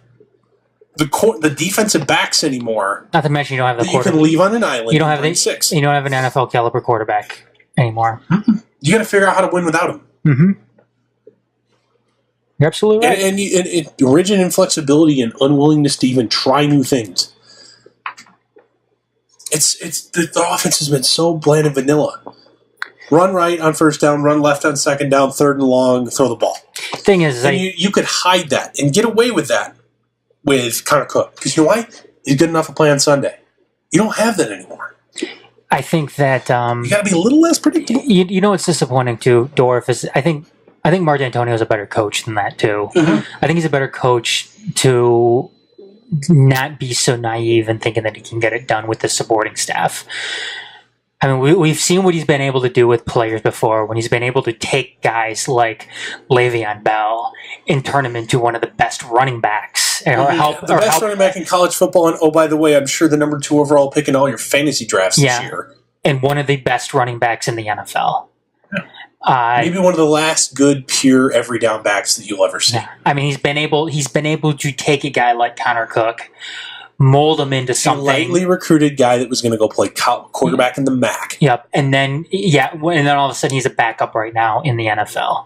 Speaker 4: the defensive backs anymore.
Speaker 3: Not to mention you don't have the
Speaker 4: That you can
Speaker 3: quarterback.
Speaker 4: leave on an island.
Speaker 3: You don't have
Speaker 4: and bring 6.
Speaker 3: You don't have an NFL caliber quarterback anymore.
Speaker 4: You got to figure out how to win without him.
Speaker 3: Mm-hmm. You're absolutely right.
Speaker 4: And rigid inflexibility and unwillingness to even try new things. The offense has been so bland and vanilla. Run right on first down, run left on second down, third and long, throw the ball.
Speaker 3: Thing is,
Speaker 4: And you could hide that and get away with that with Connor Cook. Because you know why? He's good enough to play on Sunday. You don't have that anymore.
Speaker 3: I think that
Speaker 4: You got to be a little less predictable.
Speaker 3: you know what's disappointing too, Dorf, is I think Mark D'Antonio is a better coach than that too.
Speaker 2: Mm-hmm.
Speaker 3: I think he's a better coach to not be so naive and thinking that he can get it done with the supporting staff. I mean, we've seen what he's been able to do with players before when he's been able to take guys like Le'Veon Bell and turn him into one of the best running backs. Or help,
Speaker 4: The best running back in college football, and oh, by the way, I'm sure the number 2 overall pick in all your fantasy drafts this year.
Speaker 3: And one of the best running backs in the NFL.
Speaker 4: Maybe one of the last good, pure, every down backs that you'll ever see.
Speaker 3: Yeah. I mean, he's been able to take a guy like Connor Cook, mold him into
Speaker 4: A
Speaker 3: something.
Speaker 4: lightly recruited guy that was going to go play quarterback in the MAC.
Speaker 3: Yep, and then all of a sudden he's a backup right now in the NFL.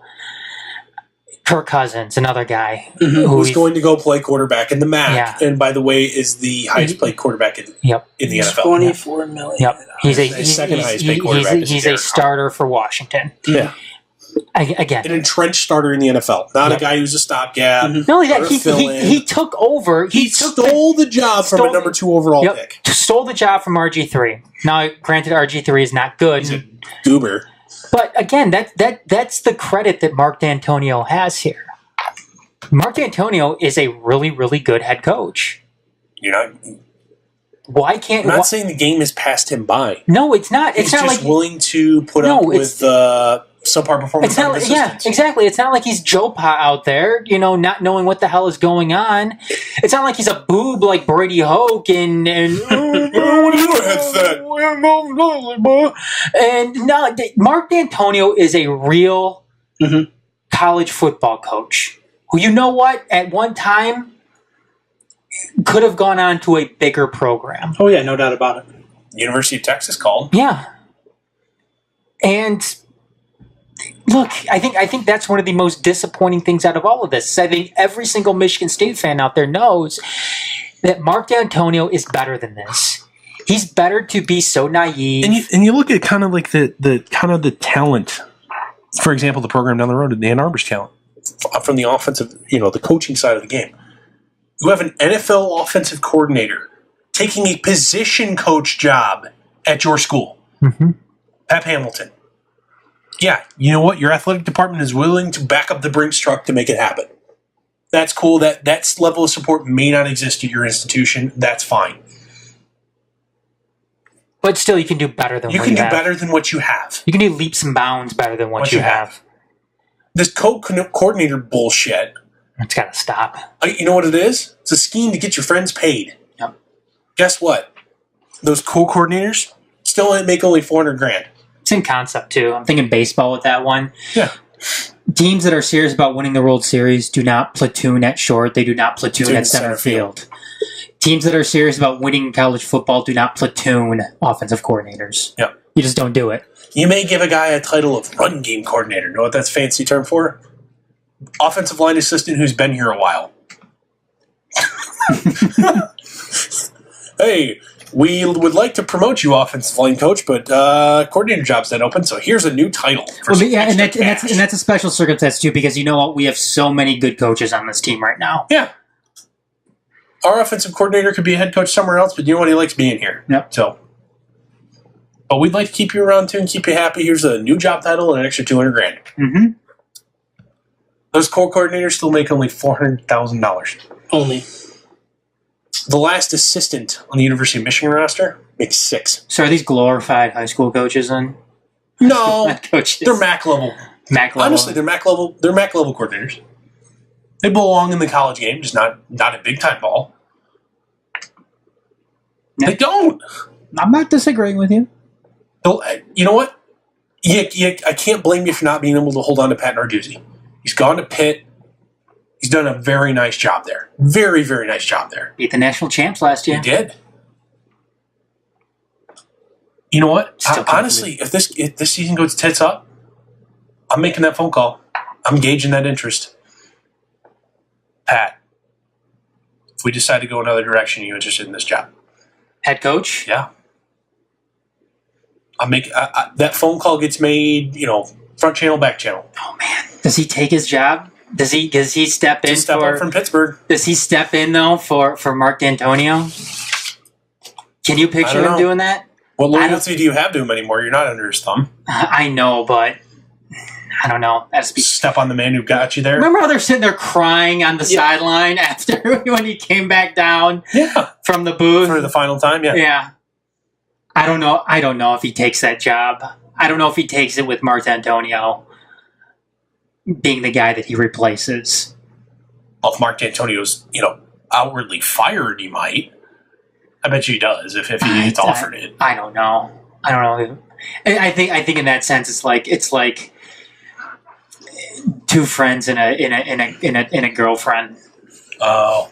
Speaker 3: Kirk Cousins, another guy
Speaker 4: Who's going to go play quarterback in the MAC,
Speaker 3: Yeah.
Speaker 4: and by the way, is the highest paid quarterback in the NFL.
Speaker 2: $24 million.
Speaker 3: Yep, he's
Speaker 4: second highest paid quarterback.
Speaker 3: He's a starter for Washington.
Speaker 4: Yeah.
Speaker 3: Again,
Speaker 4: An entrenched starter in the NFL, not a guy who's a stopgap.
Speaker 3: not only that,
Speaker 4: or a fill-in.
Speaker 3: he took over.
Speaker 4: He stole the job from a number 2 overall pick.
Speaker 3: Stole the job from RG3. Now, granted, RG3 is not good.
Speaker 4: He's a goober.
Speaker 3: But again, that's the credit that Mark D'Antonio has here. Mark D'Antonio is a really, really good head coach. Why can't?
Speaker 4: I'm not saying the game has passed him by.
Speaker 3: No, it's not. It's
Speaker 4: He's
Speaker 3: not
Speaker 4: just
Speaker 3: like
Speaker 4: willing to put up with subpar performance.
Speaker 3: It's not like, yeah, exactly. It's not like he's Joe Pa out there, not knowing what the hell is going on. It's not like he's a boob like Brady Hoke and
Speaker 4: What are you headset?
Speaker 3: And no, Mark D'Antonio is a real college football coach who, you know what, at one time could have gone on to a bigger program.
Speaker 2: Oh yeah, no doubt about it.
Speaker 4: University of Texas called.
Speaker 3: Yeah. And look, I think that's one of the most disappointing things out of all of this. I think every single Michigan State fan out there knows that Mark D'Antonio is better than this. He's better to be so naive.
Speaker 4: And you look at kind of like the talent. For example, the program down the road, Ann Arbor's talent from the offensive, the coaching side of the game. You have an NFL offensive coordinator
Speaker 1: taking a position coach job at your school.
Speaker 3: Mm-hmm.
Speaker 1: Pep Hamilton. Yeah, you know what? Your athletic department is willing to back up the Brinks truck to make it happen. That's cool. That level of support may not exist at your institution. That's fine.
Speaker 3: But still, you can do better than
Speaker 1: You can do better than what you have.
Speaker 3: You can do leaps and bounds better than what you have.
Speaker 1: This co-coordinator bullshit.
Speaker 3: It's got to stop.
Speaker 1: You know what it is? It's a scheme to get your friends paid.
Speaker 3: Yep.
Speaker 1: Guess what? Those co-coordinators still make only $400,000.
Speaker 3: It's in concept, too. I'm thinking baseball with that one.
Speaker 1: Yeah.
Speaker 3: Teams that are serious about winning the World Series do not platoon at short. They do not platoon at center field. Teams that are serious about winning college football do not platoon offensive coordinators.
Speaker 1: Yeah.
Speaker 3: You just don't do it.
Speaker 1: You may give a guy a title of run game coordinator. Know what that's a fancy term for? Offensive line assistant who's been here a while. Hey, we would like to promote you, offensive line coach, but coordinator job's not open, so here's a new title.
Speaker 3: And that's a special circumstance, too, because you know what? We have so many good coaches on this team right now.
Speaker 1: Yeah. Our offensive coordinator could be a head coach somewhere else, but you know what? He likes being here.
Speaker 3: Yep.
Speaker 1: So, but we'd like to keep you around, too, and keep you happy. Here's a new job title and an extra $200,000.
Speaker 3: Mm-hmm.
Speaker 1: Those coordinators still make only $400,000.
Speaker 2: Only.
Speaker 1: The last assistant on the University of Michigan roster makes $6.
Speaker 3: So are these glorified high school coaches then?
Speaker 1: No,
Speaker 3: coaches.
Speaker 1: they're MAC level.
Speaker 3: MAC level.
Speaker 1: Honestly, they're MAC level. They're MAC level coordinators. They belong in the college game, just not a big time ball.
Speaker 3: Yeah.
Speaker 1: They don't.
Speaker 3: I'm not disagreeing with you.
Speaker 1: You know what? I can't blame you for not being able to hold on to Pat Narduzzi. He's gone to Pitt. He's done a very nice job there. Very, very nice job there.
Speaker 3: Beat the national champs last year.
Speaker 1: He did. You know what? Honestly, if this season goes tits up, I'm making that phone call. I'm gauging that interest. Pat, if we decide to go another direction, are you interested in this job?
Speaker 3: Head coach?
Speaker 1: Yeah. I'll make that phone call gets made, front channel, back channel.
Speaker 3: Oh man. Does he take his job? Does he step in
Speaker 1: up from Pittsburgh?
Speaker 3: Does he step in though for Mark D'Antonio? Can you picture him doing that?
Speaker 1: What loyalty do you have to him anymore? You're not under his thumb.
Speaker 3: I know, but I don't know.
Speaker 1: Step on the man who got you there.
Speaker 3: Remember how they're sitting there crying on the sideline after when he came back down from the booth
Speaker 1: for the final time? Yeah.
Speaker 3: Yeah. I don't know if he takes that job. I don't know if he takes it with Mark D'Antonio being the guy that he replaces.
Speaker 1: Well, if Mark D'Antonio's, outwardly fired, he might. I bet you he does if he gets offered it.
Speaker 3: I don't know. I think in that sense it's like two friends in a girlfriend.
Speaker 1: Oh.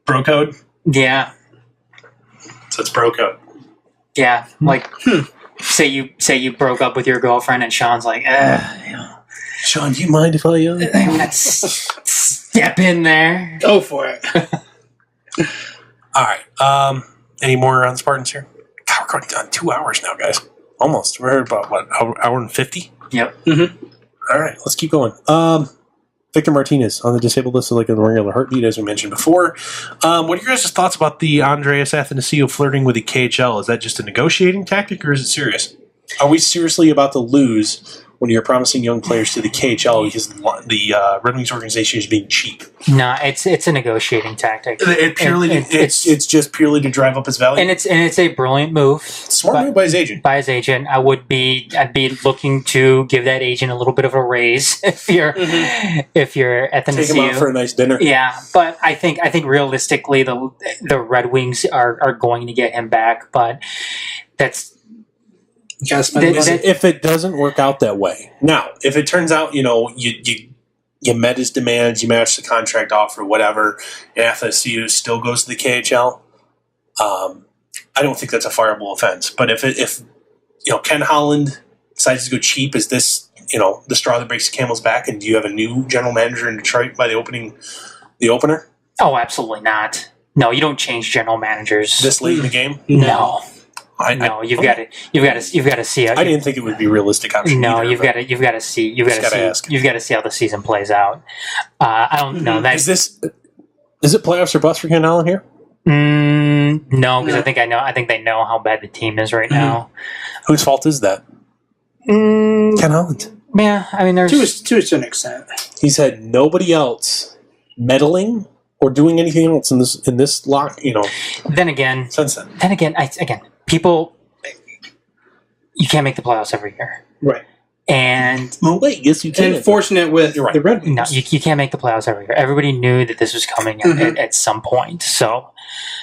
Speaker 1: Bro code?
Speaker 3: Yeah.
Speaker 1: So it's bro code.
Speaker 3: Yeah. Like say you broke up with your girlfriend and Sean's like,
Speaker 1: Sean, do you mind if I
Speaker 3: step in there?
Speaker 2: Go for it.
Speaker 1: All right. Any more on Spartans here? God, we're going on 2 hours now, guys. Almost. We're about, hour and 50?
Speaker 3: Yep.
Speaker 2: Mm-hmm.
Speaker 1: All right, let's keep going. Victor Martinez on the disabled list of like a regular heartbeat, as we mentioned before. What are your guys' thoughts about the Andreas Athanasiou flirting with the KHL? Is that just a negotiating tactic, or is it serious? Are we seriously about to lose when you're promising young players to the KHL because the Red Wings organization is being cheap?
Speaker 3: No, it's a negotiating tactic.
Speaker 1: It's just purely to drive up his value.
Speaker 3: And it's a brilliant move.
Speaker 1: Smart move by his agent.
Speaker 3: I'd be looking to give that agent a little bit of a raise if you're at the
Speaker 1: Take him out for a nice dinner.
Speaker 3: Yeah, but I think realistically the Red Wings are going to get him back, but that's.
Speaker 1: If it doesn't work out that way. Now, if it turns out, you met his demands, you matched the contract offer, whatever, and Athanasiou still goes to the KHL, I don't think that's a fireable offense. But if Ken Holland decides to go cheap, is this, the straw that breaks the camel's back, and do you have a new general manager in Detroit by the opener?
Speaker 3: Oh, absolutely not. No, you don't change general managers
Speaker 1: This late in the game?
Speaker 3: No. You've got to see it.
Speaker 1: I didn't think it would be realistic option.
Speaker 3: No,
Speaker 1: either,
Speaker 3: you've got to see how the season plays out. I don't know that
Speaker 1: is it playoffs or bust for Ken Allen here?
Speaker 3: No, because I think they know how bad the team is right now.
Speaker 4: Whose fault is that? Ken Holland.
Speaker 3: Yeah, I mean, there's
Speaker 2: to an extent.
Speaker 4: He's had nobody else meddling or doing anything else in this lock.
Speaker 3: Then again,
Speaker 4: since then.
Speaker 3: People, you can't make the playoffs every year,
Speaker 2: right?
Speaker 3: And
Speaker 4: yes, you can.
Speaker 2: And fortunate with the Red Wings.
Speaker 3: No, you can't make the playoffs every year. Everybody knew that this was coming at some point. So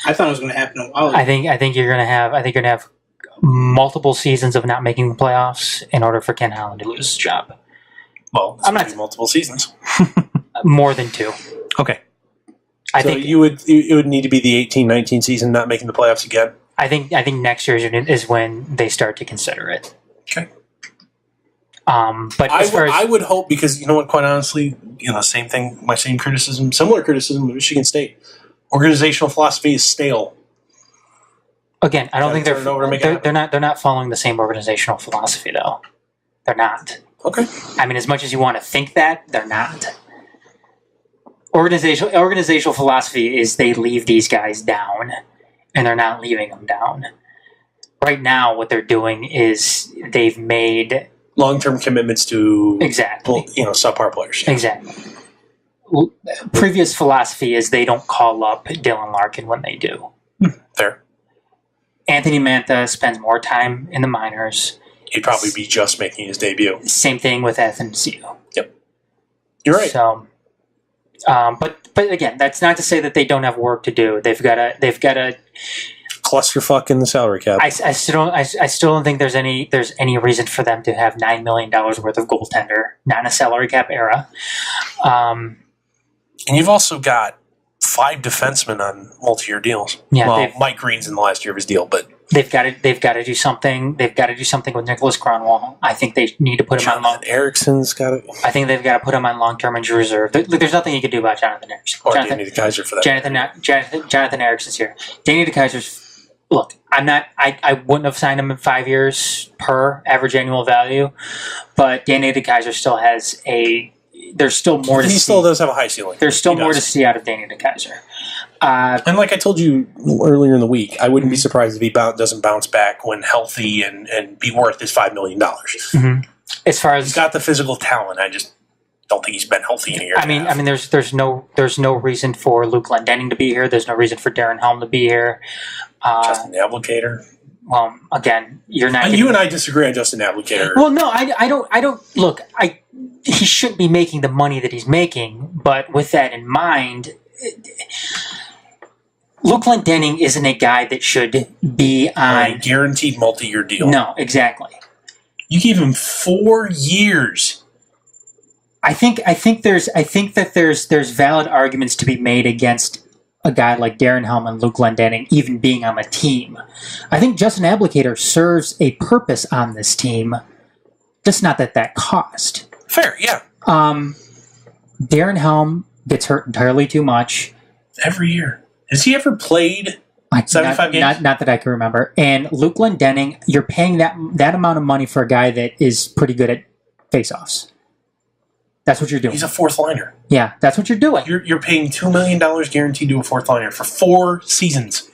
Speaker 2: I thought it was going to happen a while ago.
Speaker 3: I think you're going to have multiple seasons of not making the playoffs in order for Ken Holland to lose his job.
Speaker 4: Well, I'm not multiple seasons.
Speaker 3: More than 2.
Speaker 4: Okay.
Speaker 3: I think
Speaker 4: it would need to be the 18-19 season not making the playoffs again.
Speaker 3: I think next year is when they start to consider it.
Speaker 4: Okay.
Speaker 3: But
Speaker 4: I would hope, because you know what, quite honestly, same thing, my same criticism, similar criticism of Michigan State. Organizational philosophy is stale.
Speaker 3: Again, I don't think they're not following the same organizational philosophy though. They're not.
Speaker 4: Okay.
Speaker 3: I mean, as much as you want to think that, they're not. Organizational philosophy is they leave these guys down, and they're not leaving them down. Right now, what they're doing is they've made
Speaker 4: long-term commitments to subpar players.
Speaker 3: Yeah. Exactly. Previous philosophy is they don't call up Dylan Larkin when they do.
Speaker 4: Fair.
Speaker 3: Anthony Mantha spends more time in the minors.
Speaker 4: He'd probably be just making his debut.
Speaker 3: Same thing with Athanasiou.
Speaker 4: Yep. You're right.
Speaker 3: So, but again, that's not to say that they don't have work to do. They've got to
Speaker 4: clusterfuck in the salary cap.
Speaker 3: I still don't think there's any reason for them to have $9 million worth of goaltender, not in a salary cap era.
Speaker 4: And you've also got 5 defensemen on multi-year deals.
Speaker 3: Yeah,
Speaker 4: well, Mike Green's in the last year of his deal, but
Speaker 3: they've got to do something. They've got to do something with Nicholas Kronwall. I think they need to put him on long.
Speaker 4: Erickson's got it.
Speaker 3: I think they've got to put him on long-term injury reserve. There's nothing you can do about Jonathan Erickson.
Speaker 4: Or Danny DeKeyser for that.
Speaker 3: Jonathan Erickson's here. Danny DeKeyser's. Look, I wouldn't have signed him in 5 years per average annual value, but Danny DeKeyser still has there's still more to see.
Speaker 4: He still does have a high ceiling.
Speaker 3: There's still more to see out of Danny DeKeyser.
Speaker 4: And like I told you earlier in the week, I wouldn't be surprised if he doesn't bounce back when healthy and be worth his $5 million.
Speaker 3: Mm-hmm. As far as
Speaker 4: he's got the physical talent, I just don't think he's been healthy in a year.
Speaker 3: I mean, there's no reason for Luke Glendening to be here. There's no reason for Darren Helm to be here.
Speaker 4: Justin Abdelkader.
Speaker 3: Well, again, you're not.
Speaker 4: You and I disagree on Justin Abdelkader.
Speaker 3: Well, no, I don't. Look, he shouldn't be making the money that he's making. But with that in mind, Luke Glendening isn't a guy that should be on
Speaker 4: a guaranteed multi-year deal.
Speaker 3: No, exactly.
Speaker 4: You give him 4 years.
Speaker 3: I think that there's valid arguments to be made against a guy like Darren Helm and Luke Glendening even being on the team. I think Justin Abdelkader serves a purpose on this team, just not at that cost.
Speaker 4: Fair, yeah.
Speaker 3: Darren Helm gets hurt entirely too much.
Speaker 4: Every year. Has he ever played 75 games?
Speaker 3: Not that I can remember. And Luke Glendening, you're paying that amount of money for a guy that is pretty good at face-offs. That's what you're doing.
Speaker 4: He's a fourth liner.
Speaker 3: Yeah, that's what you're doing.
Speaker 4: You're paying $2 million guaranteed to a fourth liner for 4 seasons.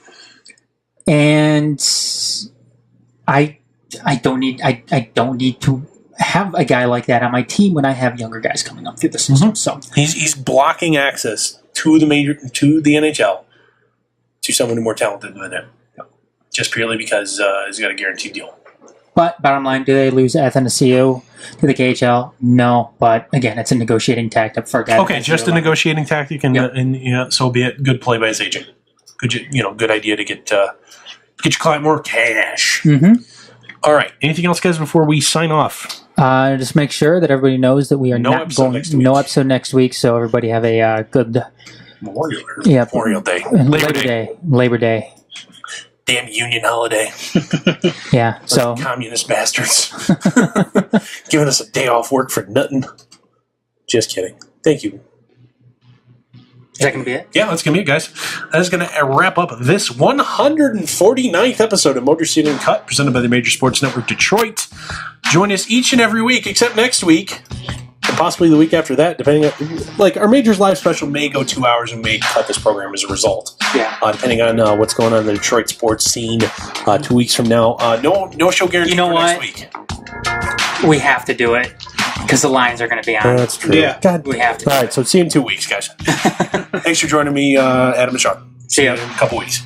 Speaker 3: And I don't need to have a guy like that on my team when I have younger guys coming up through the system. So
Speaker 4: he's blocking access to the NHL to someone more talented than him, just purely because he's got a guaranteed deal.
Speaker 3: But bottom line, do they lose Athanasiou to the KHL? No, but again, it's a negotiating tactic for a guy.
Speaker 4: Okay, just a negotiating tactic, and so be it. Good play by his agent. Good idea to get your client more cash.
Speaker 3: Mm-hmm.
Speaker 4: All right. Anything else, guys, before we sign off?
Speaker 3: Just make sure that everybody knows that we are no episode next week. So everybody have a good
Speaker 4: Memorial Day,
Speaker 3: Labor Day.
Speaker 4: Damn union holiday.
Speaker 3: Yeah, so
Speaker 4: communist bastards giving us a day off work for nothing. Just kidding. Thank you.
Speaker 3: Is that going to be it?
Speaker 4: Yeah, that's going to be it, guys. That is going to wrap up this 149th episode of Motor City Uncut, presented by the Major Sports Network Detroit. Join us each and every week, except next week. possibly the week after that, depending on, like, our Majors Live special may go 2 hours and may cut this program as a result.
Speaker 2: Yeah.
Speaker 4: Depending on what's going on in the Detroit sports scene 2 weeks from now. No show guarantee
Speaker 3: You know
Speaker 4: for
Speaker 3: what?
Speaker 4: next week.
Speaker 3: We have to do it because the Lions are going to be on.
Speaker 4: That's true.
Speaker 2: Yeah.
Speaker 4: God.
Speaker 3: We have to.
Speaker 4: All right, so see you in 2 weeks, guys. Thanks for joining me, Adam and Sean.
Speaker 3: See ya.
Speaker 4: In a couple weeks.